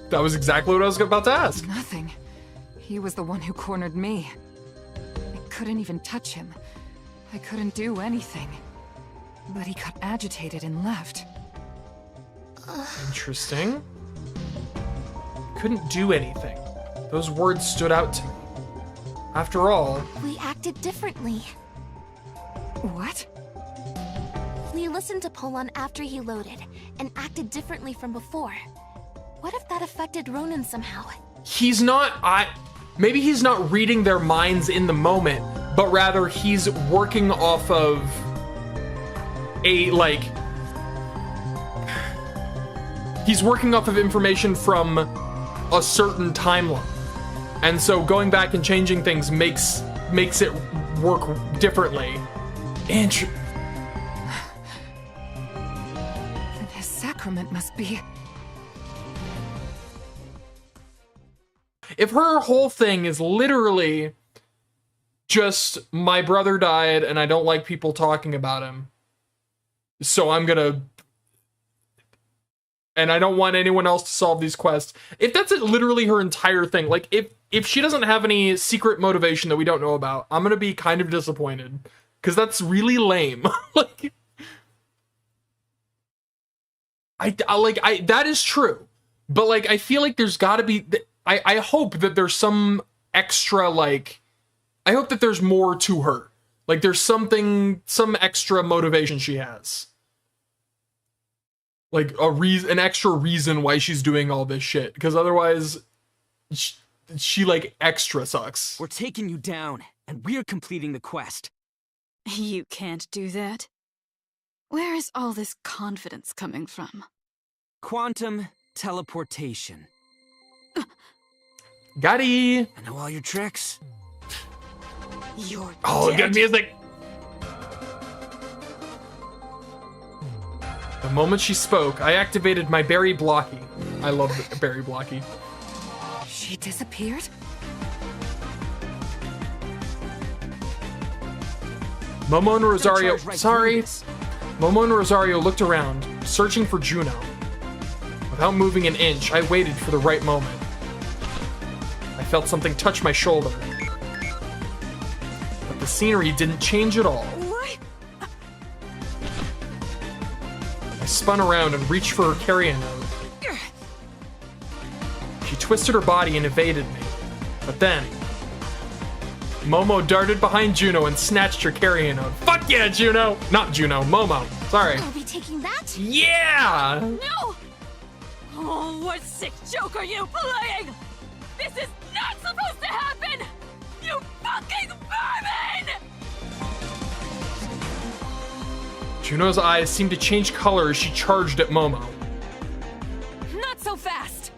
That was exactly what I was about to ask. Nothing. He was the one who cornered me. I couldn't even touch him. I couldn't do anything. But he got agitated and left. Interesting. Couldn't do anything. Those words stood out to me. After all, We acted differently. What? We listened to Polon after he loaded, and acted differently from before. What if that affected Ronan somehow? he's not, maybe he's not reading their minds in the moment, but rather he's working off of he's working off of information from a certain timeline. And so going back and changing things makes it work differently. Then his sacrament must be... If her whole thing is literally just, my brother died and I don't like people talking about him, so I'm gonna... and I don't want anyone else to solve these quests. If that's literally her entire thing, like if she doesn't have any secret motivation that we don't know about, I'm gonna be kind of disappointed, because that's really lame. Like, I that is true, but like I feel like there's got to be. I hope that there's some extra, like, I hope that there's more to her. Like there's some extra motivation she has. Like an extra reason why she's doing all this shit, because otherwise she like extra sucks. We're taking you down, and we're completing the quest. You can't do that. Where is all this confidence coming from? Quantum teleportation. Gotti! I know all your tricks. You're Oh, dead. good music! The moment she spoke, I activated my Berry Blocky. I love Berry Blocky. She disappeared? Momo and Rosario, right sorry. through this. Momo and Rosario looked around, searching for Juno. Without moving an inch, I waited for the right moment. I felt something touch my shoulder. But the scenery didn't change at all. What? I spun around and reached for her carrion node. She twisted her body and evaded me. But then, Momo darted behind Juno and snatched her carrion node. Fuck yeah, Juno! Not Juno, Momo. Sorry. Are we taking that? Yeah! No! Oh, what sick joke are you playing? This is not supposed to happen! You fucking vermin! Juno's eyes seemed to change color as she charged at Momo. Not so fast!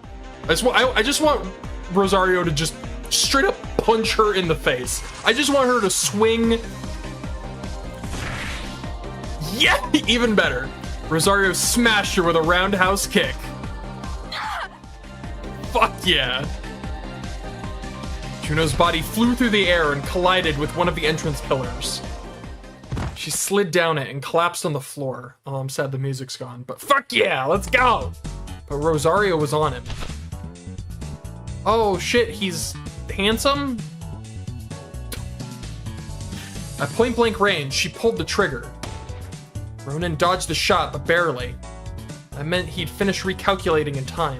I just want Rosario to just straight up punch her in the face. I just want her to swing. Yeah, even better. Rosario smashed her with a roundhouse kick. Fuck yeah. Juno's body flew through the air and collided with one of the entrance pillars. She slid down it and collapsed on the floor. Oh, I'm sad the music's gone, but fuck yeah, let's go! But Rosario was on him. Oh shit, he's handsome? At point blank range, she pulled the trigger. Ronan dodged the shot, but barely. That meant he'd finished recalculating in time.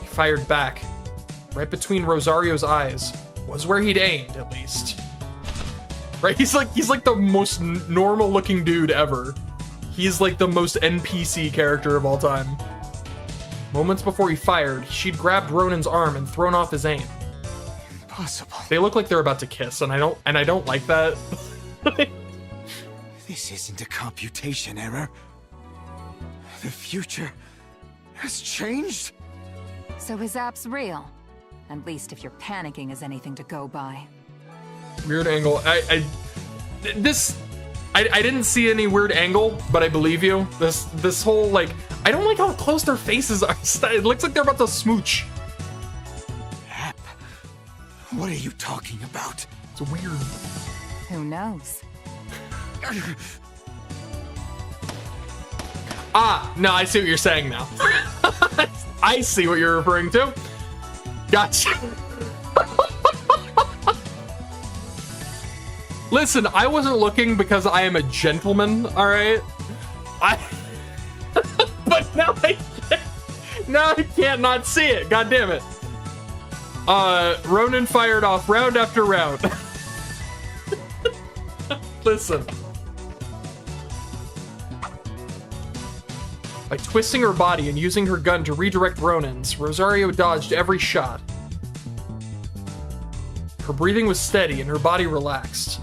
He fired back. Right between Rosario's eyes. Was where he'd aimed, at least. Right? He's like the most normal looking dude ever. He's like the most NPC character of all time. Moments before he fired, she'd grabbed Ronan's arm and thrown off his aim. Impossible. They look like they're about to kiss, and I don't like that. This isn't a computation error. The future has changed? So his app's real. At least if you're panicking is anything to go by. Weird angle. I didn't see any weird angle, but I believe you. This whole, like, I don't like how close their faces are. It looks like they're about to smooch. App? What are you talking about? It's weird. Who knows? Ah, no, I see what you're saying now. I see what you're referring to. Gotcha. Listen, I wasn't looking because I am a gentleman, all right? But now I can't not see it. God damn it. Ronan fired off round after round. Listen. By twisting her body and using her gun to redirect Ronan's, Rosario dodged every shot. Her breathing was steady and her body relaxed.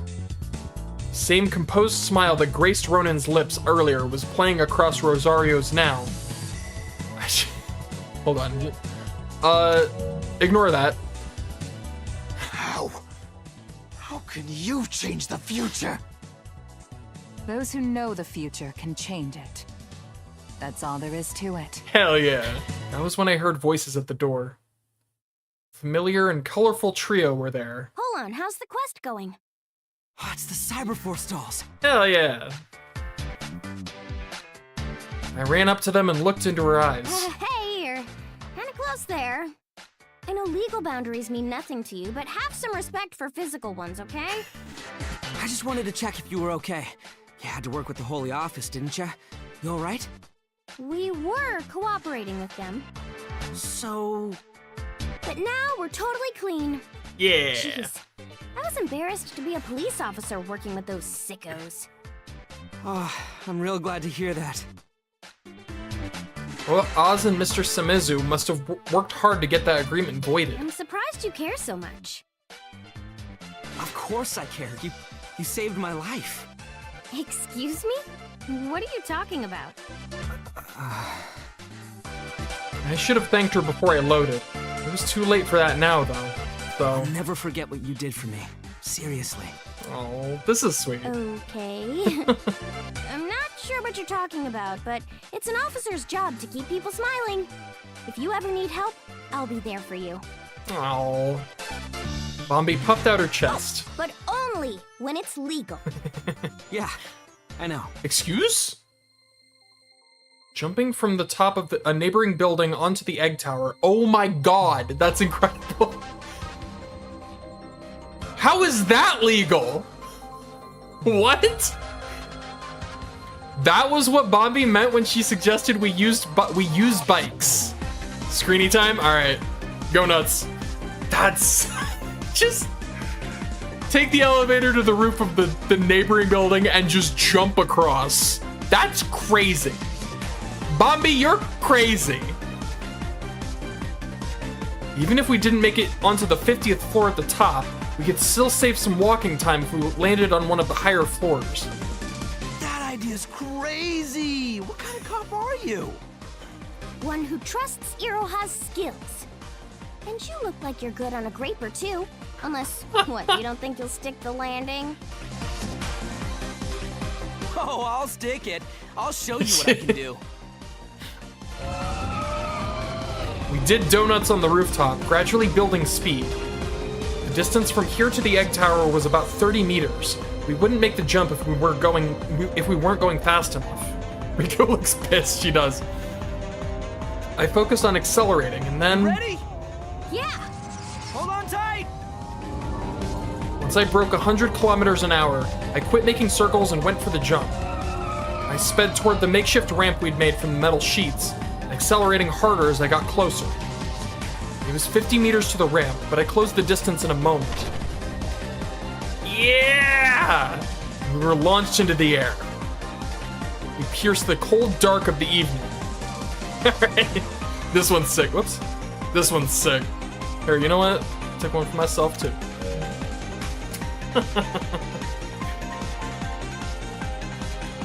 The same composed smile that graced Ronan's lips earlier was playing across Rosario's now. Hold on. Ignore that. How can you change the future? Those who know the future can change it. That's all there is to it. Hell yeah. That was when I heard voices at the door. Familiar and colorful trio were there. Hold on, how's the quest going? Oh, it's the Cyberforce dolls. Hell yeah. I ran up to them and looked into her eyes. Hey, you're kinda close there. I know legal boundaries mean nothing to you, but have some respect for physical ones, okay? I just wanted to check if you were okay. You had to work with the Holy Office, didn't you? You alright? We were cooperating with them. So... But now we're totally clean. Yeah. Jeez. I was embarrassed to be a police officer working with those sickos. Oh, I'm real glad to hear that. Well, Oz and Mr. Samizu must have worked hard to get that agreement voided. I'm surprised you care so much. Of course I care. You saved my life. Excuse me? What are you talking about? I should have thanked her before I loaded. It was too late for that now, though. So... I'll never forget what you did for me. Seriously. Oh, this is sweet. Okay. I'm not sure what you're talking about, but it's an officer's job to keep people smiling. If you ever need help, I'll be there for you. Oh. Bombi puffed out her chest. But only when it's legal. Yeah, I know. Excuse? Jumping from the top of a neighboring building onto the egg tower. Oh my god, that's incredible. How is that legal? What? That was what Bombi meant when she suggested we use bikes. Screeny time? All right, go nuts. That's just take the elevator to the roof of the neighboring building and just jump across. That's crazy. Bombi, you're crazy. Even if we didn't make it onto the 50th floor at the top, we could still save some walking time if we landed on one of the higher floors. That idea's crazy! What kind of cop are you? One who trusts Iro has skills. And you look like you're good on a grape or two. Unless, what, you don't think you'll stick the landing? Oh, I'll stick it. I'll show you what I can do. We did donuts on the rooftop, gradually building speed. The distance from here to the egg tower was about 30 meters. We wouldn't make the jump if we weren't going fast enough. Rico looks pissed, she does. I focused on accelerating, and then... Ready? Yeah! Hold on tight! Once I broke 100 kilometers an hour, I quit making circles and went for the jump. I sped toward the makeshift ramp we'd made from the metal sheets, accelerating harder as I got closer. It was 50 meters to the ramp, but I closed the distance in a moment. Yeah! We were launched into the air. We pierced the cold dark of the evening. Alright. This one's sick. Whoops. This one's sick. Here, you know what? Take one for myself, too.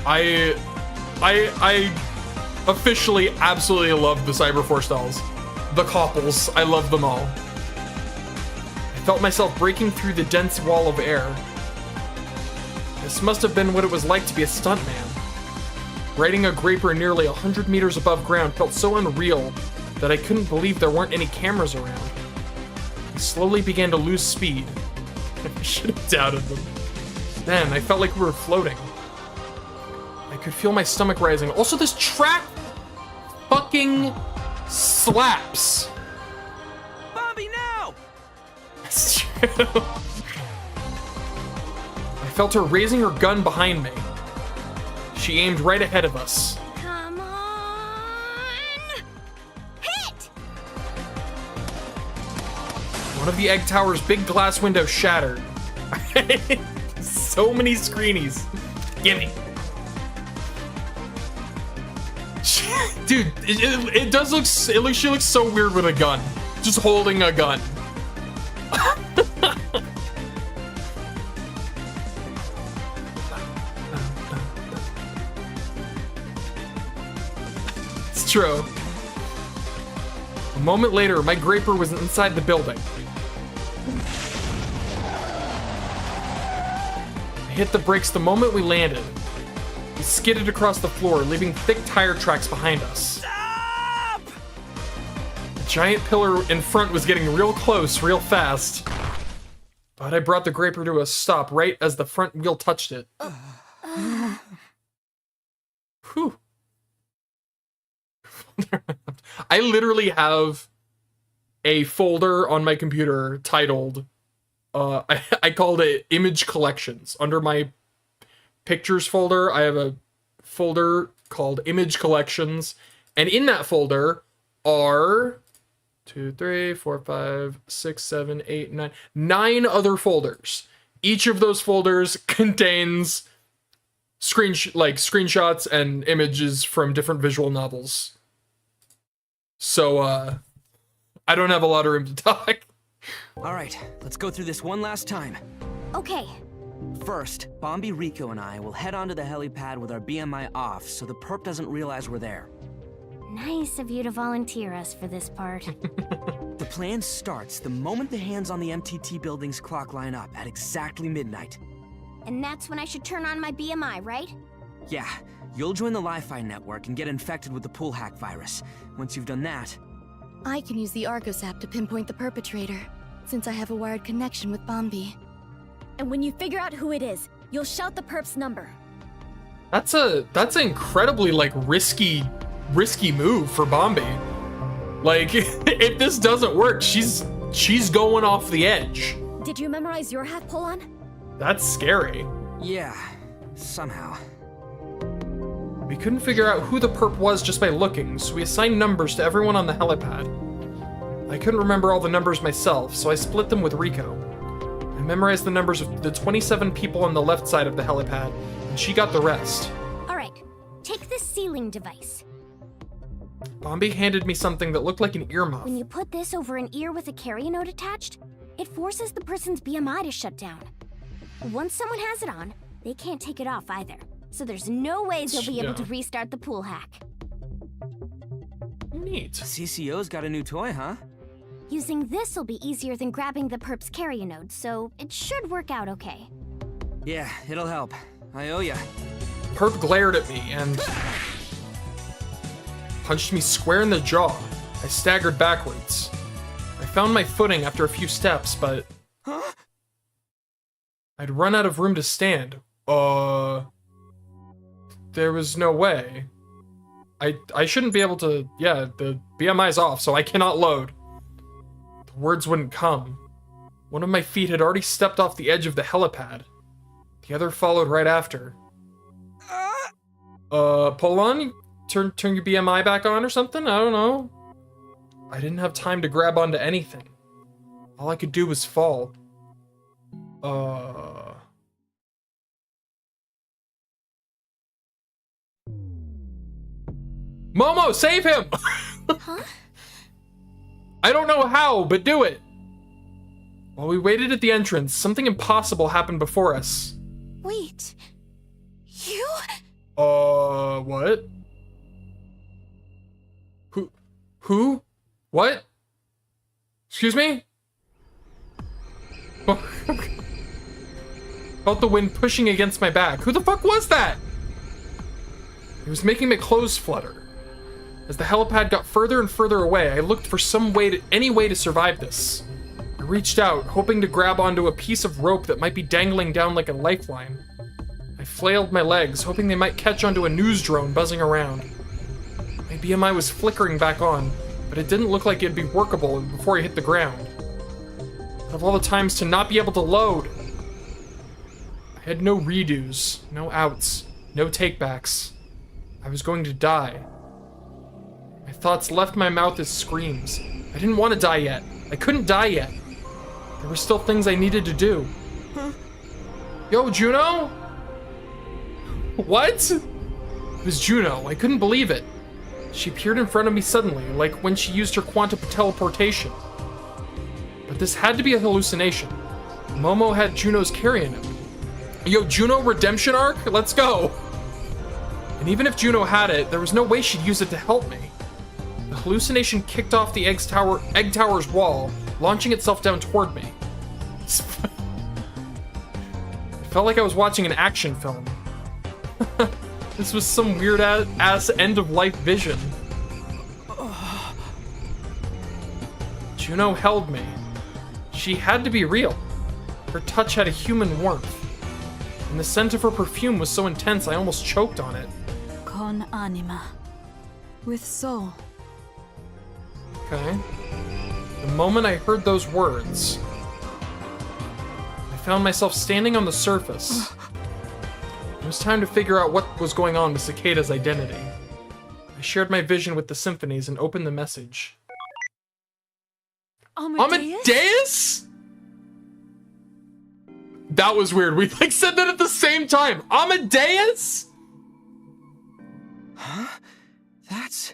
I officially absolutely love the Cyberforce dolls. The couples, I love them all. I felt myself breaking through the dense wall of air. This must have been what it was like to be a stuntman. Riding a graper nearly 100 meters above ground felt so unreal that I couldn't believe there weren't any cameras around. I slowly began to lose speed. I should have doubted them. Then I felt like we were floating. I could feel my stomach rising. Also, this track fucking slaps. Bombi, now! That's true. I felt her raising her gun behind me. She aimed right ahead of us. Come on! Hit! One of the egg tower's big glass windows shattered. So many screenies. Gimme. Dude, it does look, she looks so weird with a gun. Just holding a gun. It's true. A moment later, my graper was inside the building. I hit the brakes the moment we landed. We skidded across the floor, leaving thick tire tracks behind us. Stop! The giant pillar in front was getting real close, real fast. But I brought the graper to a stop right as the front wheel touched it. Whew. I literally have a folder on my computer titled, I called it Image Collections. Under my Pictures folder, I have a folder called Image Collections, and in that folder are 2, 3, 4, 5, 6, 7, 8, 9 other folders. Each of those folders contains screenshots and images from different visual novels. So I don't have a lot of room to talk. All right, let's go through this one last time. Okay. First, Bombi, Rico, and I will head onto the helipad with our BMI off so the perp doesn't realize we're there. Nice of you to volunteer us for this part. The plan starts the moment the hands on the MTT building's clock line up at exactly midnight. And that's when I should turn on my BMI, right? Yeah, you'll join the Li-Fi network and get infected with the pool hack virus. Once you've done that... I can use the Argos app to pinpoint the perpetrator, since I have a wired connection with Bombi. And when you figure out who it is, you'll shout the perp's number. That's an incredibly risky move for Bombi. Like, if this doesn't work, she's going off the edge. Did you memorize your half pull-on? That's scary. Yeah, somehow. We couldn't figure out who the perp was just by looking, so we assigned numbers to everyone on the helipad. I couldn't remember all the numbers myself, so I split them with Rico. I memorized the numbers of the 27 people on the left side of the helipad, and she got the rest. Alright, take this sealing device. Bombi handed me something that looked like an earmuff. When you put this over an ear with a carry node attached, it forces the person's BMI to shut down. Once someone has it on, they can't take it off either. So there's no way they'll be able to restart the pool hack. Neat. CCO's got a new toy, huh? Using this will be easier than grabbing the perp's carry node, so it should work out okay. Yeah, it'll help. I owe ya. Perp glared at me and punched me square in the jaw. I staggered backwards. I found my footing after a few steps, but... Huh? I'd run out of room to stand. There was no way. I shouldn't be able to, yeah, the BMI's off, so I cannot load. The words wouldn't come. One of my feet had already stepped off the edge of the helipad. The other followed right after. Pull on? Turn your BMI back on or something? I don't know. I didn't have time to grab onto anything. All I could do was fall. Momo, save him! Huh? I don't know how, but do it! While we waited at the entrance, something impossible happened before us. Wait. You? What? Who? What? Excuse me? Felt the wind pushing against my back. Who the fuck was that? It was making my clothes flutter. As the helipad got further and further away, I looked for any way to survive this. I reached out, hoping to grab onto a piece of rope that might be dangling down like a lifeline. I flailed my legs, hoping they might catch onto a news drone buzzing around. My BMI was flickering back on, but it didn't look like it'd be workable before I hit the ground. Out of all the times to not be able to load, I had no redos, no outs, no takebacks. I was going to die. My thoughts left my mouth as screams. I didn't want to die yet. I couldn't die yet. There were still things I needed to do. Huh? Yo, Juno? What? It was Juno. I couldn't believe it. She appeared in front of me suddenly, like when she used her quantum teleportation. But this had to be a hallucination. Momo had Juno's carrying him. Yo, Juno redemption arc? Let's go. And even if Juno had it, there was no way she'd use it to help me. The hallucination kicked off the egg tower's wall, launching itself down toward me. It felt like I was watching an action film. This was some weird ass end-of-life vision. Juno held me. She had to be real. Her touch had a human warmth. And the scent of her perfume was so intense I almost choked on it. Con anima. With soul. Okay. The moment I heard those words, I found myself standing on the surface. It was time to figure out what was going on with Cicada's identity. I shared my vision with the symphonies and opened the message. Amadeus? That was weird. We like said that at the same time. Amadeus? Huh? That's...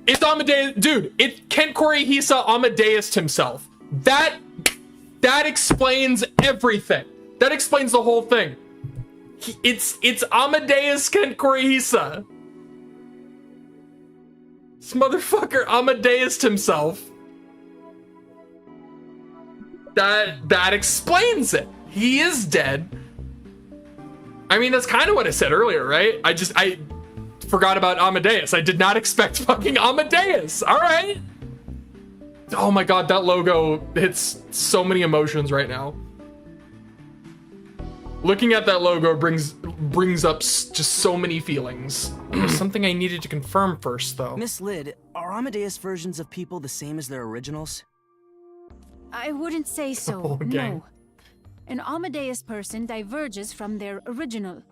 It's Amadeus. Dude, it's Kent Korihisa Amadeus himself. That explains everything. That explains the whole thing. It's Amadeus Kent Korihisa. This motherfucker Amadeus himself. That explains it. He is dead. I mean, that's kind of what I said earlier, right? I forgot about Amadeus. I did not expect fucking Amadeus. All right. Oh my god, that logo hits so many emotions right now. Looking at that logo brings up just so many feelings. Something I needed to confirm first, though. Miss Lid, are Amadeus versions of people the same as their originals? I wouldn't say so, no. An Amadeus person diverges from their original.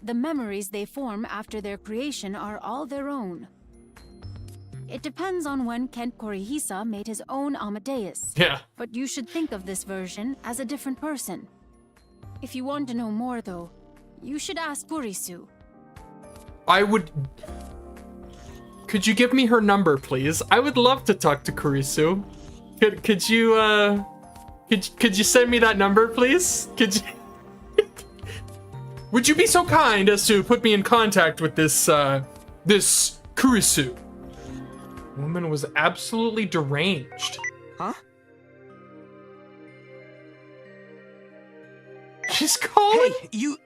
The memories they form after their creation are all their own. It depends on when Kent Korihisa made his own Amadeus. Yeah. But you should think of this version as a different person. If you want to know more, though, you should ask Kurisu. I would... Could you give me her number, please? I would love to talk to Kurisu. Could you, could you send me that number, please? Could you... Would you be so kind as to put me in contact with this Kurisu? The woman was absolutely deranged. Huh? She's calling? Hey, you...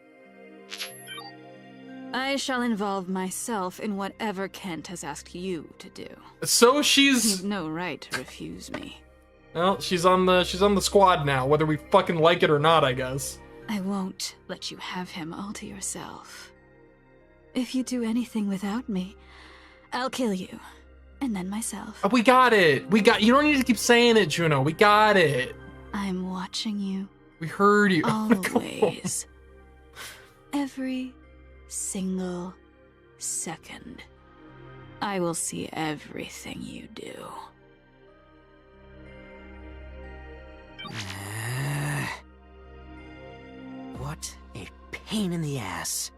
I shall involve myself in whatever Kent has asked you to do. So she's... You've no right to refuse me. Well, she's on the squad now, whether we fucking like it or not, I guess. I won't let you have him all to yourself. If you do anything without me, I'll kill you. And then myself. Oh, we got it. You don't need to keep saying it, Juno. We got it. I'm watching you. We heard you. Always. Every single second. I will see everything you do. What a pain in the ass.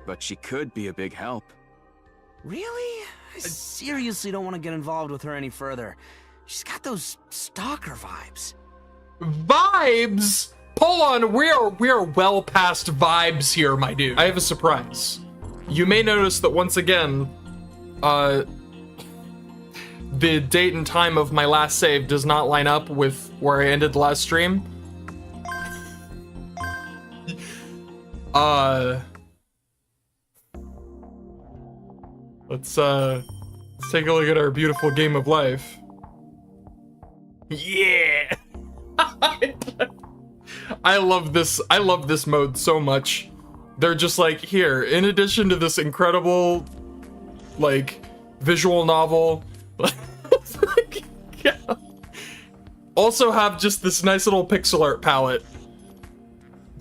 But she could be a big help. Really? I seriously don't want to get involved with her any further. She's got those stalker vibes. Vibes? Polon, we are well past vibes here, my dude. I have a surprise. You may notice that once again, the date and time of my last save does not line up with where I ended the last stream. Let's take a look at our beautiful game of life. Yeah! I love this mode so much. They're just like, here, in addition to this incredible, like, visual novel, yeah, also have just this nice little pixel art palette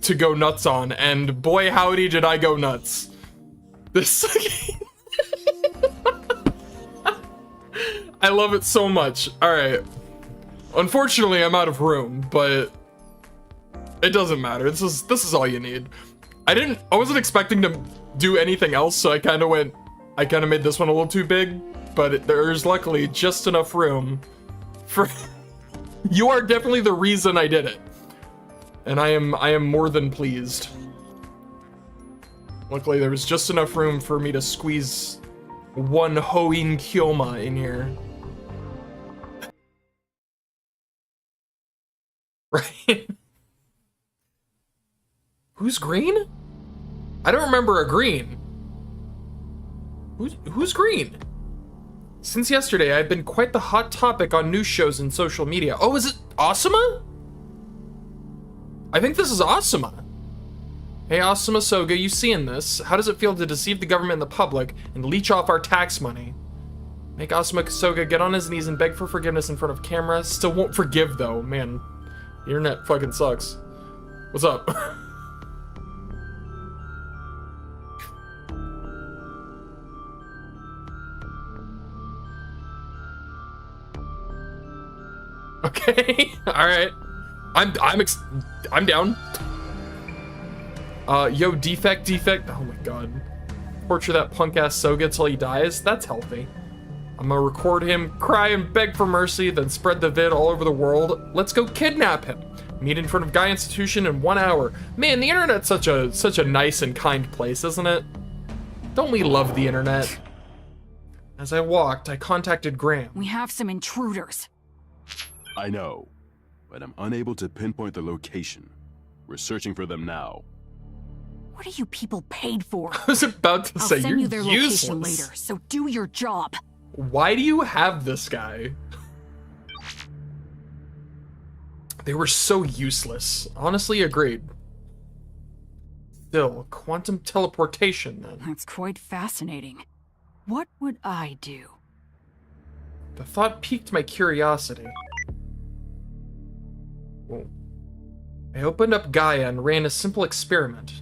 to go nuts on, and boy howdy did I go nuts. This I love it so much. Alright. Unfortunately, I'm out of room, but it doesn't matter. This is all you need. I wasn't expecting to do anything else, so I kind of made this one a little too big, but there's luckily just enough room for you are definitely the reason I did it. And I am more than pleased. Luckily there was just enough room for me to squeeze one Hoin Kyoma in here. Right? Who's green? I don't remember a green. Who's green? Since yesterday, I've been quite the hot topic on news shows and social media. Oh, is it Asuma? I think this is Asuma. Hey, Asuma Soga, you seeing this? How does it feel to deceive the government and the public and leech off our tax money? Make Asuma Soga get on his knees and beg for forgiveness in front of camera. Still won't forgive, though. Man, the internet fucking sucks. What's up? Okay, all right. I'm down. Yo, defect. Oh my god. Torture that punk ass Soga till he dies. That's healthy. I'm gonna record him, cry and beg for mercy, then spread the vid all over the world. Let's go kidnap him. Meet in front of Guy Institution in 1 hour. Man, the internet's such a nice and kind place, isn't it? Don't we love the internet? As I walked, I contacted Graham. We have some intruders. I know, but I'm unable to pinpoint the location. We're searching for them now. What are you people paid for? I was about to say, I'll send you're you their useless. location later, so do your job. Why do you have this guy? They were so useless. Honestly, agreed. Still, quantum teleportation then. That's quite fascinating. What would I do? The thought piqued my curiosity. Whoa. I opened up Gaia and ran a simple experiment.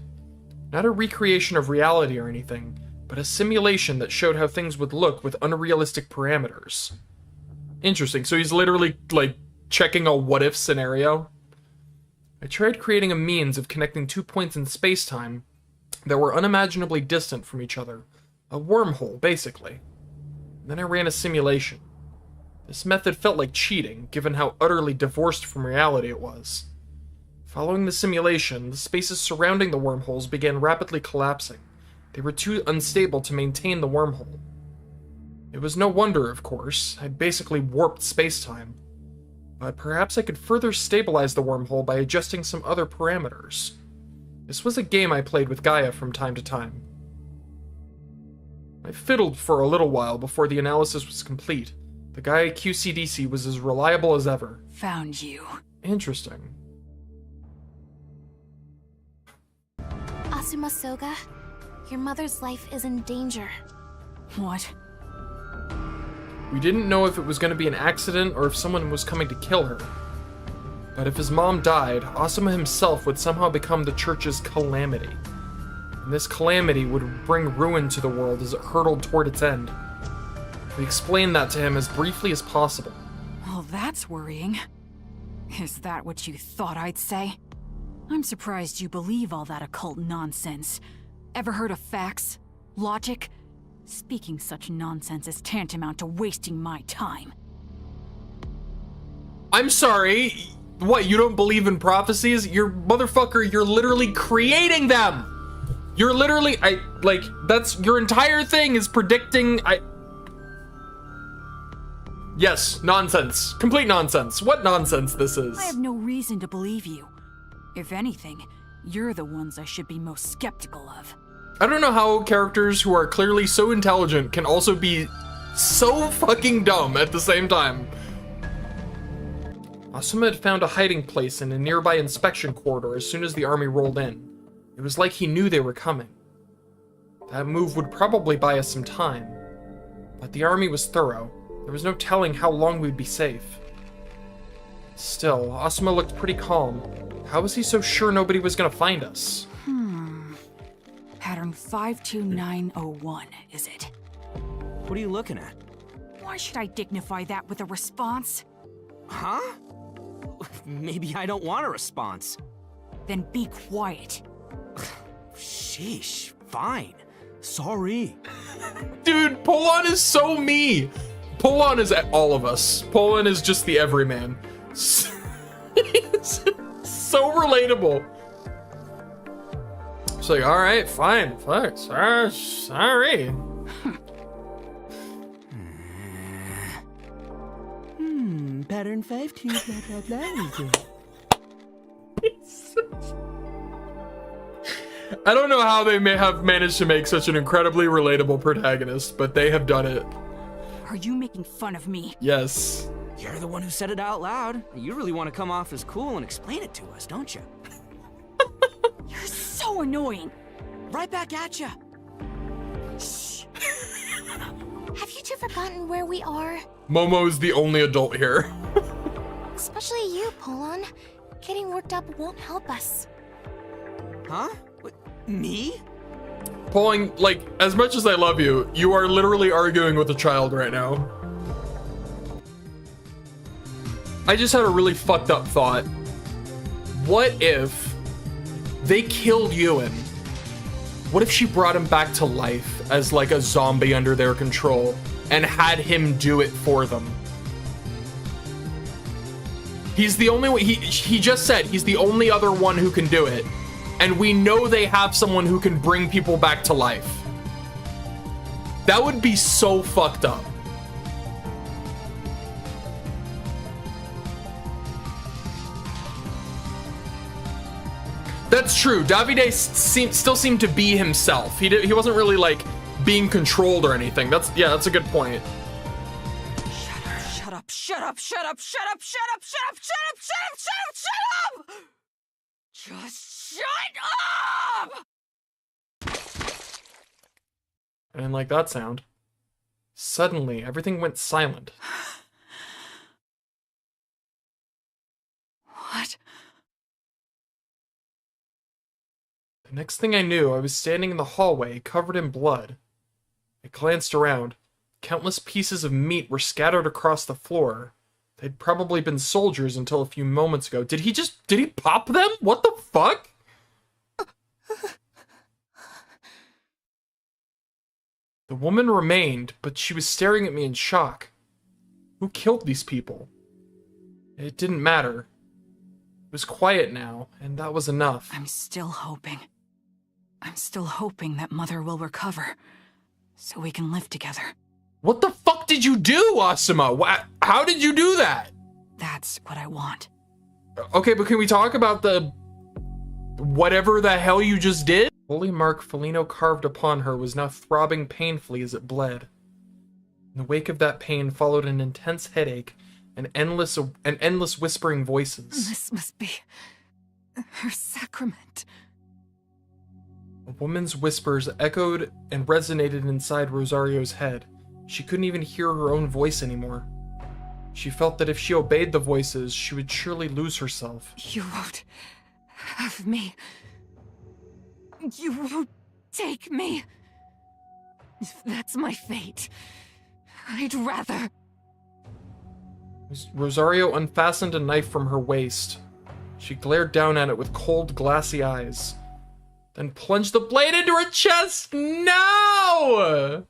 Not a recreation of reality or anything, but a simulation that showed how things would look with unrealistic parameters. Interesting, so he's literally, like, checking a what-if scenario. I tried creating a means of connecting 2 points in space-time that were unimaginably distant from each other. A wormhole, basically. Then I ran a simulation. This method felt like cheating, given how utterly divorced from reality it was. Following the simulation, the spaces surrounding the wormholes began rapidly collapsing. They were too unstable to maintain the wormhole. It was no wonder, of course. I'd basically warped space-time. But perhaps I could further stabilize the wormhole by adjusting some other parameters. This was a game I played with Gaia from time to time. I fiddled for a little while before the analysis was complete. The guy at QCDC was as reliable as ever. Found you. Interesting. Asuma Soga, your mother's life is in danger. What? We didn't know if it was going to be an accident or if someone was coming to kill her. But if his mom died, Asuma himself would somehow become the church's calamity. And this calamity would bring ruin to the world as it hurtled toward its end. We explained that to him as briefly as possible. Well, that's worrying. Is that what you thought I'd say? I'm surprised you believe all that occult nonsense. Ever heard of facts? Logic? Speaking such nonsense is tantamount to wasting my time. I'm sorry. What, you don't believe in prophecies? You're motherfucker, you're literally creating them! You're literally, that's, your entire thing is predicting, Yes, nonsense. Complete nonsense. What nonsense this is. I have no reason to believe you. If anything, you're the ones I should be most skeptical of. I don't know how characters who are clearly so intelligent can also be so fucking dumb at the same time. Asuma had found a hiding place in a nearby inspection corridor as soon as the army rolled in. It was like he knew they were coming. That move would probably buy us some time. But the army was thorough. There was no telling how long we'd be safe. Still, Asuma looked pretty calm. How was he so sure nobody was gonna find us? Pattern 52901, is it? What are you looking at? Why should I dignify that with a response? Huh? Maybe I don't want a response. Then be quiet. Sheesh, fine. Sorry. Dude, Polon is so me. Polon is all of us. Polon is just the everyman. He's so relatable. It's like, all right, fine, sorry. Pattern 52, blah, blah, blah. I don't know how they may have managed to make such an incredibly relatable protagonist, but they have done it. Are you making fun of me? Yes. You're the one who said it out loud. You really want to come off as cool and explain it to us, don't you? You're so annoying. Right back at you. Shh. Have you two forgotten where we are? Momo is the only adult here. Especially you, Polon. Getting worked up won't help us. Huh? What, me? Polon, like, as much as I love you, you are literally arguing with a child right now. I just had a really fucked up thought. What if they killed Ewan? What if she brought him back to life as like a zombie under their control and had him do it for them? He's the only one, he just said he's the only other one who can do it. And we know they have someone who can bring people back to life. That would be so fucked up. That's true. Davide still seemed to be himself. He wasn't really like being controlled or anything. That's a good point. Shut up, shut up, shut up, shut up, shut up, shut up, shut up, shut up, shut up, shut up! Just shut up! I didn't like that sound. Suddenly, everything went silent. What? The next thing I knew, I was standing in the hallway, covered in blood. I glanced around. Countless pieces of meat were scattered across the floor. They'd probably been soldiers until a few moments ago. Did he pop them? What the fuck? The woman remained, but she was staring at me in shock. Who killed these people? It didn't matter. It was quiet now, and that was enough. I'm still hoping that Mother will recover, so we can live together. What the fuck did you do, Asuma? How did you do that? That's what I want. Okay, but can we talk about the... whatever the hell you just did? Holy mark Felino carved upon her was now throbbing painfully as it bled. In the wake of that pain followed an intense headache and endless whispering voices. This must be her sacrament. A woman's whispers echoed and resonated inside Rosario's head. She couldn't even hear her own voice anymore. She felt that if she obeyed the voices, she would surely lose herself. You won't have me. You won't take me. If that's my fate, I'd rather... Rosario unfastened a knife from her waist. She glared down at it with cold, glassy eyes, then plunged the blade into her chest. No!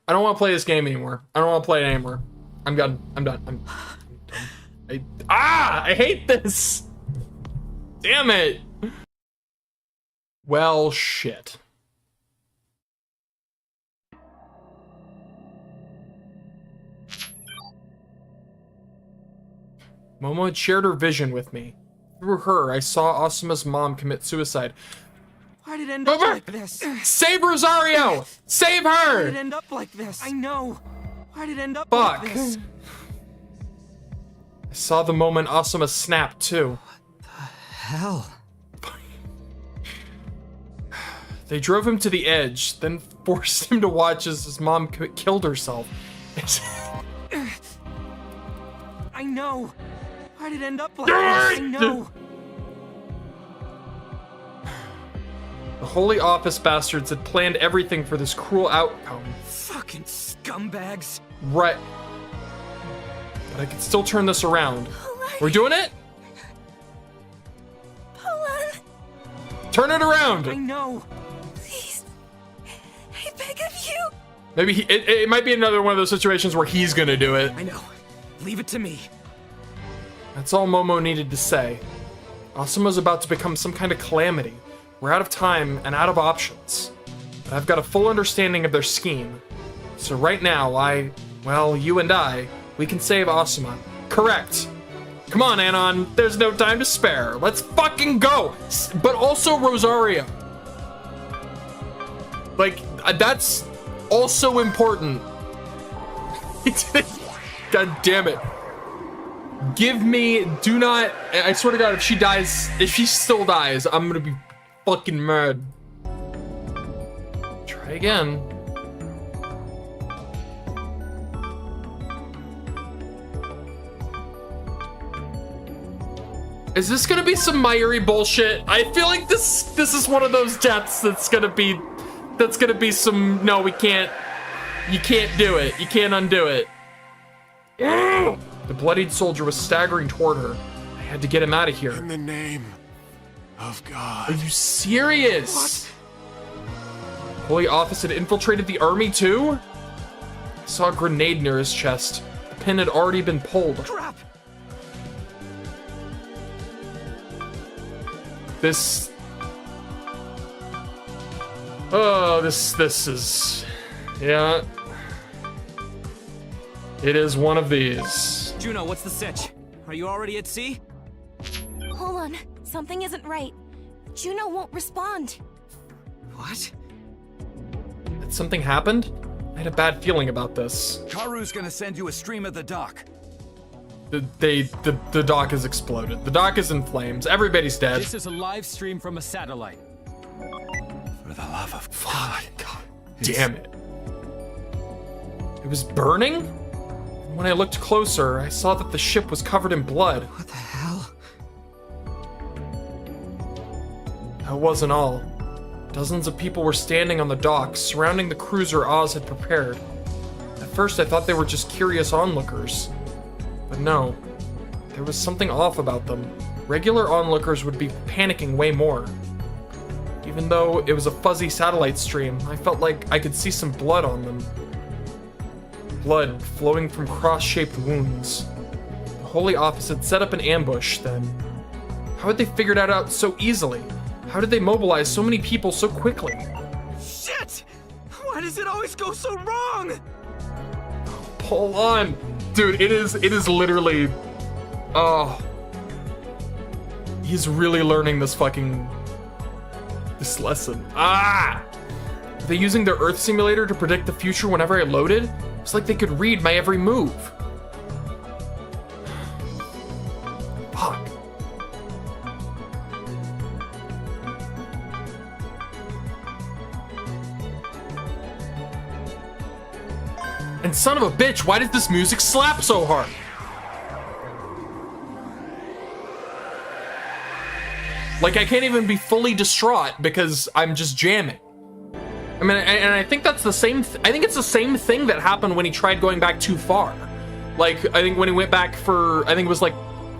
I don't want to play this game anymore. I don't want to play it anymore. I'm done. I'm done. I hate this. Damn it. Well, shit. Momo had shared her vision with me. Through her, I saw Asuma's mom commit suicide. Why did it end up like this? Save Rosario! Save her! Why did it end up like this? I know. Why did it end up like this? I saw the moment Asuma snapped, too. What the hell? They drove him to the edge, then forced him to watch as his mom killed herself. I know. Why did it end up like this? I know. The Holy Office bastards had planned everything for this cruel outcome. Fucking scumbags. Right. But I could still turn this around. We're doing it? Turn it around! I know. Please. I beg of you. Maybe it might be another one of those situations where he's gonna do it. I know. Leave it to me. That's all Momo needed to say. Asuma's about to become some kind of calamity. We're out of time and out of options. But I've got a full understanding of their scheme. So right now, you and I, we can save Asuma. Correct. Come on, Anon. There's no time to spare. Let's fucking go. But also Rosario. Like, that's also important. God damn it. I swear to God, if she still dies, I'm gonna be fucking mad. Try again. Is this gonna be some Mayuri bullshit? I feel like this is one of those deaths that's gonna be some, no, we can't, you can't do it. You can't undo it. The bloodied soldier was staggering toward her. I had to get him out of here. In the name of God. Are you serious? What? Holy Office had infiltrated the army too? I saw a grenade near his chest. The pin had already been pulled. Crap. This is, yeah. It is one of these. Juno, what's the sitch? Are you already at sea? Hold on. Something isn't right. Juno won't respond. What? Did something happened? I had a bad feeling about this. Karu's gonna send you a stream of the dock. The dock has exploded. The dock is in flames. Everybody's dead. This is a live stream from a satellite. For the love of God damn it. It was burning? When I looked closer, I saw that the ship was covered in blood. What the hell? That wasn't all. Dozens of people were standing on the dock, surrounding the cruiser Oz had prepared. At first, I thought they were just curious onlookers. But no, there was something off about them. Regular onlookers would be panicking way more. Even though it was a fuzzy satellite stream, I felt like I could see some blood on them. Blood flowing from cross-shaped wounds. The Holy Office had set up an ambush then. How had they figured that out so easily? How did they mobilize so many people so quickly? Shit! Why does it always go so wrong? Hold on. Dude, it is literally, oh. He's really learning this lesson. Ah! Are they using their Earth simulator to predict the future whenever I loaded? It's like they could read my every move. Fuck. And son of a bitch, why does this music slap so hard? Like, I can't even be fully distraught because I'm just jamming. I mean, and I think that's the same, I think it's the same thing that happened when he tried going back too far. Like, I think when he went back for, I think it was like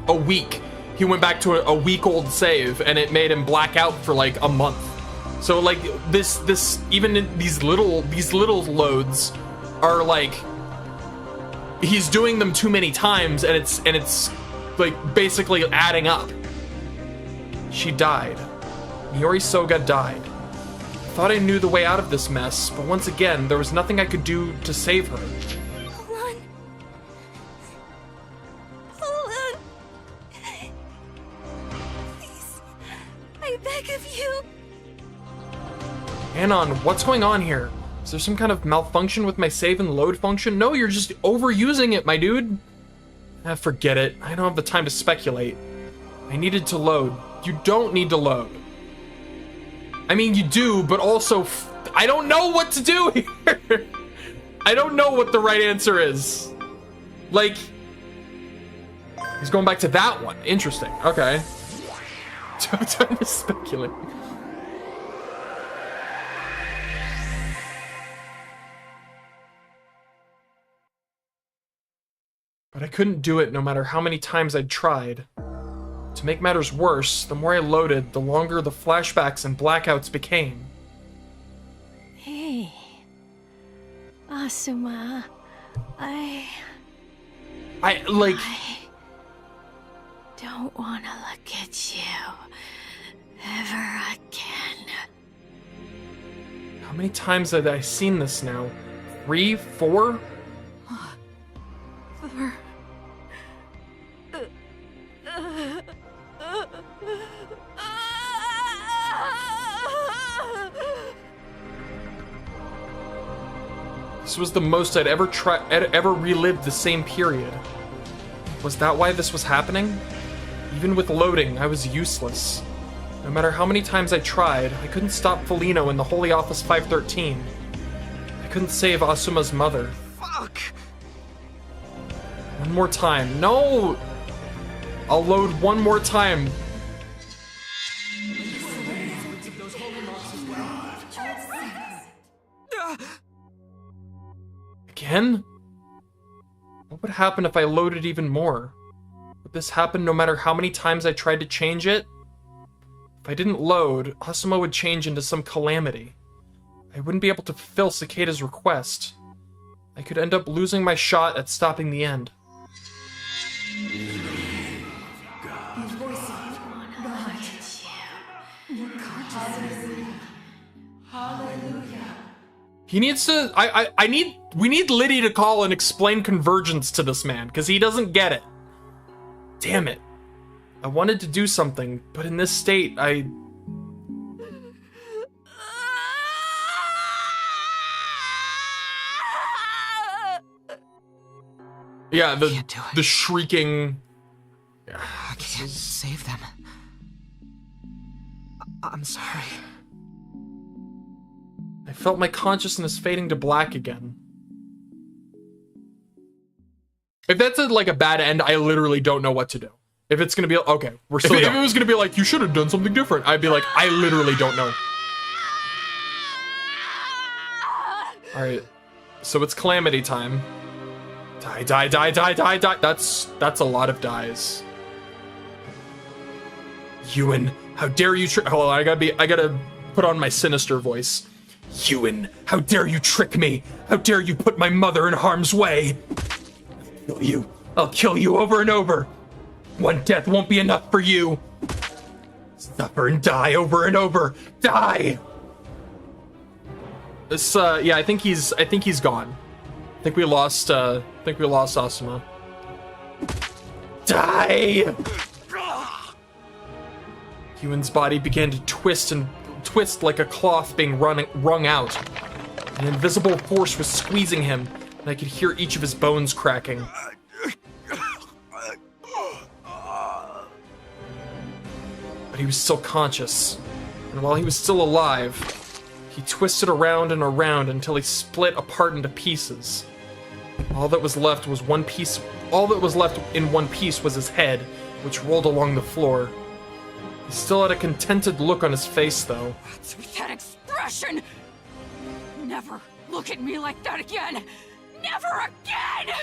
a week, he went back to a week-old save and it made him black out for like a month. So like, even in these little loads are like, he's doing them too many times and it's like basically adding up. She died. Miori Soga died. I thought I knew the way out of this mess, but once again, there was nothing I could do to save her. Hold on. Hold on. Please. I beg of you. Anon, what's going on here? Is there some kind of malfunction with my save and load function? No, you're just overusing it, my dude. Forget it. I don't have the time to speculate. I needed to load. You don't need to load. I mean, you do, but also, I don't know what to do here. I don't know what the right answer is. Like, he's going back to that one. Interesting. Okay. Time to speculate. But I couldn't do it no matter how many times I'd tried. To make matters worse, the more I loaded, the longer the flashbacks and blackouts became. Hey, Asuma, I don't want to look at you ever again. How many times had I seen this now? 3, 4? This was the most I'd ever relived the same period. Was that why this was happening? Even with loading, I was useless. No matter how many times I tried, I couldn't stop Felino in the Holy Office 513. I couldn't save Asuma's mother. Fuck! One more time. No! I'll load one more time. Again? What would happen if I loaded even more? Would this happen no matter how many times I tried to change it? If I didn't load, Asuma would change into some calamity. I wouldn't be able to fulfill Cicada's request. I could end up losing my shot at stopping the end. He needs to, we need Liddy to call and explain convergence to this man, because he doesn't get it. Damn it. I wanted to do something, but in this state, yeah, the shrieking. I can't save them. I'm sorry. I felt my consciousness fading to black again. If that's like a bad end, I literally don't know what to do. If it's gonna be okay, we're still. If it was gonna be like you should have done something different, I'd be like, I literally don't know. All right, so it's calamity time. Die, die, die, die, die, die. That's a lot of dies. Ewan, how dare you trick? Hold on, I gotta put on my sinister voice. Ewan, how dare you trick me? How dare you put my mother in harm's way? I'll kill you. I'll kill you over and over. One death won't be enough for you. Suffer and die over and over. Die. This, yeah, I think he's gone. I think we lost Asuma. Die. Ewan's body began to twist like a cloth being wrung out. An invisible force was squeezing him, and I could hear each of his bones cracking. But he was still conscious, and while he was still alive, he twisted around and around until he split apart into pieces. All that was left in one piece was his head, which rolled along the floor. He still had a contented look on his face, though. What's with that expression? Never look at me like that again! Never again!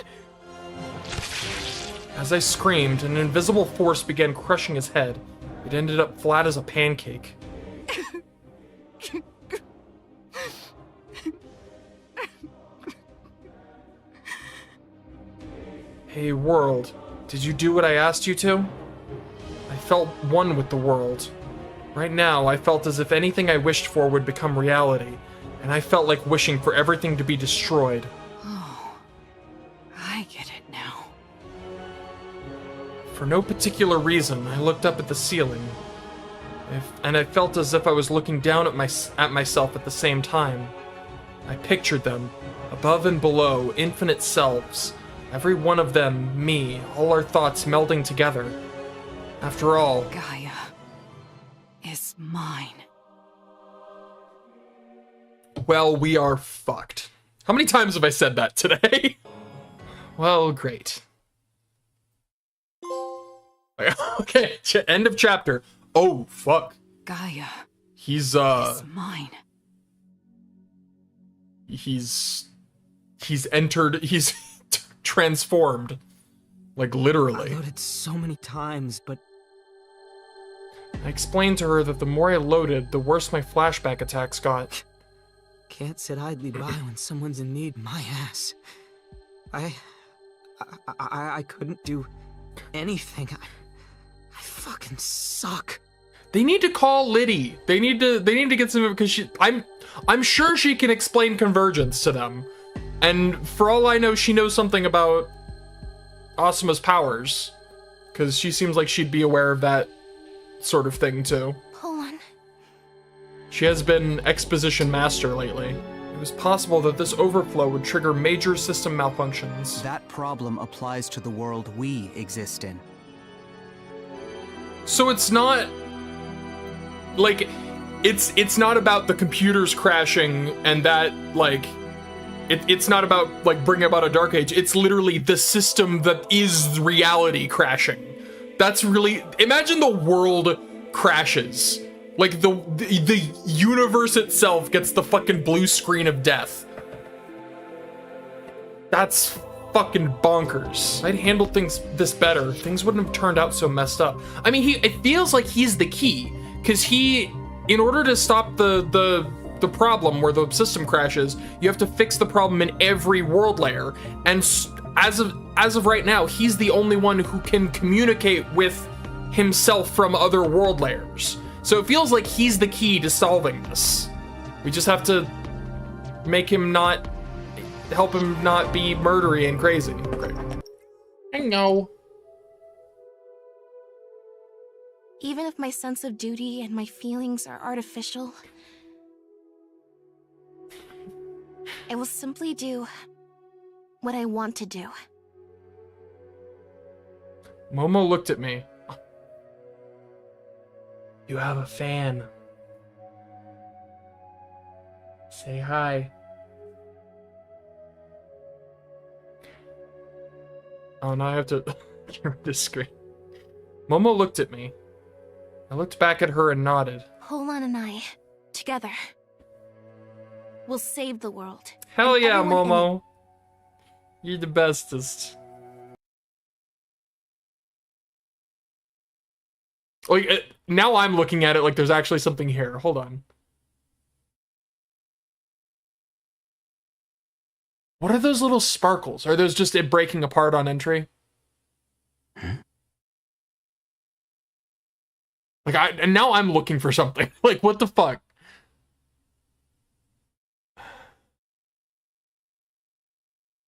As I screamed, an invisible force began crushing his head. It ended up flat as a pancake. Hey, world. Did you do what I asked you to? I felt one with the world. Right now, I felt as if anything I wished for would become reality, and I felt like wishing for everything to be destroyed. Oh, I get it now. For no particular reason, I looked up at the ceiling, and I felt as if I was looking down at myself at the same time. I pictured them, above and below, infinite selves, every one of them, me, all our thoughts melding together. After all, Gaia is mine. Well, we are fucked. How many times have I said that today? Well, great. Okay, end of chapter. Oh, fuck. Gaia He's, is mine. He's transformed. Like, literally. I loaded so many times, but... I explained to her that the more I loaded, the worse my flashback attacks got. Can't sit idly by when someone's in need. My ass. I couldn't do anything. I fucking suck. They need to call Liddy. They need to get some, because I'm sure she can explain convergence to them. And for all I know, she knows something about Asuma's powers, because she seems like she'd be aware of that sort of thing too. Hold on. She has been exposition master lately. It was possible that this overflow would trigger major system malfunctions. That problem applies to the world we exist in. So it's not like it's not about the computers crashing and that like it's not about like bringing about a dark age. It's literally the system that is reality crashing. That's really, imagine the world crashes. Like the universe itself gets the fucking blue screen of death. That's fucking bonkers. I'd handled things this better. Things wouldn't have turned out so messed up. I mean, it feels like he's the key, because in order to stop the problem where the system crashes, you have to fix the problem in every world layer. And as of right now, he's the only one who can communicate with himself from other world layers. So it feels like he's the key to solving this. We just have to help him not be murdery and crazy. I know. Even if my sense of duty and my feelings are artificial, I will simply do what I want to do. Momo looked at me. You have a fan. Say hi. Oh, now I have to hear this screen. Momo looked at me. I looked back at her and nodded. Polan and I, together, will save the world. Hell And yeah, everyone in Momo. You're the bestest. Like, now I'm looking at it like there's actually something here. Hold on. What are those little sparkles? Are those just it breaking apart on entry? Like, and now I'm looking for something. Like, what the fuck?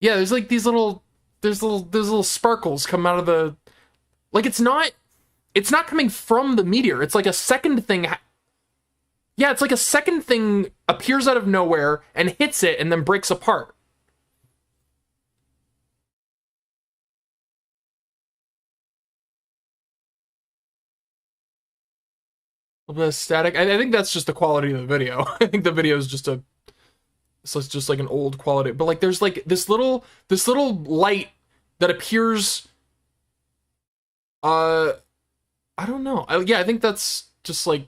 Yeah, there's like these little sparkles come out of the, like, it's not it's not coming from the meteor. It's like a second thing. Yeah, it's like a second thing appears out of nowhere and hits it and then breaks apart. A little bit of static. I think that's just the quality of the video. I think the video is just so it's just like an old quality. But like there's like this little light that appears. I don't know. Yeah, I think that's just like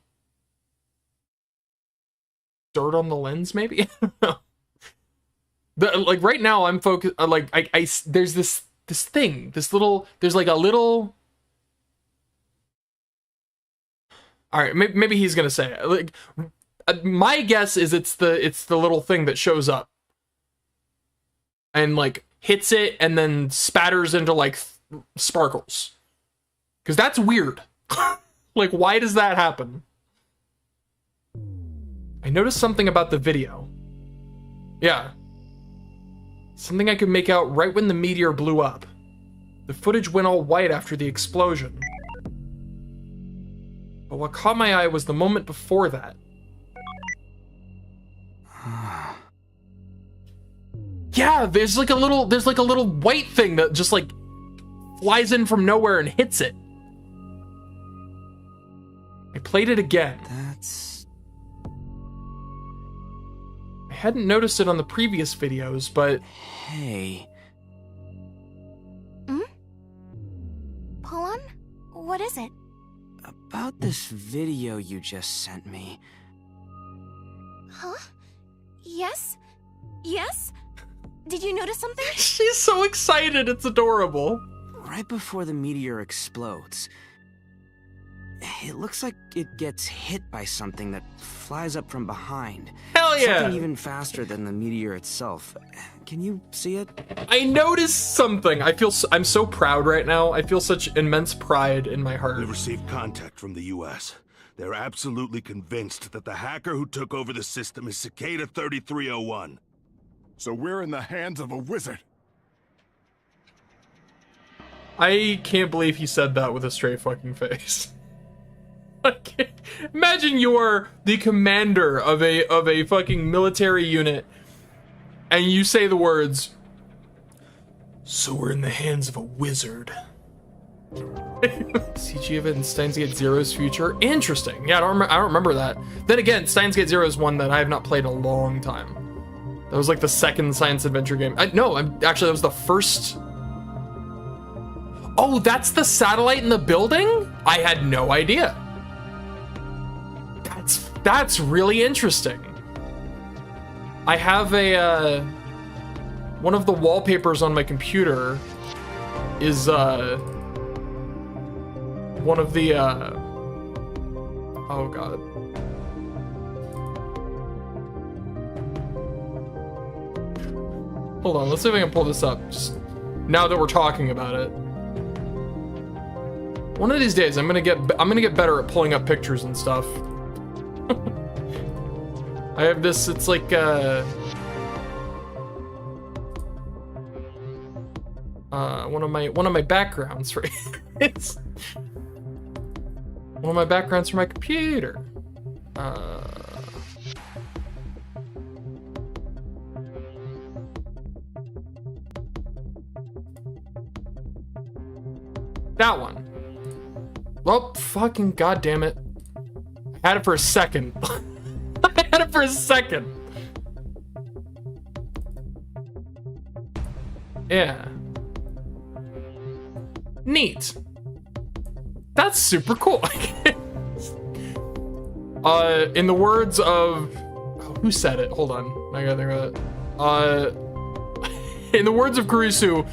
dirt on the lens, maybe. I don't know. Like right now, I'm focused. Like there's this thing. There's like a little. All right, maybe he's gonna say it. Like, my guess is it's the little thing that shows up and like hits it and then spatters into like sparkles. Because that's weird. Like, why does that happen? I noticed something about the video. Yeah. Something I could make out right when the meteor blew up. The footage went all white after the explosion. But what caught my eye was the moment before that. Yeah, there's like a little white thing that just like flies in from nowhere and hits it. I played it again. I hadn't noticed it on the previous videos, but... Hey. Pollon? What is it? About this video you just sent me. Huh? Yes? Yes? Did you notice something? She's so excited, it's adorable. Right before the meteor explodes, it looks like it gets hit by something that flies up from behind. Hell yeah! Something even faster than the meteor itself. Can you see it? I noticed something. I'm so proud right now. I feel such immense pride in my heart. We've received contact from the U.S. They're absolutely convinced that the hacker who took over the system is Cicada 3301. So we're in the hands of a wizard. I can't believe he said that with a straight fucking face. Imagine you're the commander of a fucking military unit and you say the words, "So we're in the hands of a wizard." CG of it in Steins Gate Zero's future? Interesting. Yeah, I don't remember that. Then again, Steins Gate Zero is one that I have not played in a long time. That was like the second science adventure game. Actually, that was the first. Oh, that's the satellite in the building? I had no idea. That's really interesting. I have a, one of the wallpapers on my computer is, one of the, oh god. Hold on, let's see if I can pull this up, just now that we're talking about it. One of these days, I'm gonna get better at pulling up pictures and stuff. I have this, it's like, one of my backgrounds for it's one of my backgrounds for my computer. That one. Well, fucking goddamn it. I had it for a second. I had it for a second. Yeah. Neat. That's super cool. In the words of... who said it? Hold on. I gotta think about it. In the words of Kurisu,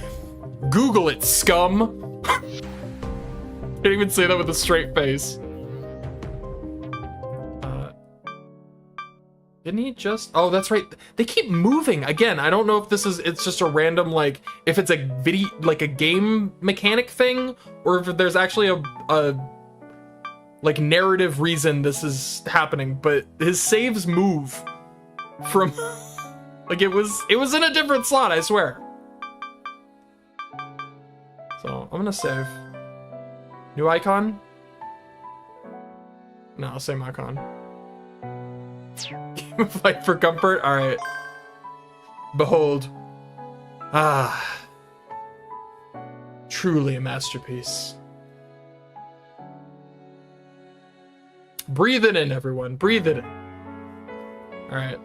Google it, scum. Can't even say that with a straight face. Didn't he just... oh, that's right. They keep moving. Again, I don't know if this is... it's just a random, like... if it's a video... like a game mechanic thing, or if there's actually a like, narrative reason this is happening, but his saves move from... like, it was in a different slot, I swear. So, I'm gonna save. New icon? No, I'll say Makon. Game of life for comfort? Alright. Behold. Ah. Truly a masterpiece. Breathe it in, everyone. Breathe it in. Alright.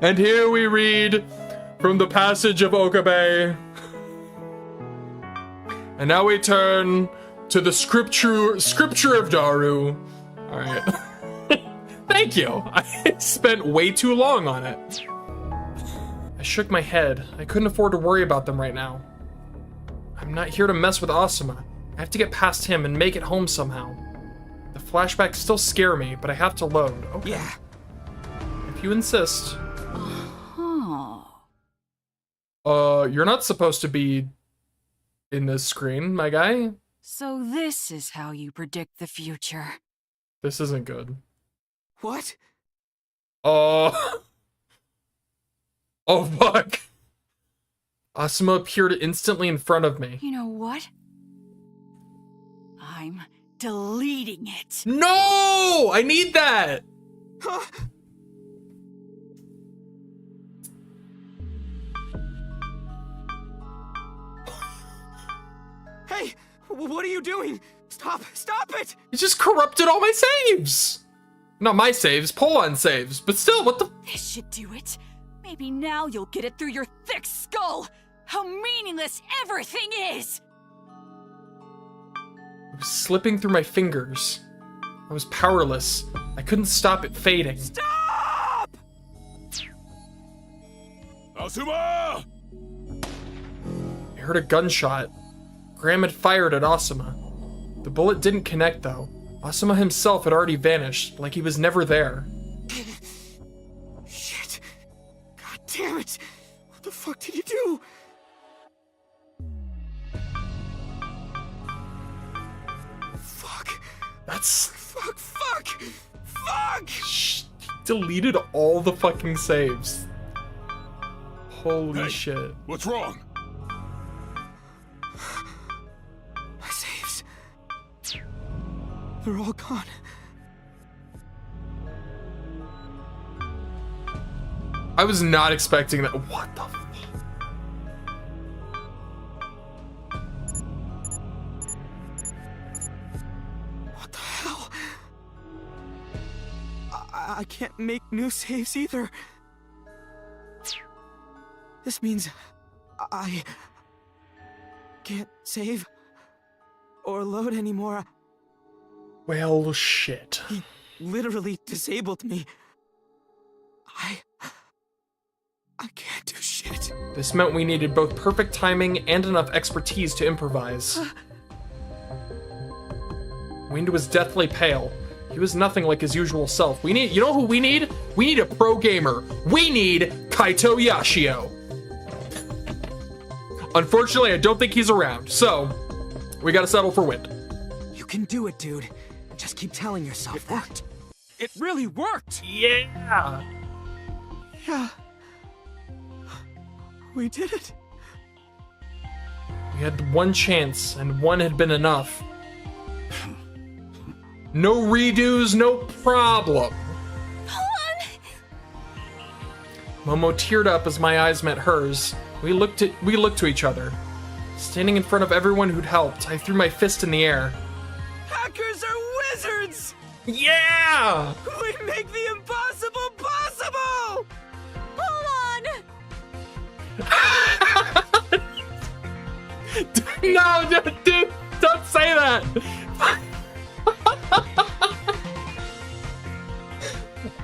And here we read from the passage of Okabe. And now we turn to the scripture of Daru. Alright. Thank you. I spent way too long on it. I shook my head. I couldn't afford to worry about them right now. I'm not here to mess with Asuma. I have to get past him and make it home somehow. The flashbacks still scare me, but I have to load. Okay. Yeah. If you insist. You're not supposed to be in this screen, my guy. So this is how you predict the future. This isn't good. What? Oh, fuck. Asuma appeared instantly in front of me. You know what? I'm deleting it. No! I need that! Huh? Hey, what are you doing? Stop it! You just corrupted all my saves! Not my saves, Polon saves, but still, what the— This should do it. Maybe now you'll get it through your thick skull. How meaningless everything is! It was slipping through my fingers. I was powerless. I couldn't stop it fading. Stop! Asuma! I heard a gunshot. Graham had fired at Asuma. The bullet didn't connect though. Asuma himself had already vanished, like he was never there. Shit. God damn it. What the fuck did you do? Fuck. That's— Fuck! Shh, he deleted all the fucking saves. Holy shit. What's wrong? My saves. They're all gone. I was not expecting that. What the fuck? What the hell? I can't make new saves either. This means I can't save or load anymore. Well, shit. He literally disabled me. I can't do shit. This meant we needed both perfect timing and enough expertise to improvise. Wind was deathly pale. He was nothing like his usual self. We need— you know who we need? We need a pro gamer. We need Kaito Yashio. Unfortunately, I don't think he's around, so we gotta settle for Wind. You can do it, dude. Just keep telling yourself that. It really worked! Yeah! Yeah. We did it. We had one chance, and one had been enough. No redos, no problem. Momo teared up as my eyes met hers. We looked to each other. Standing in front of everyone who'd helped, I threw my fist in the air. Hackers are wizards! Yeah! We make the impossible possible! Hold on! No, dude, don't say that!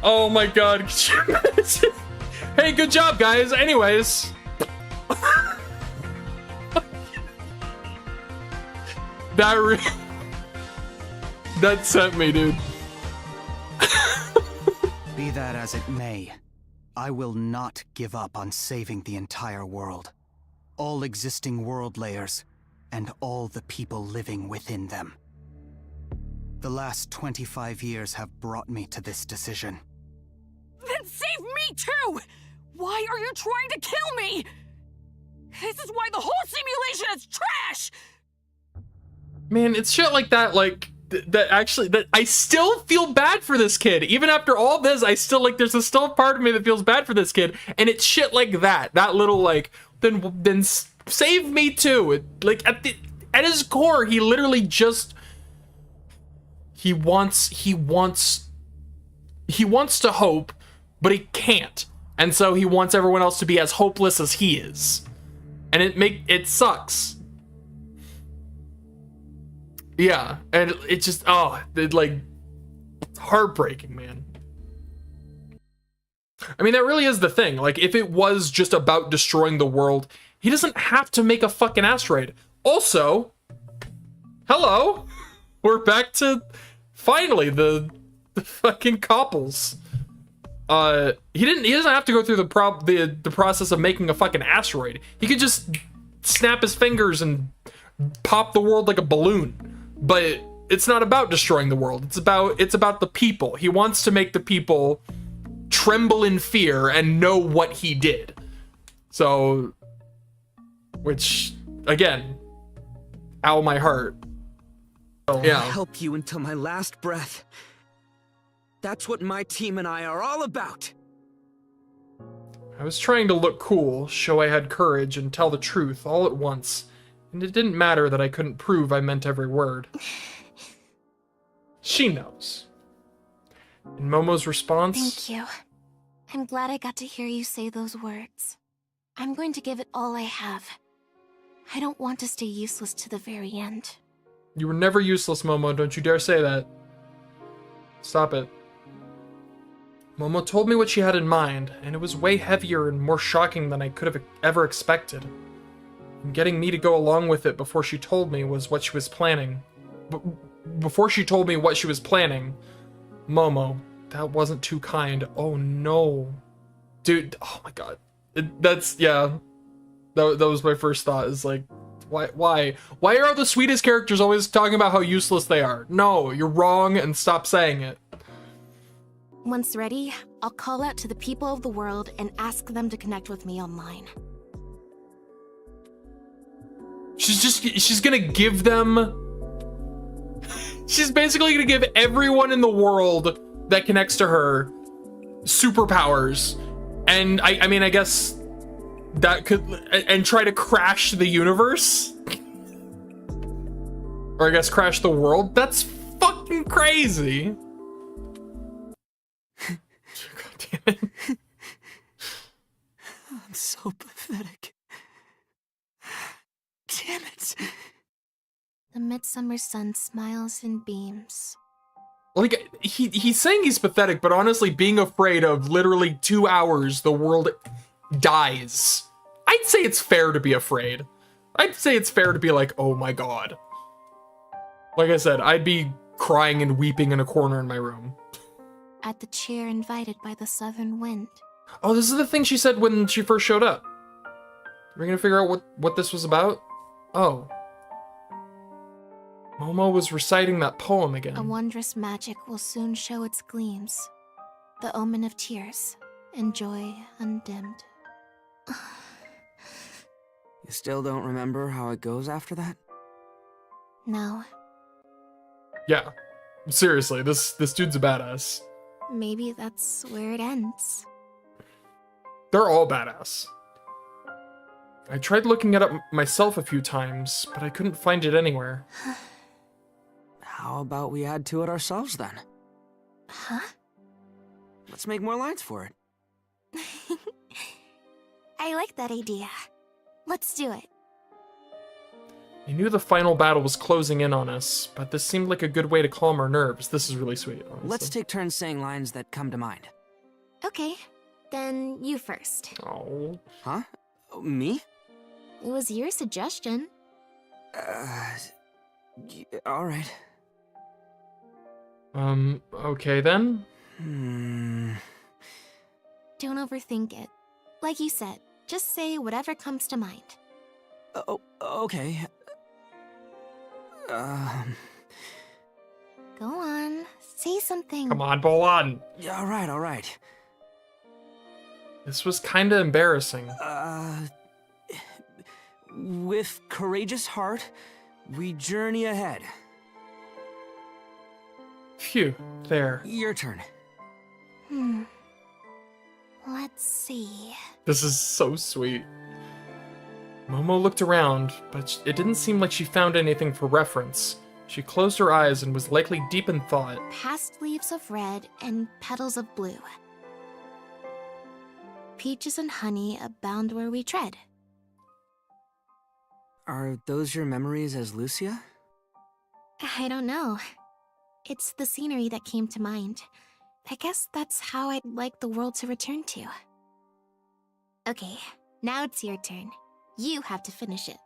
Oh my god, could you imagine? Hey, good job, guys. Anyways. That sent me, dude. Be that as it may, I will not give up on saving the entire world. All existing world layers, and all the people living within them. The last 25 years have brought me to this decision. Then save me too! Why are you trying to kill me? This is why the whole simulation is trash! Man, it's shit like that, like, that I still feel bad for this kid. Even after all this, I still, like, there's still a part of me that feels bad for this kid. And it's shit like that. That little, like, then save me too. Like, at his core, he literally just... He wants to hope, but he can't. And so he wants everyone else to be as hopeless as he is. And it sucks. Yeah, and it just, like, heartbreaking, man. I mean, that really is the thing. Like, if it was just about destroying the world, he doesn't have to make a fucking asteroid. Also, hello, we're back to, finally, the fucking couples. He doesn't have to go through the process of making a fucking asteroid. He could just snap his fingers and pop the world like a balloon. But it's not about destroying the world. It's about the people. He wants to make the people tremble in fear and know what he did. So, which, again, ow my heart. Yeah. I'll help you until my last breath. That's what my team and I are all about. I was trying to look cool, show I had courage, and tell the truth all at once. And it didn't matter that I couldn't prove I meant every word. She knows. And Momo's response? Thank you. I'm glad I got to hear you say those words. I'm going to give it all I have. I don't want to stay useless to the very end. You were never useless, Momo. Don't you dare say that. Stop it. Momo told me what she had in mind, and it was way heavier and more shocking than I could have ever expected. And getting me to go along with it before she told me was what she was planning. Before she told me what she was planning, Momo, that wasn't too kind. Oh no. Dude, oh my god. Yeah. That was my first thought, is like, why are all the sweetest characters always talking about how useless they are? No, you're wrong, and stop saying it. Once ready, I'll call out to the people of the world and ask them to connect with me online. She's gonna give them... She's basically gonna give everyone in the world that connects to her superpowers. And I mean, I guess that could... And try to crash the universe? Or I guess crash the world? That's fucking crazy. God damn it. I'm so pathetic. Damn it. The midsummer sun smiles and beams. Like, he's saying he's pathetic, but honestly, being afraid of literally 2 hours, the world dies. I'd say it's fair to be afraid. I'd say it's fair to be like, oh my god. Like I said, I'd be crying and weeping in a corner in my room. At the chair invited by the southern wind. Oh, this is the thing she said when she first showed up. We're gonna figure out what this was about? Oh. Momo was reciting that poem again. A wondrous magic will soon show its gleams. The omen of tears and joy undimmed. You still don't remember how it goes after that? No. Yeah. Seriously, this dude's a badass. Maybe that's where it ends. They're all badass. I tried looking it up myself a few times, but I couldn't find it anywhere. How about we add to it ourselves then? Huh? Let's make more lines for it. I like that idea. Let's do it. I knew the final battle was closing in on us, but this seemed like a good way to calm our nerves. This is really sweet, honestly. Let's take turns saying lines that come to mind. Okay, then you first. Oh. Huh? Me? It was your suggestion. All right. Okay then. Don't overthink it. Like you said, just say whatever comes to mind. Oh, okay. Go on, say something. Come on, pull on. All right. This was kinda embarrassing. With courageous heart, we journey ahead. Phew, there. Your turn. Let's see. This is so sweet. Momo looked around, but it didn't seem like she found anything for reference. She closed her eyes and was likely deep in thought. Past leaves of red and petals of blue. Peaches and honey abound where we tread. Are those your memories as Lucia? I don't know. It's the scenery that came to mind. I guess that's how I'd like the world to return to. Okay, now it's your turn. You have to finish it.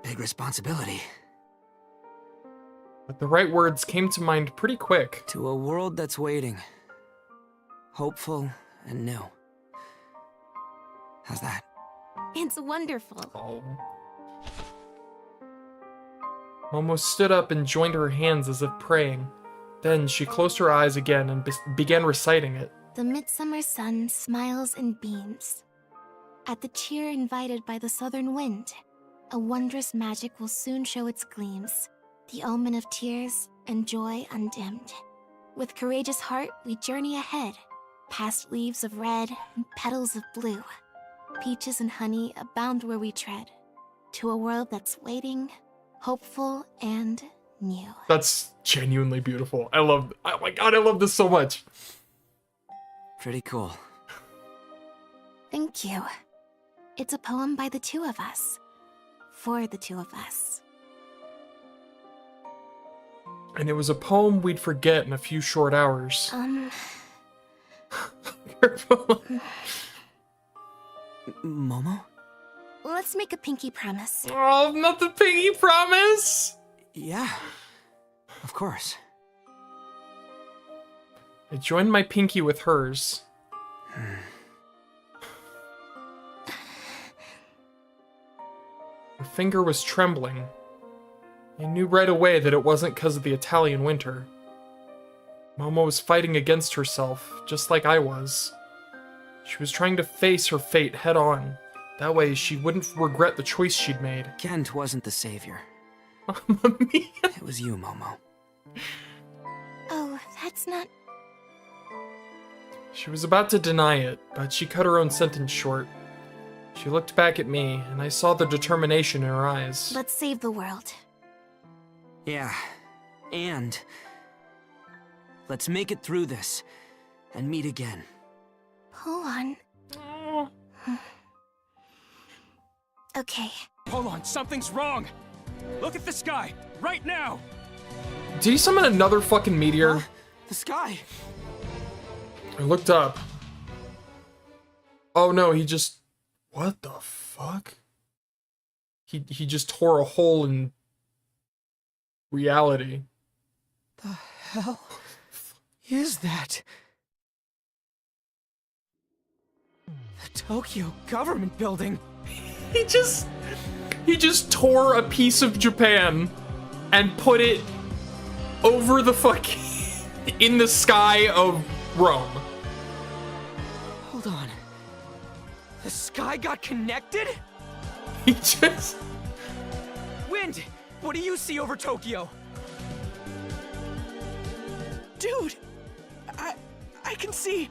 Big responsibility. But the right words came to mind pretty quick. To a world that's waiting. Hopeful and new. How's that? It's wonderful. Oh. Momo stood up and joined her hands as if praying. Then she closed her eyes again and began reciting it. The midsummer sun smiles and beams. At the cheer invited by the southern wind, a wondrous magic will soon show its gleams, the omen of tears and joy undimmed. With courageous heart, we journey ahead, past leaves of red and petals of blue. Peaches and honey abound where we tread, to a world that's waiting, hopeful, and new. That's genuinely beautiful. Oh my god, I love this so much. Pretty cool. Thank you. It's a poem by the two of us. For the two of us. And it was a poem we'd forget in a few short hours. Momo? Let's make a pinky promise. Oh, not the pinky promise! Yeah, of course. I joined my pinky with hers. Her finger was trembling. I knew right away that it wasn't because of the Italian winter. Momo was fighting against herself, just like I was. She was trying to face her fate head on. That way she wouldn't regret the choice she'd made. Kent wasn't the savior. It was you, Momo. Oh, that's not... She was about to deny it, but she cut her own sentence short. She looked back at me, and I saw the determination in her eyes. Let's save the world. Yeah, and... let's make it through this, and meet again. Hold on. Okay. Hold on, something's wrong! Look at the sky, right now! Did he summon another fucking meteor? Huh? The sky! I looked up. Oh no, he just... What the fuck? He just tore a hole in... reality. The hell is that? The Tokyo government building. He just tore a piece of Japan and put it over the fucking in the sky of Rome. Hold on. The sky got connected? He just... Wind! What do you see over Tokyo? Dude! I can see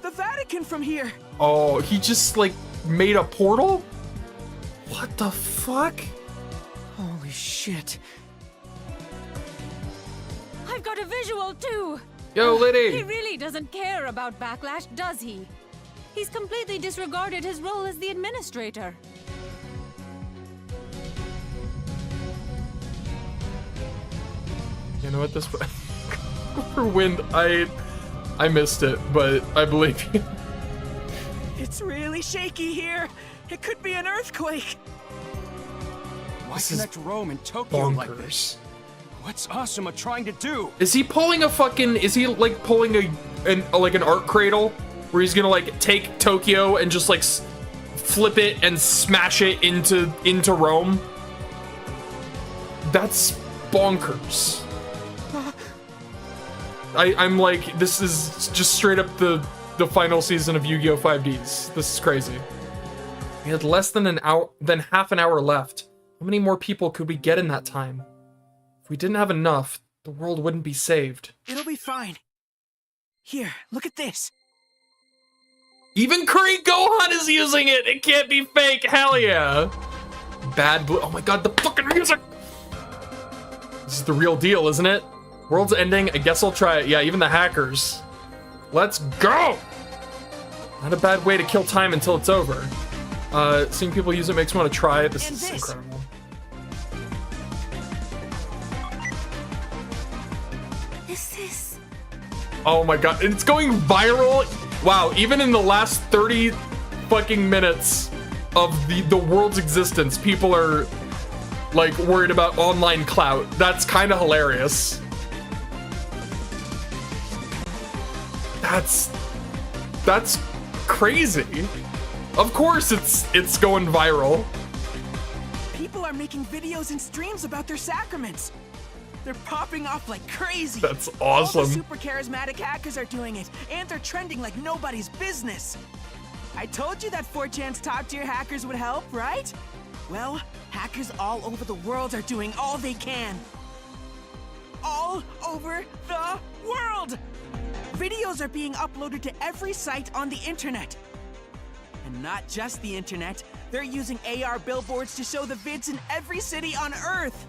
the Vatican from here! Oh, he just, like, made a portal? What the fuck? Holy shit. I've got a visual too! Yo, Liddy! He really doesn't care about Backlash, does he? He's completely disregarded his role as the administrator. You know what, this... For Wind, I missed it, but I believe you. It's really shaky here. It could be an earthquake. Why connect Rome and Tokyo bonkers. like this? What's Asuma trying to do? Is he pulling a fucking... Is he, like, pulling like an art cradle? Where he's gonna, like, take Tokyo and just, like, flip it and smash it into Rome? That's bonkers. I'm like, this is just straight up the final season of Yu-Gi-Oh! 5Ds. This is crazy. We had less than half an hour left. How many more people could we get in that time? If we didn't have enough, the world wouldn't be saved. It'll be fine. Here, look at this. Even Korean Gohan is using it! It can't be fake! Hell yeah! Bad blue. Oh my god, the fucking music! This is the real deal, isn't it? World's ending. I guess I'll try it. Yeah, even the hackers. Let's go! Not a bad way to kill time until it's over. Seeing people use it makes me want to try it. This is incredible. This is... Oh my god, it's going viral! Wow, even in the last 30 fucking minutes of the world's existence, people are, like, worried about online clout. That's kind of hilarious. That's crazy. Of course it's going viral. People are making videos and streams about their sacraments. They're popping off like crazy. That's awesome. All the super charismatic hackers are doing it, and they're trending like nobody's business. I told you that 4chan's top-tier hackers would help, right? Well, hackers all over the world are doing all they can. All over the world! Videos are being uploaded to every site on the internet. And not just the internet, they're using AR billboards to show the vids in every city on Earth.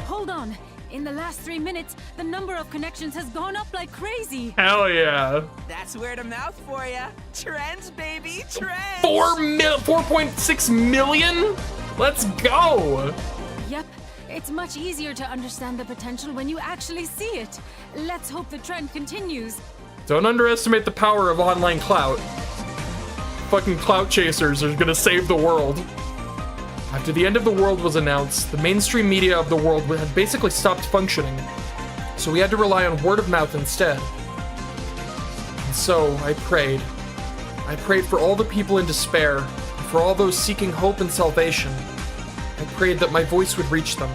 Hold on. In the last 3 minutes, the number of connections has gone up like crazy. Hell yeah. That's word of mouth for ya. Trends, baby, trends. 4.6 million? Let's go. Yep. It's much easier to understand the potential when you actually see it. Let's hope the trend continues. Don't underestimate the power of online clout. Fucking clout chasers are gonna save the world. After the end of the world was announced, the mainstream media of the world had basically stopped functioning, so we had to rely on word of mouth instead. And so I prayed. I prayed for all the people in despair, and for all those seeking hope and salvation. I prayed that my voice would reach them.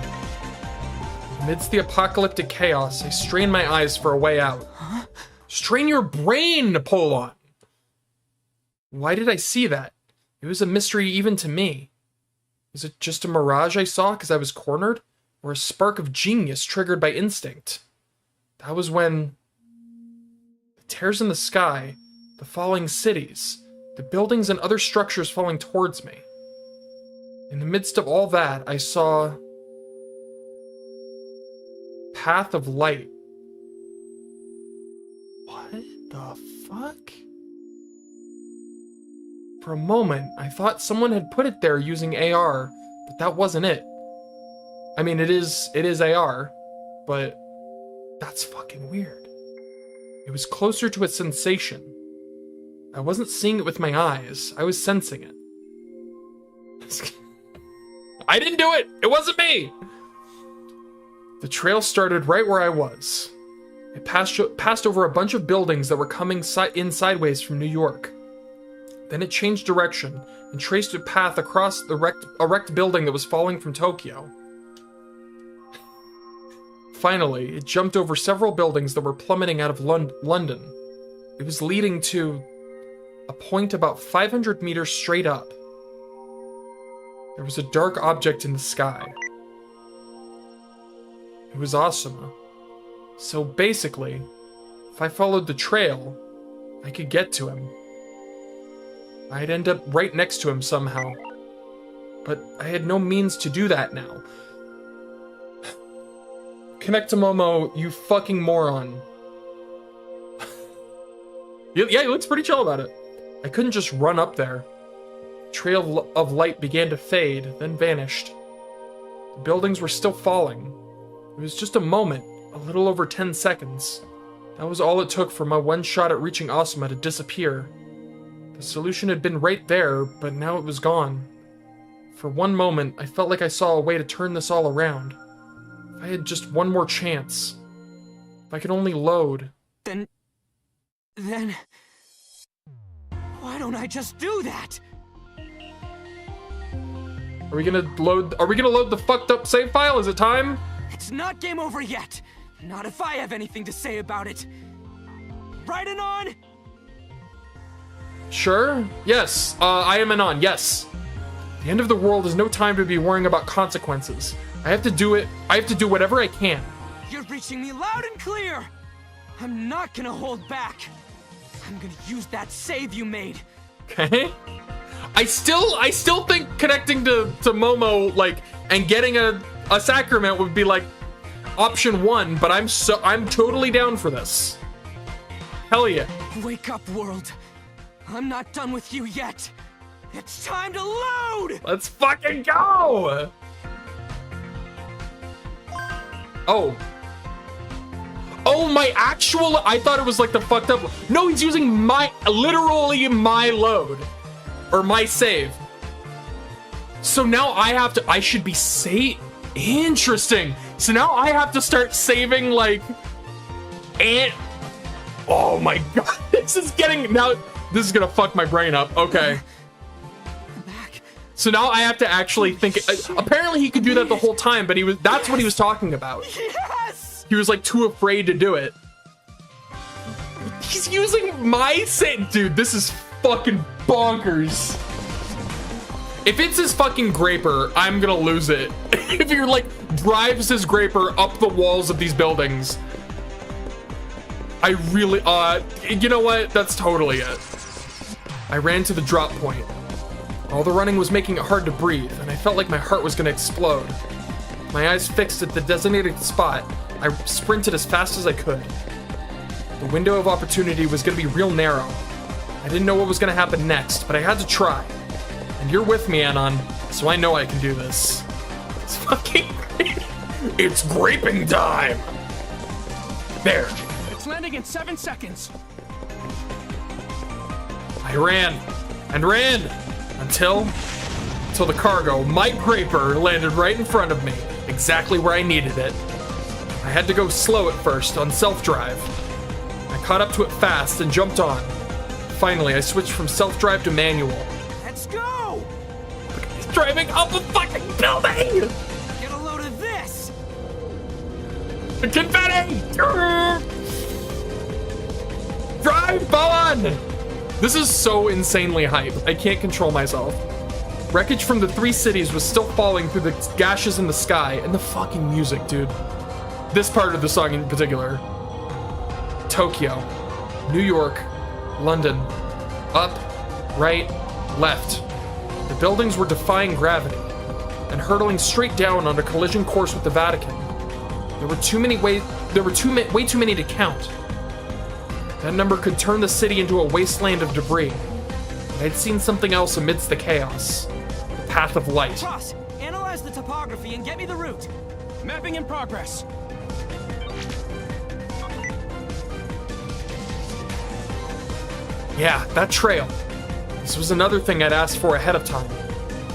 Amidst the apocalyptic chaos, I strained my eyes for a way out. Huh? Strain your brain, Napoleon! Why did I see that? It was a mystery even to me. Was it just a mirage I saw because I was cornered? Or a spark of genius triggered by instinct? That was when... the tears in the sky, the falling cities, the buildings and other structures falling towards me. In the midst of all that, I saw... path of light. What the fuck? For a moment, I thought someone had put it there using AR, but that wasn't it. I mean, it is AR, but that's fucking weird. It was closer to a sensation. I wasn't seeing it with my eyes, I was sensing it. I didn't do it! It wasn't me! The trail started right where I was. It passed over a bunch of buildings that were coming in sideways from New York. Then it changed direction and traced a path across the wrecked building that was falling from Tokyo. Finally, it jumped over several buildings that were plummeting out of London. It was leading to a point about 500 meters straight up. There was a dark object in the sky. It was Asuma. So basically, if I followed the trail, I could get to him. I'd end up right next to him somehow. But I had no means to do that now. Connect to Momo, you fucking moron. Yeah, he looks pretty chill about it. I couldn't just run up there. The trail of light began to fade, then vanished. The buildings were still falling. It was just a moment, a little over 10 seconds. That was all it took for my one shot at reaching Asuma to disappear. The solution had been right there, but now it was gone. For one moment, I felt like I saw a way to turn this all around. If I had just one more chance. If I could only load. Then... why don't I just do that? Are we gonna load the fucked up save file? Is it time? It's not game over yet. Not if I have anything to say about it. Right, Anon? Sure? Yes. I am Anon. Yes. The end of the world is no time to be worrying about consequences. I have to do it. I have to do whatever I can. You're reaching me loud and clear. I'm not gonna hold back. I'm gonna use that save you made. Okay. I still think connecting to Momo, like, and getting a sacrament would be like option 1, but I'm totally down for this. Hell yeah. Wake up, world. I'm not done with you yet. It's time to load! Let's fucking go! Oh. Oh, my actual... I thought it was like the fucked up... No, he's using literally my load. Or my save. So now I should be interesting. So now I have to start saving, like... Oh my god. This is gonna fuck my brain up. Okay. So now I have to actually think. Apparently he could do that the whole time, but that's what he was talking about. Yes! He was like too afraid to do it. He's using my save. Dude, this is fucking bonkers. If it's his fucking graper, I'm gonna lose it. If he like drives his graper up the walls of these buildings, I really, you know what? That's totally it. I ran to the drop point. All the running was making it hard to breathe, and I felt like my heart was gonna explode. My eyes fixed at the designated spot, I sprinted as fast as I could. The window of opportunity was gonna be real narrow. I didn't know what was gonna happen next, but I had to try. And you're with me, Anon, so I know I can do this. It's fucking great. It's graping time! There. It's landing in 7 seconds. I ran and ran until the cargo, my graper, landed right in front of me, exactly where I needed it. I had to go slow at first on self-drive. I caught up to it fast and jumped on. Finally, I switched from self-drive to manual. Let's go! He's driving up a fucking building! Get a load of this! Confetti! Drive on! This is so insanely hype. I can't control myself. Wreckage from the 3 cities was still falling through the gashes in the sky, and the fucking music, dude. This part of the song in particular. Tokyo, New York, London, up, right, left. The buildings were defying gravity and hurtling straight down on a collision course with the Vatican. There were way too many to count. That number could turn the city into a wasteland of debris. But I'd seen something else amidst the chaos. The path of light. Cross, analyze the topography and get me the route. Mapping in progress. Yeah, that trail. This was another thing I'd asked for ahead of time.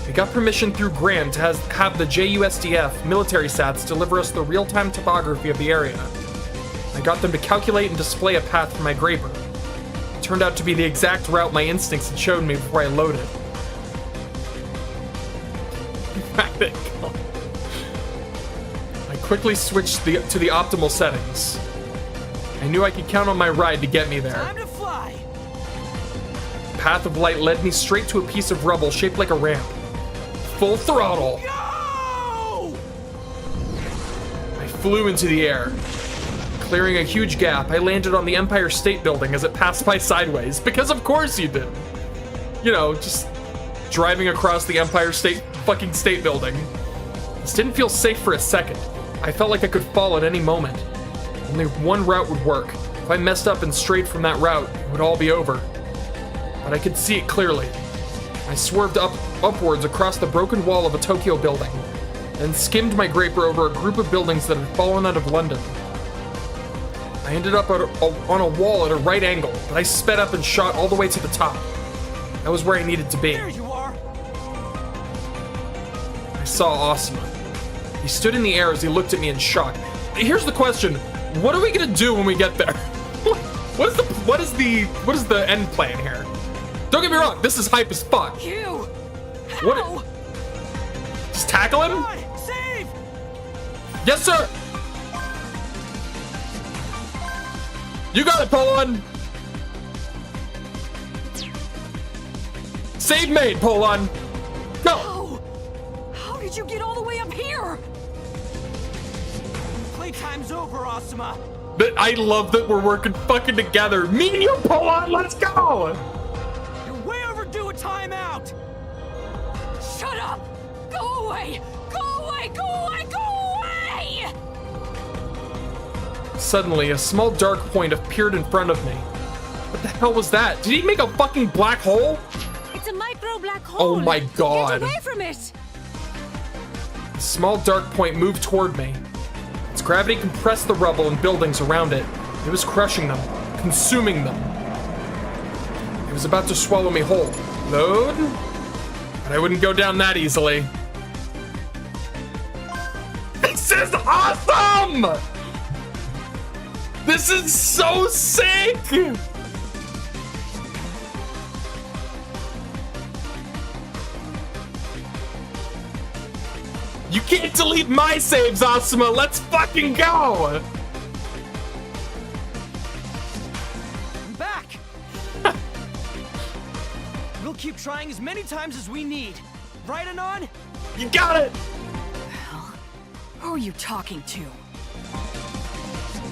We got permission through Graham to have the JUSDF military sats deliver us the real-time topography of the area. I got them to calculate and display a path for my graper. It turned out to be the exact route my instincts had shown me before I loaded. I quickly switched to the optimal settings. I knew I could count on my ride to get me there. Time to fly. Path of light led me straight to a piece of rubble shaped like a ramp. Full throttle. Go! I flew into the air. Clearing a huge gap, I landed on the Empire State Building as it passed by sideways, because of course you did. You know, just driving across the Empire State Building. This didn't feel safe for a second. I felt like I could fall at any moment. Only one route would work. If I messed up and strayed from that route, it would all be over. But I could see it clearly. I swerved upwards across the broken wall of a Tokyo building, and skimmed my graper over a group of buildings that had fallen out of London. I ended up on a wall at a right angle, but I sped up and shot all the way to the top. That was where I needed to be. There you are. I saw Asuma. He stood in the air as he looked at me in shock. Here's the question: what are we gonna do when we get there? What is the end plan here? Don't get me wrong, this is hype as fuck. You. What? Just tackle him? Save. Yes, sir. You got it, Poland! Save made, Polon! Go! How did you get all the way up here? Playtime's over, Asuma. But I love that we're working fucking together. Me and you, Polon, let's go! You're way overdue a timeout! Shut up! Go away! Go away! Go away! Go away! Suddenly, a small dark point appeared in front of me. What the hell was that? Did he make a fucking black hole? It's a micro black hole. Oh my god. Get away from it. The small dark point moved toward me. Its gravity compressed the rubble and buildings around it. It was crushing them, consuming them. It was about to swallow me whole. Load? But I wouldn't go down that easily. This is awesome! This is so sick! You can't delete my saves, Asuma! Let's fucking go! I'm back! We'll keep trying as many times as we need. Right, Anon? You got it! Who are you talking to?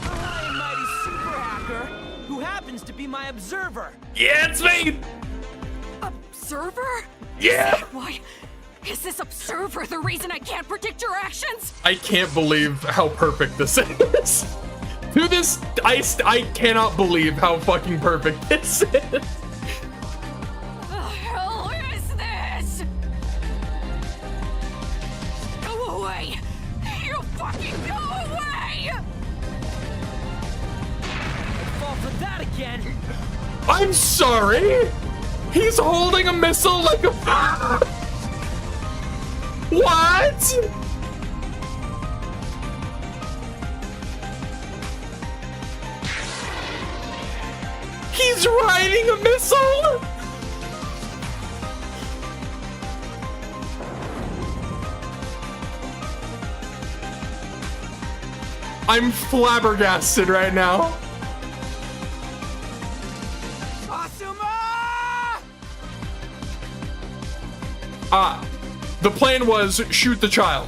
I am mighty super hacker, who happens to be my observer. Yeah, it's me! Observer? Yeah! Why? Is this observer the reason I can't predict your actions? I can't believe how perfect this is. To this, I cannot believe how fucking perfect this is. The hell is this? Go away! You fucking go away! Fall for that again. I'm sorry. He's holding a missile like a. What? He's riding a missile? I'm flabbergasted right now. The plan was shoot the child.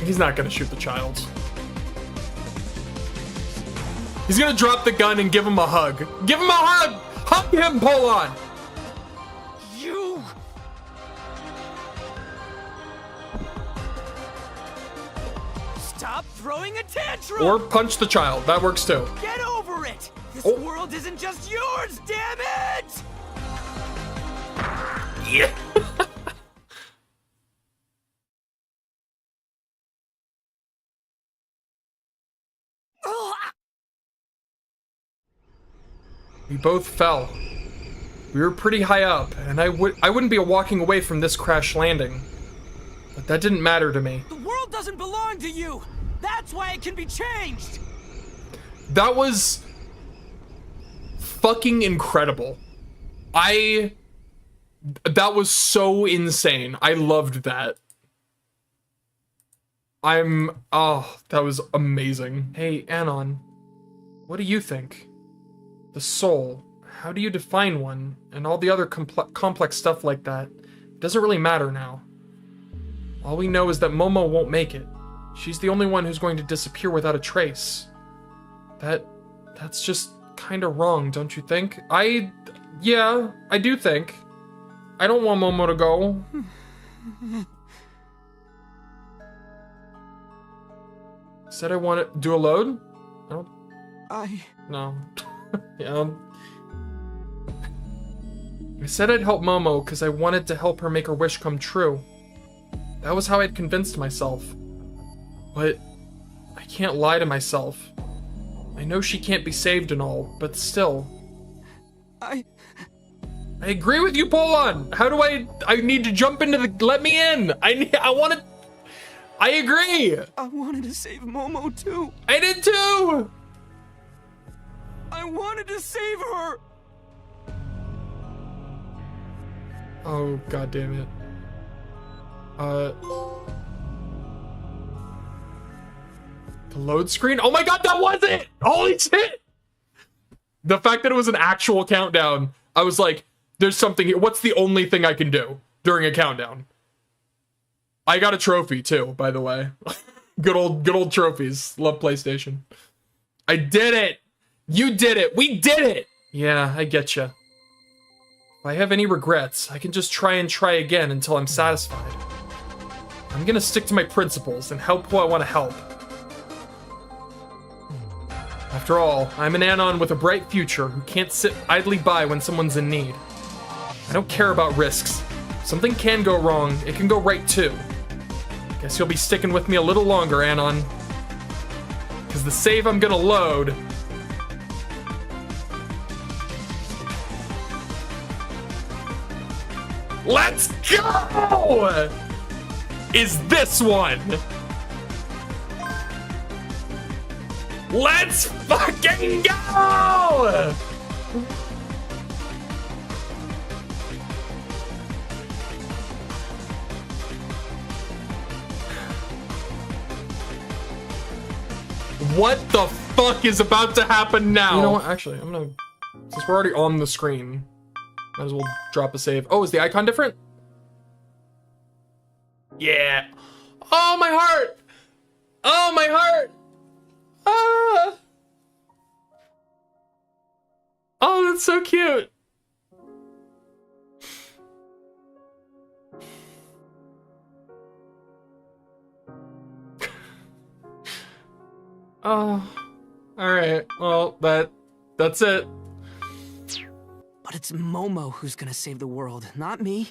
He's not gonna shoot the child. He's gonna drop the gun and give him a hug. Give him a hug! Hug him, Polon! You! Stop throwing a tantrum! Or punch the child. That works too. Get over it! This world isn't just yours, damn it! Yeah. We both fell. We were pretty high up, and I wouldn't be walking away from this crash landing. But that didn't matter to me. The world doesn't belong to you! That's why it can be changed! That was fucking incredible. That was so insane. I loved that. Oh, that was amazing. Hey, Anon, what do you think? The soul, how do you define one? And all the other complex stuff like that. It doesn't really matter now. All we know is that Momo won't make it. She's the only one who's going to disappear without a trace. That's just kind of wrong, don't you think? Yeah, I do think. I don't want Momo to go. Said I want to do a load? No. Yeah. I said I'd help Momo because I wanted to help her make her wish come true. That was how I'd convinced myself. But I can't lie to myself. I know she can't be saved and all, but still. I agree with you, Polon. How do I need to jump into the, let me in. I agree. I wanted to save Momo too. I did too. I wanted to save her. Oh, god damn it. The load screen? Oh my god, that was it! Holy shit! The fact that it was an actual countdown, I was like, There's something here. What's the only thing I can do during a countdown? I got a trophy too, by the way. good old trophies. Love PlayStation. I did it. You did it. We did it. Yeah, I get you. If I have any regrets, I can just try again until I'm satisfied. I'm gonna stick to my principles and help who I want to help. After all, I'm an Anon with a bright future who can't sit idly by when someone's in need. I don't care about risks. If something can go wrong, it can go right too. Guess you'll be sticking with me a little longer, Anon. Because the save I'm gonna load... Let's go! Is this one. Let's fucking go! What the fuck is about to happen now? You know what? Actually, I'm gonna... Since we're already on the screen, might as well drop a save. Oh, is the icon different? Yeah. Oh, my heart! Oh, my heart! Ah! Oh, that's so cute. Oh, all right. Well, that's it. But it's Momo who's gonna save the world, not me.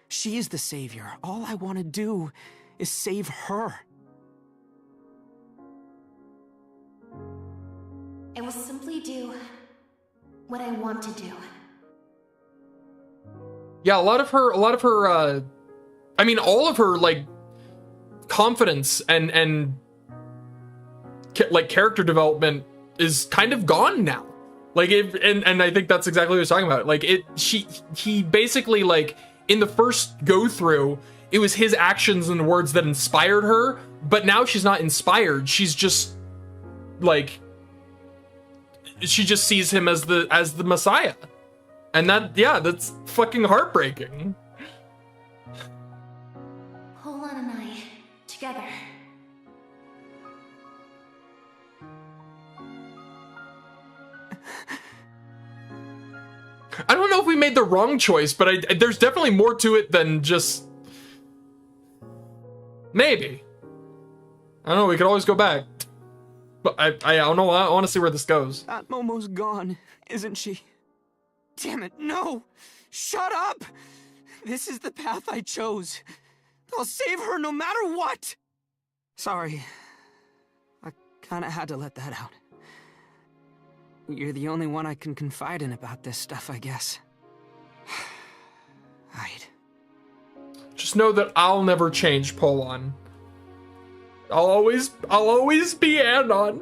She is the savior. All I want to do is save her. I will simply do what I want to do. Yeah, a lot of her, I mean, all of her, like, confidence and like character development is kind of gone now. Like, and I think that's exactly what he's talking about. Like, he basically, like, in the first go through, it was his actions and words that inspired her, but now she's not inspired. She's just, like, she just sees him as the Messiah. And that, yeah, that's fucking heartbreaking. Polan and I, together. I don't know if we made the wrong choice, but there's definitely more to it than just... Maybe. I don't know, we could always go back. But I don't know, I want to see where this goes. That Momo's gone, isn't she? Damn it, no! Shut up! This is the path I chose. I'll save her no matter what! Sorry. I kinda had to let that out. You're the only one I can confide in about this stuff, I guess. Right. Just know that I'll never change, Polan. I'll always be Anon.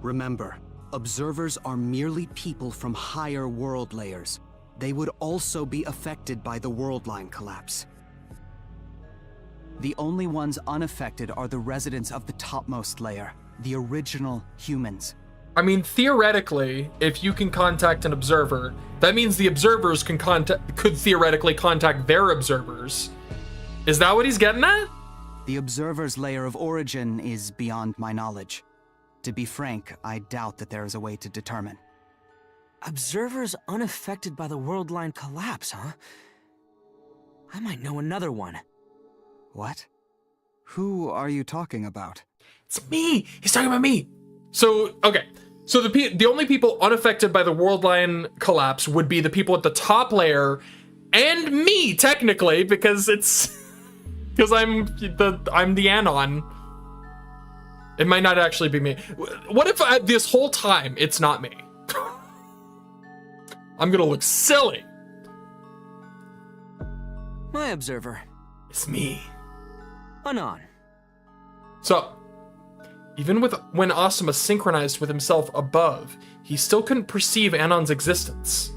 Remember, observers are merely people from higher world layers. They would also be affected by the world line collapse. The only ones unaffected are the residents of the topmost layer, the original humans. I mean, theoretically, if you can contact an observer, that means the observers could theoretically contact their observers. Is that what he's getting at? The observer's layer of origin is beyond my knowledge. To be frank, I doubt that there is a way to determine. Observers unaffected by the world line collapse, huh? I might know another one. What? Who are you talking about? It's me! He's talking about me! So, okay. So the only people unaffected by the world line collapse would be the people at the top layer, and me, technically, because I'm the Anon. It might not actually be me. What if this whole time it's not me? I'm gonna look silly. My observer. It's me. Anon. So, even when Asuma synchronized with himself above, he still couldn't perceive Anon's existence.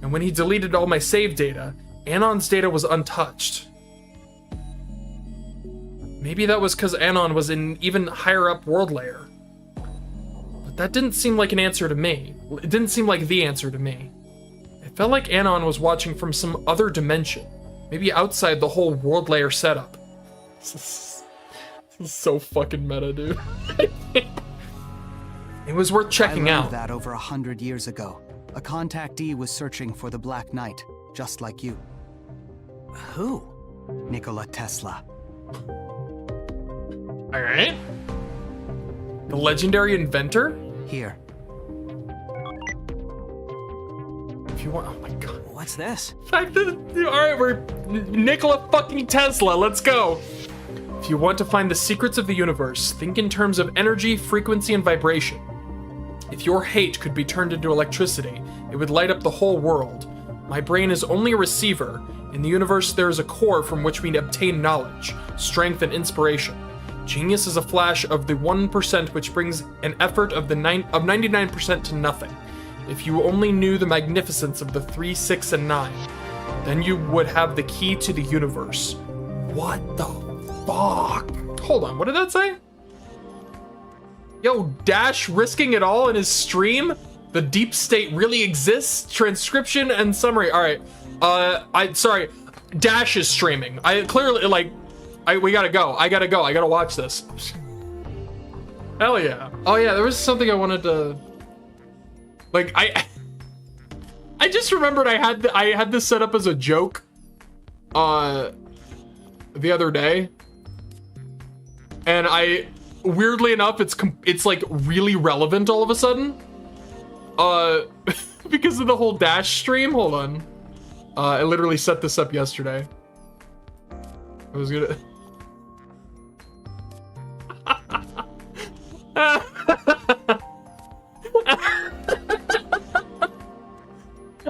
And when he deleted all my save data, Anon's data was untouched. Maybe that was because Anon was in even higher up world layer. But that didn't seem like an answer to me. It didn't seem like the answer to me. I felt like Anon was watching from some other dimension, maybe outside the whole world layer setup. This is so fucking meta, dude. It was worth checking I learned out. that over 100 years ago. A contactee was searching for the Black Knight, just like you. Who? Nikola Tesla. Alright. The legendary inventor? Here. If you want, oh my god. What's this? Alright, we're Nikola fucking Tesla, let's go. If you want to find the secrets of the universe, think in terms of energy, frequency, and vibration. If your hate could be turned into electricity, it would light up the whole world. My brain is only a receiver. In the universe, there is a core from which we obtain knowledge, strength, and inspiration. Genius is a flash of the 1% which brings an effort of 99% to nothing. If you only knew the magnificence of the 3, 6, and 9, then you would have the key to the universe. What the fuck? Hold on, what did that say? Yo, Dash risking it all in his stream? The deep state really exists? Transcription and summary. Alright. Sorry. Dash is streaming. I clearly, we gotta go. I gotta go. I gotta watch this. Hell yeah. Oh yeah, there was something I wanted to... I just remembered I had this set up as a joke, the other day. And weirdly enough, it's like really relevant all of a sudden. Because of the whole Dash stream. Hold on. I literally set this up yesterday. I was gonna...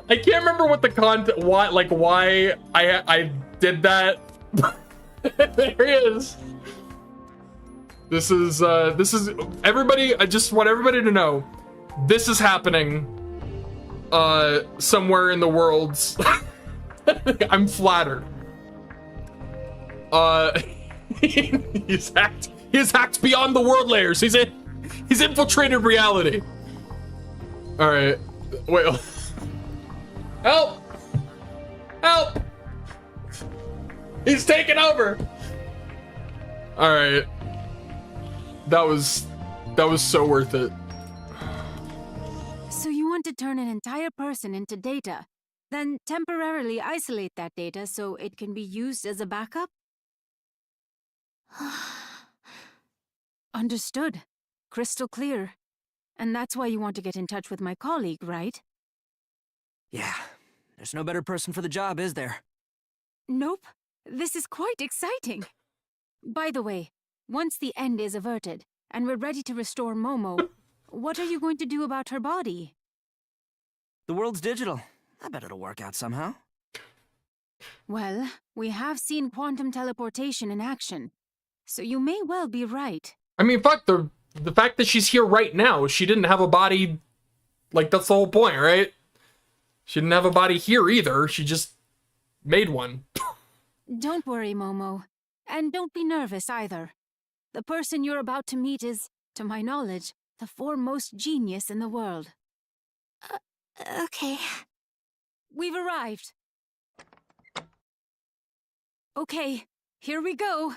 I can't remember what the content, why I did that. There he is. This is everybody. I just want everybody to know, this is happening somewhere in the worlds. I'm flattered. He's hacked beyond the world layers. He's infiltrated reality. All right, wait. Help! Help! He's taking over. All right. That was so worth it. So you want to turn an entire person into data, then temporarily isolate that data so it can be used as a backup? Understood. Crystal clear. And that's why you want to get in touch with my colleague, right? Yeah. There's no better person for the job, is there? Nope. This is quite exciting. By the way, once the end is averted, and we're ready to restore Momo, what are you going to do about her body? The world's digital. I bet it'll work out somehow. Well, we have seen quantum teleportation in action, so you may well be right. I mean, fuck, the fact that she's here right now, she didn't have a body, that's the whole point, right? She didn't have a body here either, she just made one. Don't worry, Momo. And don't be nervous either. The person you're about to meet is, to my knowledge, the foremost genius in the world. Okay. We've arrived. Okay, here we go.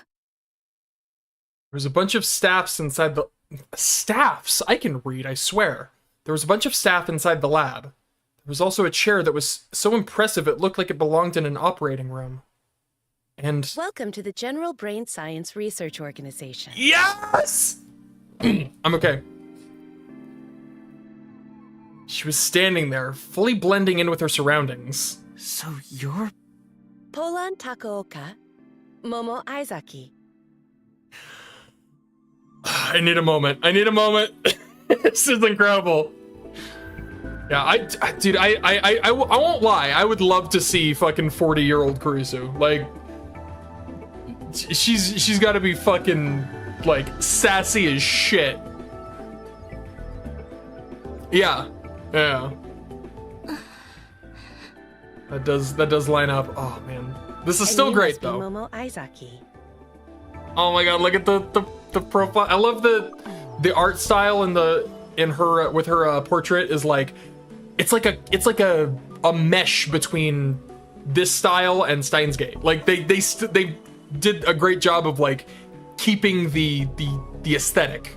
There's a bunch of staffs inside the... Staffs? I can read, I swear. There was a bunch of staff inside the lab. There was also a chair that was so impressive it looked like it belonged in an operating room. And... Welcome to the General Brain Science Research Organization. Yes! I'm okay. She was standing there, fully blending in with her surroundings. So you're... Polan Takaoka, Momo Aizaki. I need a moment. This is incredible. Yeah, dude, I won't lie. I would love to see fucking 40-year-old Kurisu. She's got to be fucking sassy as shit. Yeah. That does line up. Oh man, this is still great though. Momo Aizaki. Oh my god, look at the profile. I love the art style with her portrait is it's like a mesh between this style and Steins Gate. Like they did a great job of like keeping the aesthetic.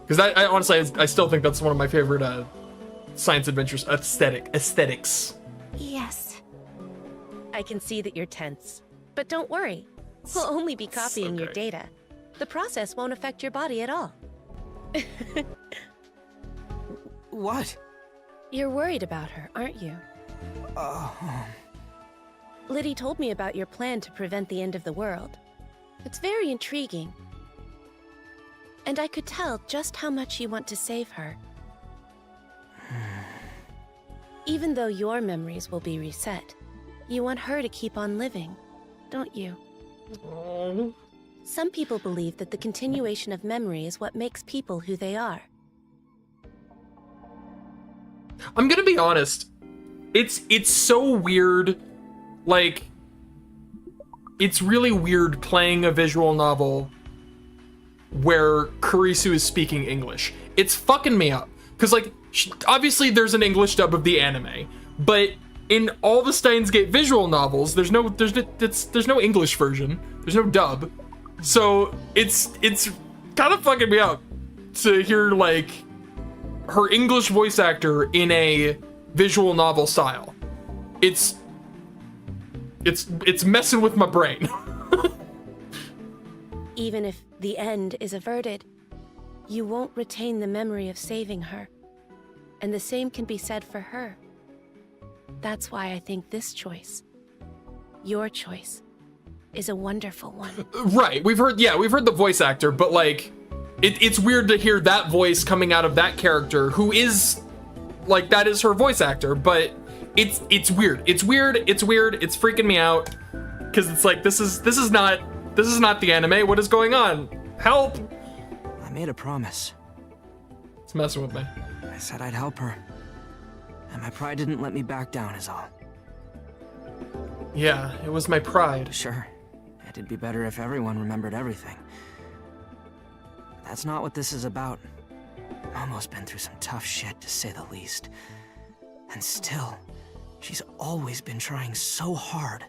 Because I honestly I still think that's one of my favorite science adventures aesthetics. Yes. I can see that you're tense. But don't worry. We'll only be copying your data. The process won't affect your body at all. What? You're worried about her, aren't you? Liddy told me about your plan to prevent the end of the world. It's very intriguing. And I could tell just how much you want to save her. Even though your memories will be reset, you want her to keep on living, don't you? Some people believe that the continuation of memory is what makes people who they are. I'm gonna be honest. It's so weird. Like, it's really weird playing a visual novel where Kurisu is speaking English. It's fucking me up. Because, like, obviously there's an English dub of the anime, but in all the Steins Gate visual novels, there's no English version. There's no dub. So it's kind of fucking me up to hear, like, her English voice actor in a visual novel style. It's messing with my brain. Even if the end is averted, you won't retain the memory of saving her. And the same can be said for her. That's why I think this choice, your choice, is a wonderful one. Right, we've heard the voice actor, but like, it's weird to hear that voice coming out of that character who is, like, that is her voice actor, but it's weird. It's freaking me out. Cause it's like, this is not the anime. What is going on? Help! I made a promise. It's messing with me. I said I'd help her. And my pride didn't let me back down is all. Yeah, it was my pride. Sure. It'd be better if everyone remembered everything. That's not what this is about. Momo's been through some tough shit, to say the least. And still, she's always been trying so hard.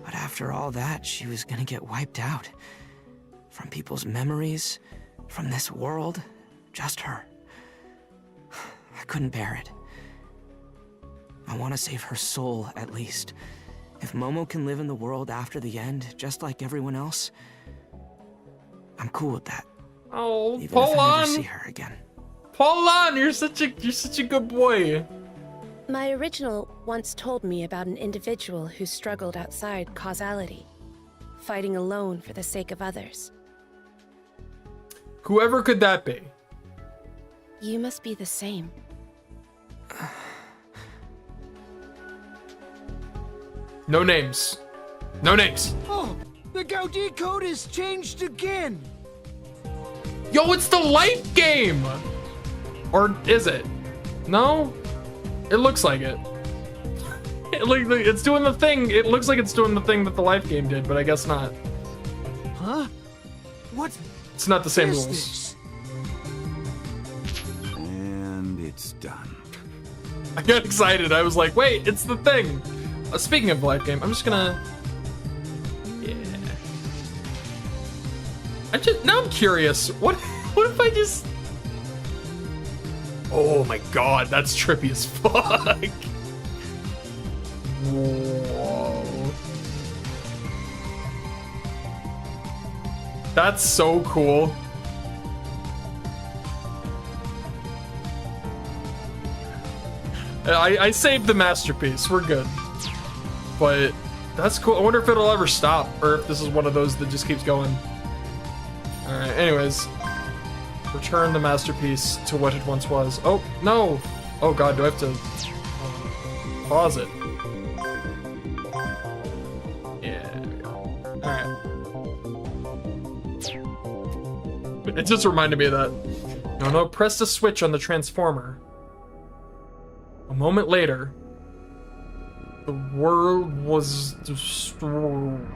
But after all that, she was gonna get wiped out. From people's memories, from this world, just her. I couldn't bear it. I want to save her soul, at least. If Momo can live in the world after the end, just like everyone else, I'm cool with that. Oh, even pull if I on! never see her again. Pull on! You're such a good boy. My original once told me about an individual who struggled outside causality, fighting alone for the sake of others. Whoever could that be? You must be the same. No names. No names. Oh, the Gaudi code is changed again. Yo, it's the life game! Or is it? No? It looks like it. It's doing the thing. It looks like it's doing the thing that the life game did, but I guess not. Huh? What? It's not the same is rules. this? And it's done. I got excited. I was like, wait, it's the thing. Speaking of the life game, I'm just gonna... Yeah. Now I'm curious. What if I just... Oh my god, that's trippy as fuck. Whoa. That's so cool. I saved the masterpiece. We're good. But that's cool. I wonder if it'll ever stop, or if this is one of those that just keeps going. Alright, anyways. Return the masterpiece to what it once was. Oh, no! Oh god, do I have to pause it? Yeah, there we go. Alright. It just reminded me of that. No, press the switch on the transformer. A moment later, the world was destroyed.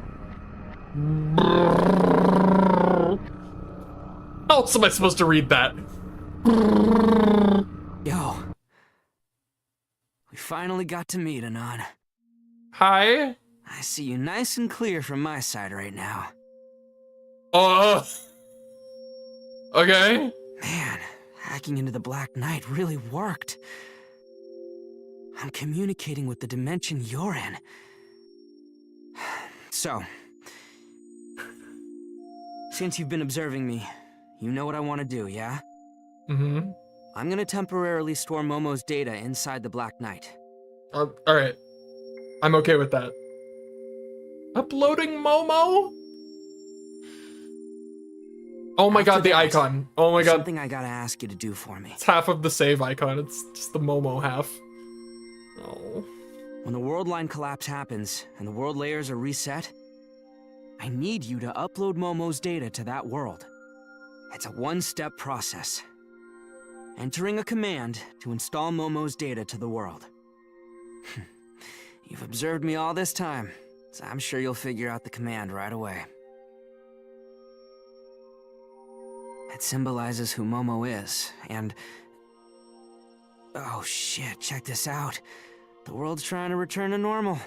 How else am I supposed to read that? Yo, finally got to meet, Anon. Hi. I see you nice and clear from my side right now. Okay. Man, hacking into the Black Knight really worked. I'm communicating with the dimension you're in. So, since you've been observing me, you know what I want to do, yeah? Mm-hmm. I'm gonna temporarily store Momo's data inside the Black Knight. Alright. I'm okay with that. Uploading Momo? Oh my god, the icon. Oh my god. Something I gotta ask you to do for me. It's half of the save icon. It's just the Momo half. Oh. When the world line collapse happens and the world layers are reset, I need you to upload Momo's data to that world. It's a one-step process. Entering a command to install Momo's data to the world. You've observed me all this time, so I'm sure you'll figure out the command right away. It symbolizes who Momo is, and... oh shit, check this out. The world's trying to return to normal.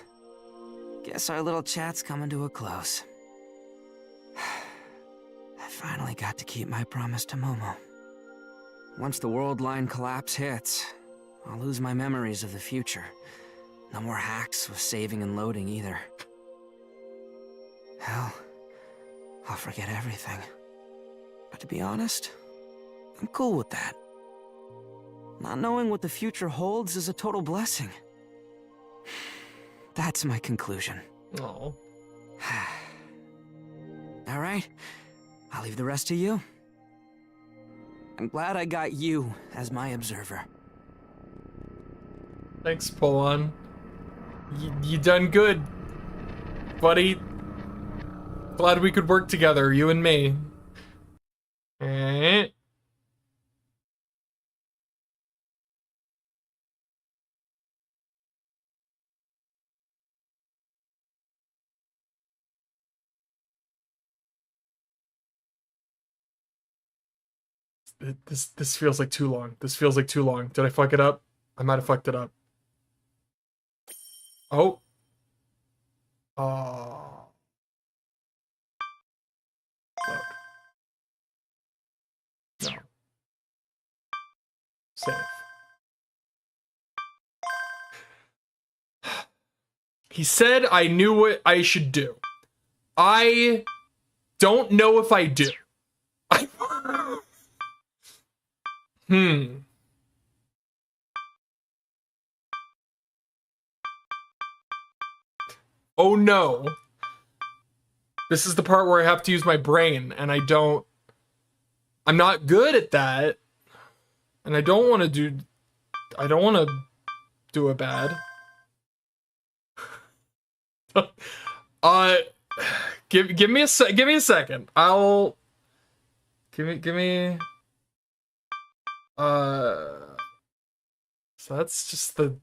Guess our little chat's coming to a close. I finally got to keep my promise to Momo. Once the world line collapse hits, I'll lose my memories of the future. No more hacks with saving and loading either. Hell, I'll forget everything. But to be honest, I'm cool with that. Not knowing what the future holds is a total blessing. That's my conclusion. Oh. All right, I'll leave the rest to you. I'm glad I got you as my observer. Thanks, Polon. You done good, buddy. Glad we could work together, you and me. This feels like too long. This feels like too long. Did I fuck it up? I might have fucked it up. Oh. Oh. Look. No. Save. He said I knew what I should do. I don't know if I do. Oh no. This is the part where I have to use my brain, and I'm not good at that. And I don't want to do it bad. Give me a second. Give me so that's just the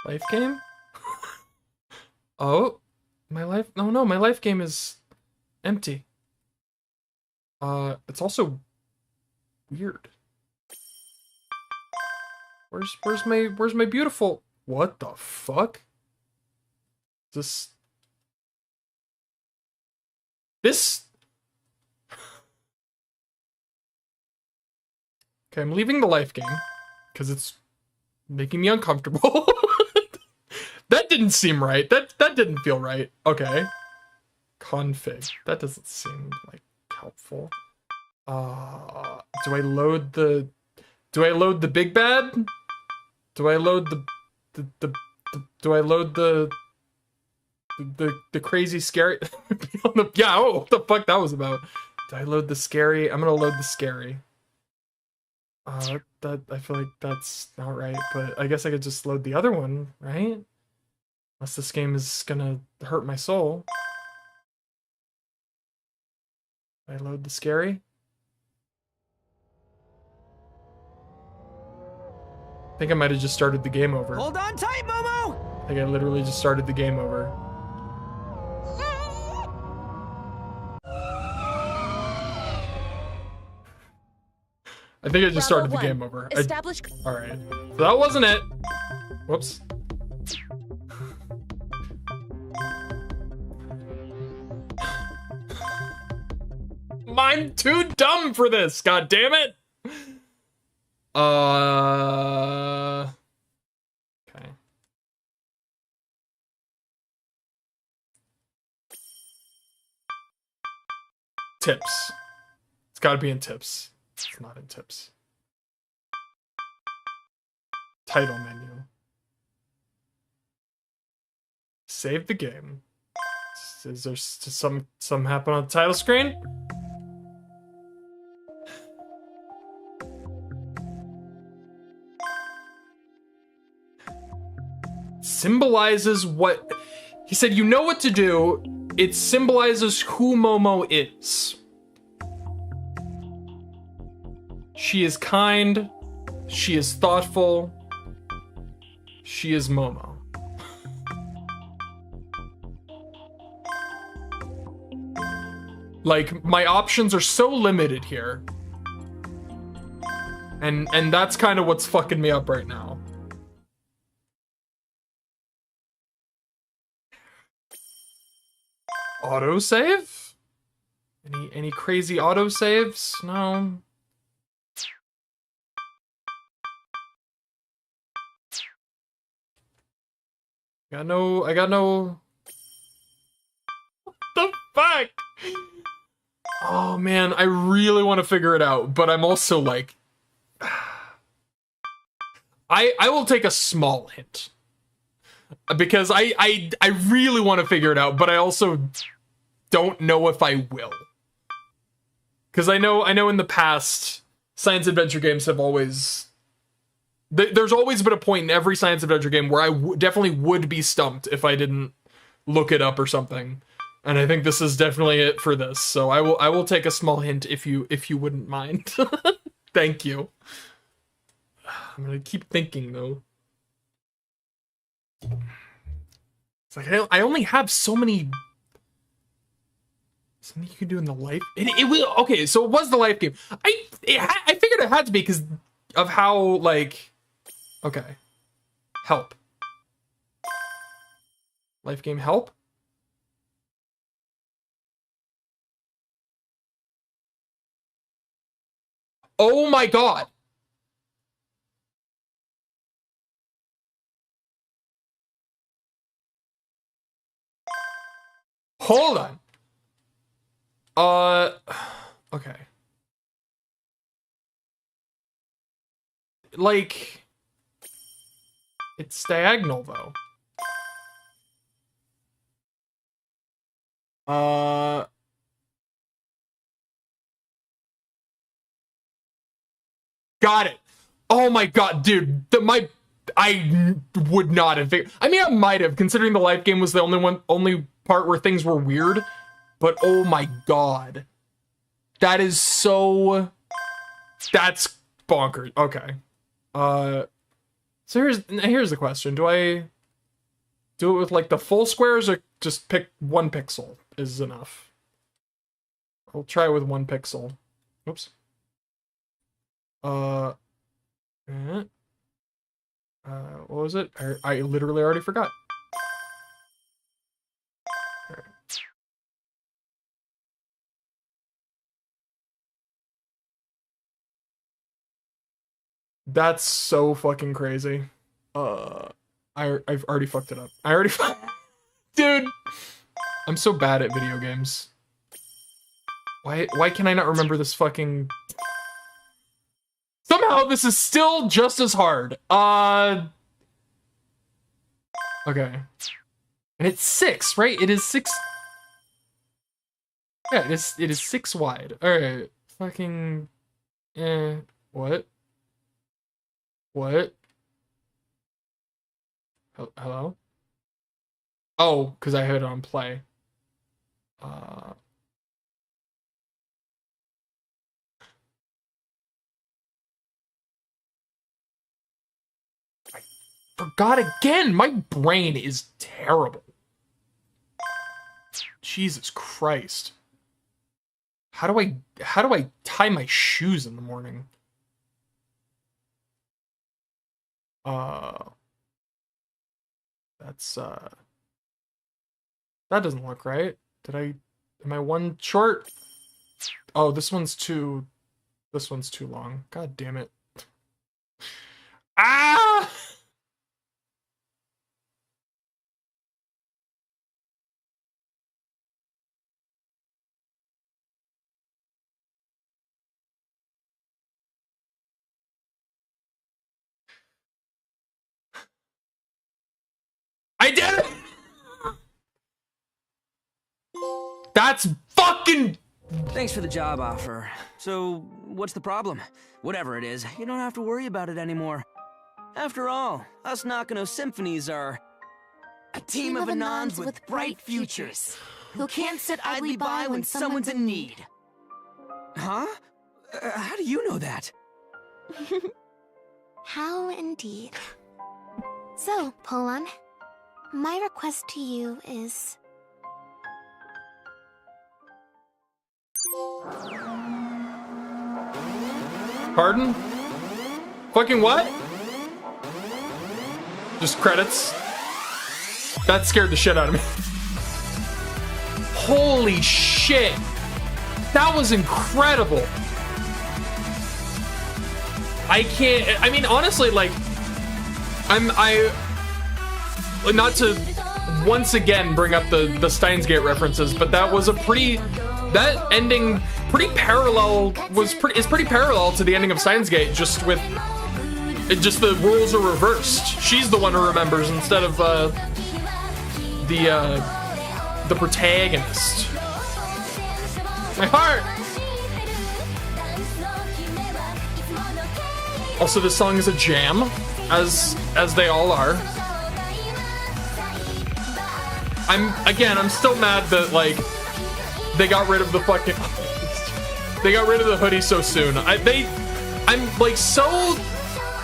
life game? Oh, my life, no, my life game is empty. It's also weird. Where's my beautiful, what the fuck? This okay, I'm leaving the life game because it's making me uncomfortable. That didn't seem right. That didn't feel right. Okay. Config. That doesn't seem like helpful. Do I load the big bad? Do I load the crazy scary? Yeah, oh, what the fuck that was about? Did I load the scary? I'm gonna load the scary. That I feel like that's not right, but I guess I could just load the other one, right? Unless this game is gonna hurt my soul. I load the scary. I think I might have just started the game over. Hold on tight, Momo! I think I literally just started the game over. I think I just started the Bravo game 1, over. Establish. Alright. So that wasn't it. Whoops. I'm too dumb for this, god damn it! Okay. Tips. It's gotta be in tips. It's not in tips. Title menu. Save the game. Is there some happen on the title screen? Symbolizes what he said. You know what to do. It symbolizes who Momo is. She is kind. She is thoughtful. She is Momo. Like, my options are so limited here. And that's kind of what's fucking me up right now. Autosave? Any crazy autosaves? No. I got no. What the fuck? Oh man, I really want to figure it out, but I'm also like, I will take a small hint because I really want to figure it out, but I also don't know if I will, because I know in the past science adventure games have always there's always been a point in every science adventure game where I definitely would be stumped if I didn't look it up or something. And I think this is definitely it for this. So I will take a small hint if you wouldn't mind. Thank you. I'm gonna keep thinking though. It's like I only have so many. Something you can do in the life. It will. Okay, so it was the life game. I figured it had to be because of how like. Okay. Help. Life game help. Oh my god. Hold on. Okay. Like, it's diagonal though. Got it. Oh my god, dude. I would not have figured. I mean, I might have, considering the life game was the only part where things were weird. But oh my god, that is so. That's bonkers. Okay. So here's the question: do I do it with like the full squares, or just pick one pixel is enough? I'll try it with one pixel. Oops. What was it? I literally already forgot. Right. That's so fucking crazy. I've already fucked it up. Dude, I'm so bad at video games. Why can I not remember this fucking... Somehow this is still just as hard. Okay. And it's 6, right? It is 6. Yeah, it is 6 wide. Alright. Fucking what? What? Hello? Oh, because I had it on play. Forgot again. My brain is terrible. Jesus Christ. How do I tie my shoes in the morning? That's that doesn't look right. Am I one short? Oh, this one's too long. God damn it. Ah! I did it! That's fucking... Thanks for the job offer. So, what's the problem? Whatever it is, you don't have to worry about it anymore. After all, us Nakano Symphonies are a team of Anons with bright futures, who can't sit idly by when someone's in need. Huh? How do you know that? How indeed. So, Polon, my request to you is... Pardon? Fucking what? Just credits. That scared the shit out of me. Holy shit. That was incredible. I mean, honestly, like, not to once again bring up the Steins Gate references, but that was that ending is pretty parallel to the ending of Steins Gate, just the roles are reversed. She's the one who remembers instead of the protagonist. My heart. Also, this song is a jam, as they all are. I'm still mad that, like, they got rid of the hoodie so soon. I'm like so...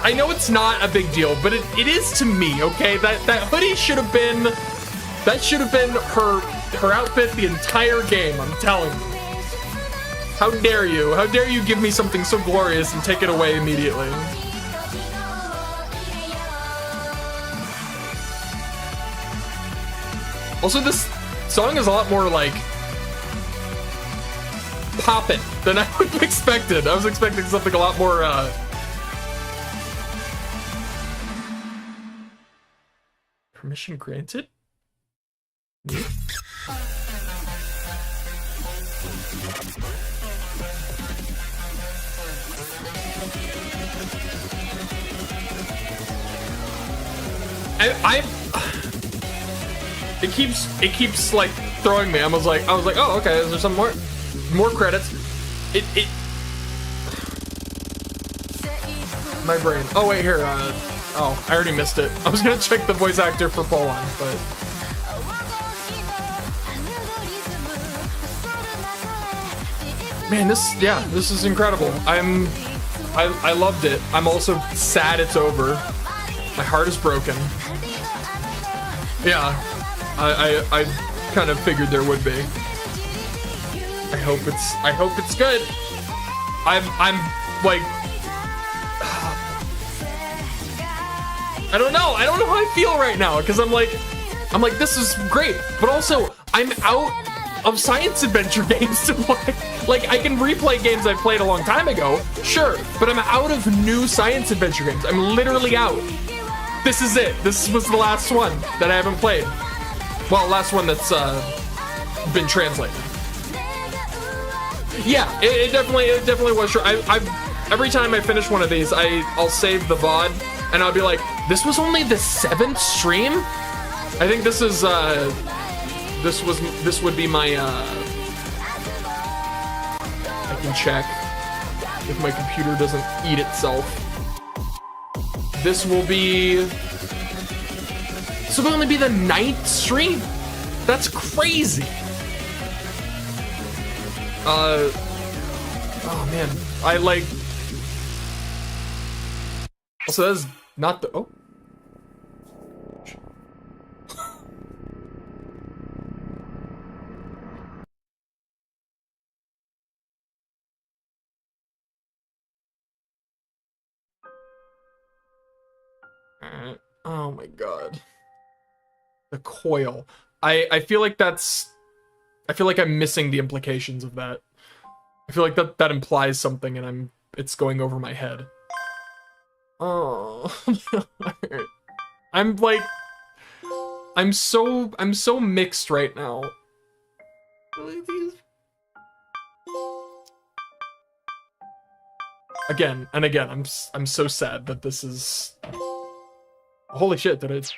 I know it's not a big deal, but it is to me, okay? That hoodie should have been... That should have been her outfit the entire game, I'm telling you. How dare you? How dare you give me something so glorious and take it away immediately? Also, this song is a lot more, like, poppin' than I would have expected. I was expecting something a lot more, Permission granted? It keeps like throwing me. I was like, oh, okay, is there some more credits? My brain. Oh wait, here. Oh, I already missed it. I was gonna check the voice actor for Poland, but man, this is incredible. I loved it. I'm also sad it's over. My heart is broken. Yeah, I kind of figured there would be. I hope it's good. I'm like, I don't know how I feel right now, because I'm like this is great, but also I'm out of science adventure games to play. Like, I can replay games I played a long time ago, sure, but I'm out of new science adventure games. I'm literally out. This is it. This was the last one that I haven't played. Well, last one that's been translated. Yeah, it definitely was true. Every time I finish one of these, I'll save the VOD, and I'll be like, this was only the 7th stream? I think this is this would be my I can check if my computer doesn't eat itself. This will only be the 9th stream. That's crazy. Oh man, I like. Also, that's not the. Oh. Alright. Oh my god. The coil. I feel like that's... I feel like I'm missing the implications of that. I feel like that implies something and it's going over my head. Oh. I'm like... I'm so mixed right now. Again and again, I'm so sad that this is... Holy shit, did it...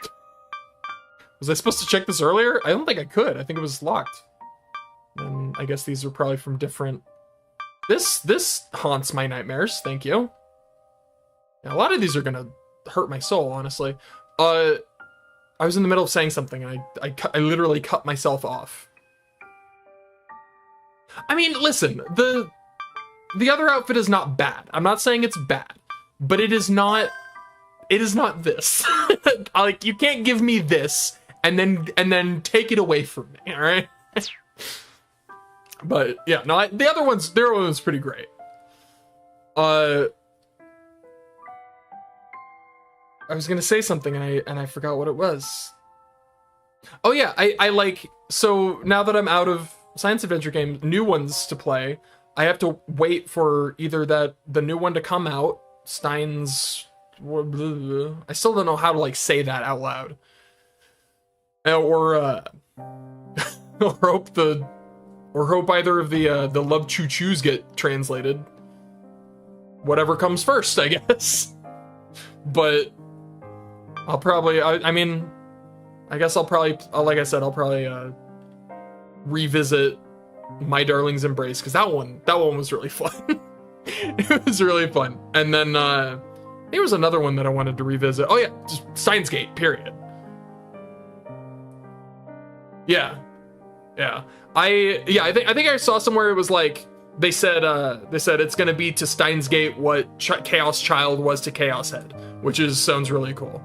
Was I supposed to check this earlier? I don't think I could. I think it was locked. And I guess these are probably from different... This haunts my nightmares, thank you. Yeah, a lot of these are gonna hurt my soul, honestly. I was in the middle of saying something and I literally cut myself off. I mean, listen, the other outfit is not bad. I'm not saying it's bad, but it is not this. Like, you can't give me this and then take it away from me, all right? But yeah, no, the other one's pretty great. I was gonna say something and I forgot what it was. Oh yeah, I like, so now that I'm out of science adventure games, new ones to play, I have to wait for either the new one to come out, Stein's... I still don't know how to like say that out loud. Or hope either of the Love Choo Choos get translated. Whatever comes first, I guess. But I'll probably, I mean, I guess I'll probably, like I said, I'll probably revisit My Darling's Embrace, because that one was really fun. It was really fun. And then there was another one that I wanted to revisit. Oh yeah, just Steins Gate, period. Yeah. I think I saw somewhere it was like they said it's gonna be to Steins Gate what Chaos Child was to Chaos Head, which sounds really cool.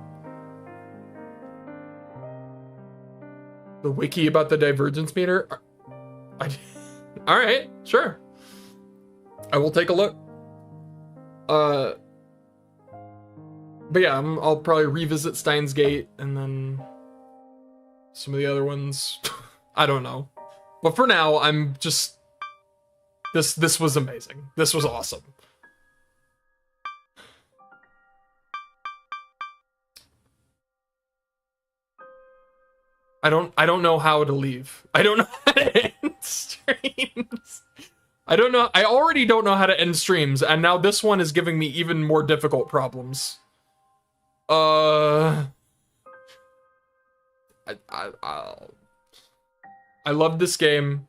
The wiki about the divergence meter. All right, sure. I will take a look. But yeah, I'll probably revisit Steins Gate and then some of the other ones. I don't know. But for now, I'm just... This was amazing. This was awesome. I don't know how to leave. I don't know how to end streams. I don't know. I already don't know how to end streams, and now this one is giving me even more difficult problems. I love this game.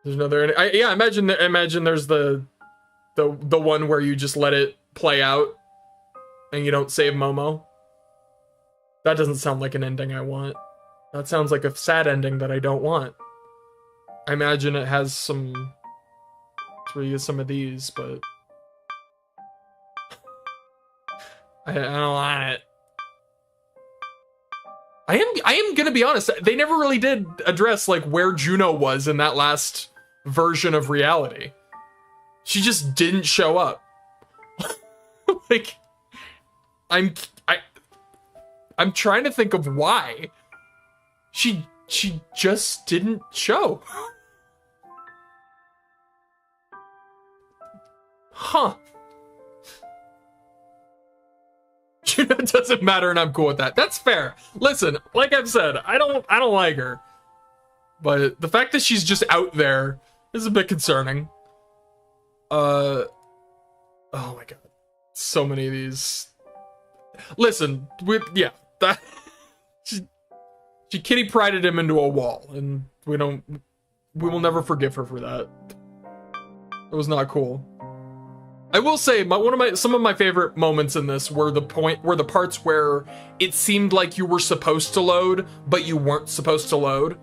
There's another. Yeah, imagine there's the one where you just let it play out, and you don't save Momo. That doesn't sound like an ending I want. That sounds like a sad ending that I don't want. I imagine it has some. It's where you get some of these, but I don't want it. I am gonna be honest, they never really did address like where Juno was in that last version of reality. She just didn't show up. Like, I'm trying to think of why. She just didn't show. Huh. It doesn't matter and I'm cool with that. That's fair. Listen, like I've said, I don't like her. But the fact that she's just out there is a bit concerning. Oh my god. So many of these. Listen, that she kitty prided him into a wall, and we will never forgive her for that. It was not cool. I will say, some of my favorite moments in this were the parts where it seemed like you were supposed to load, but you weren't supposed to load.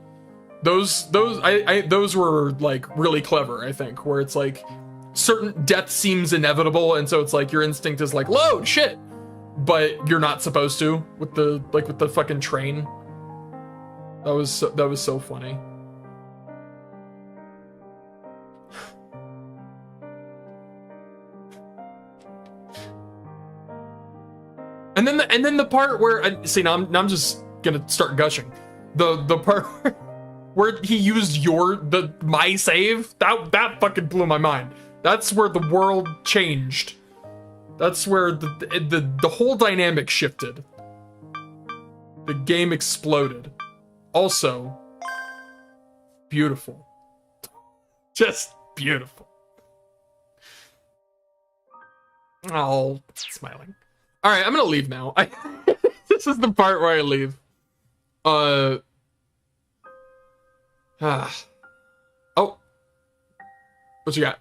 Those were like really clever, I think, where it's like certain death seems inevitable, and so it's like your instinct is like load shit, but you're not supposed to with the fucking train. That was so funny. And then the part where see, now I'm just gonna start gushing. The part where he used my save, that fucking blew my mind. That's where the world changed. That's where the whole dynamic shifted. The game exploded. Also, beautiful. Just beautiful. Oh, smiling. All right, I'm gonna leave now. This is the part where I leave. Oh. What you got?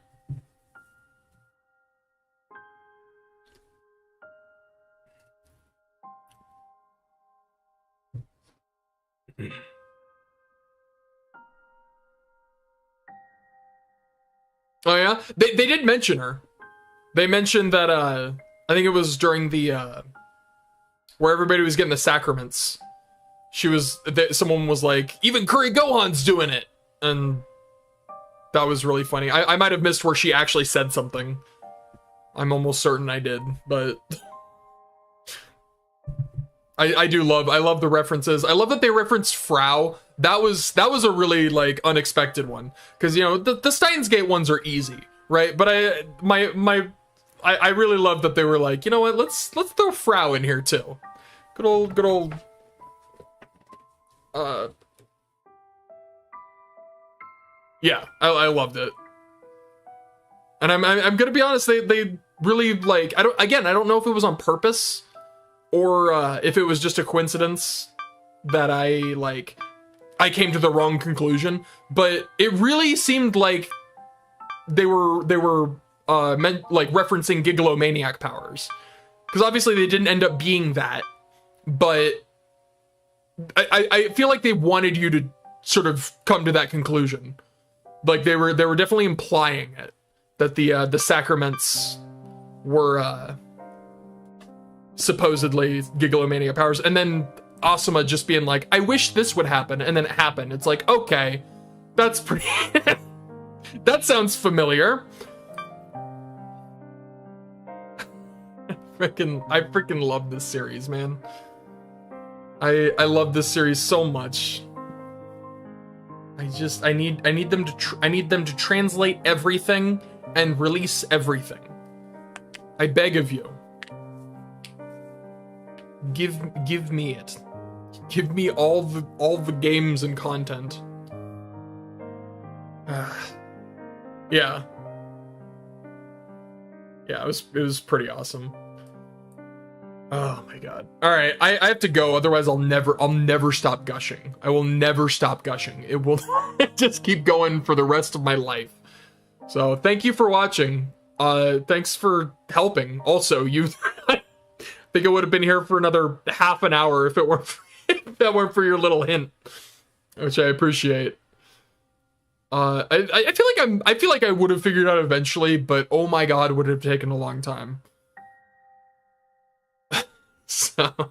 Oh yeah? They did mention her. They mentioned that I think it was during the where everybody was getting the sacraments. Someone was like, even Curry Gohan's doing it. And that was really funny. I might have missed where she actually said something. I'm almost certain I did, but I love the references. I love that they referenced Frau. That was a really like unexpected one. Cause you know, the Steins Gate ones are easy, right? But I really love that they were like, you know what, let's throw Frau in here too. Good old yeah, I loved it. And I'm gonna be honest, they really like, I don't know if it was on purpose or if it was just a coincidence that I came to the wrong conclusion, but it really seemed like they were meant like referencing Gigalomaniac powers, because obviously they didn't end up being that, but I feel like they wanted you to sort of come to that conclusion. Like they were definitely implying it, that the sacraments were supposedly Gigalomania powers, and then Asuma just being like, I wish this would happen, and then it happened. It's like, okay, that's pretty that sounds familiar. I freaking love this series, man. I love this series so much. I need them to translate everything and release everything. I beg of you. Give me it. Give me all the games and content. Yeah. Yeah, it was pretty awesome. Oh my god. Alright, I have to go, otherwise I'll never stop gushing. I will never stop gushing. It will just keep going for the rest of my life. So thank you for watching. Thanks for helping. Also, I think I would have been here for another half an hour if it weren't for your little hint, which I appreciate. I feel like I would have figured out eventually, but oh my god, would it have taken a long time. So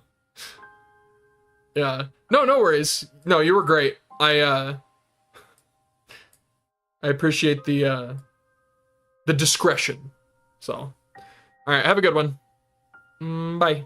yeah, no worries. No, you were great. I appreciate the discretion. So all right, have a good one. Bye.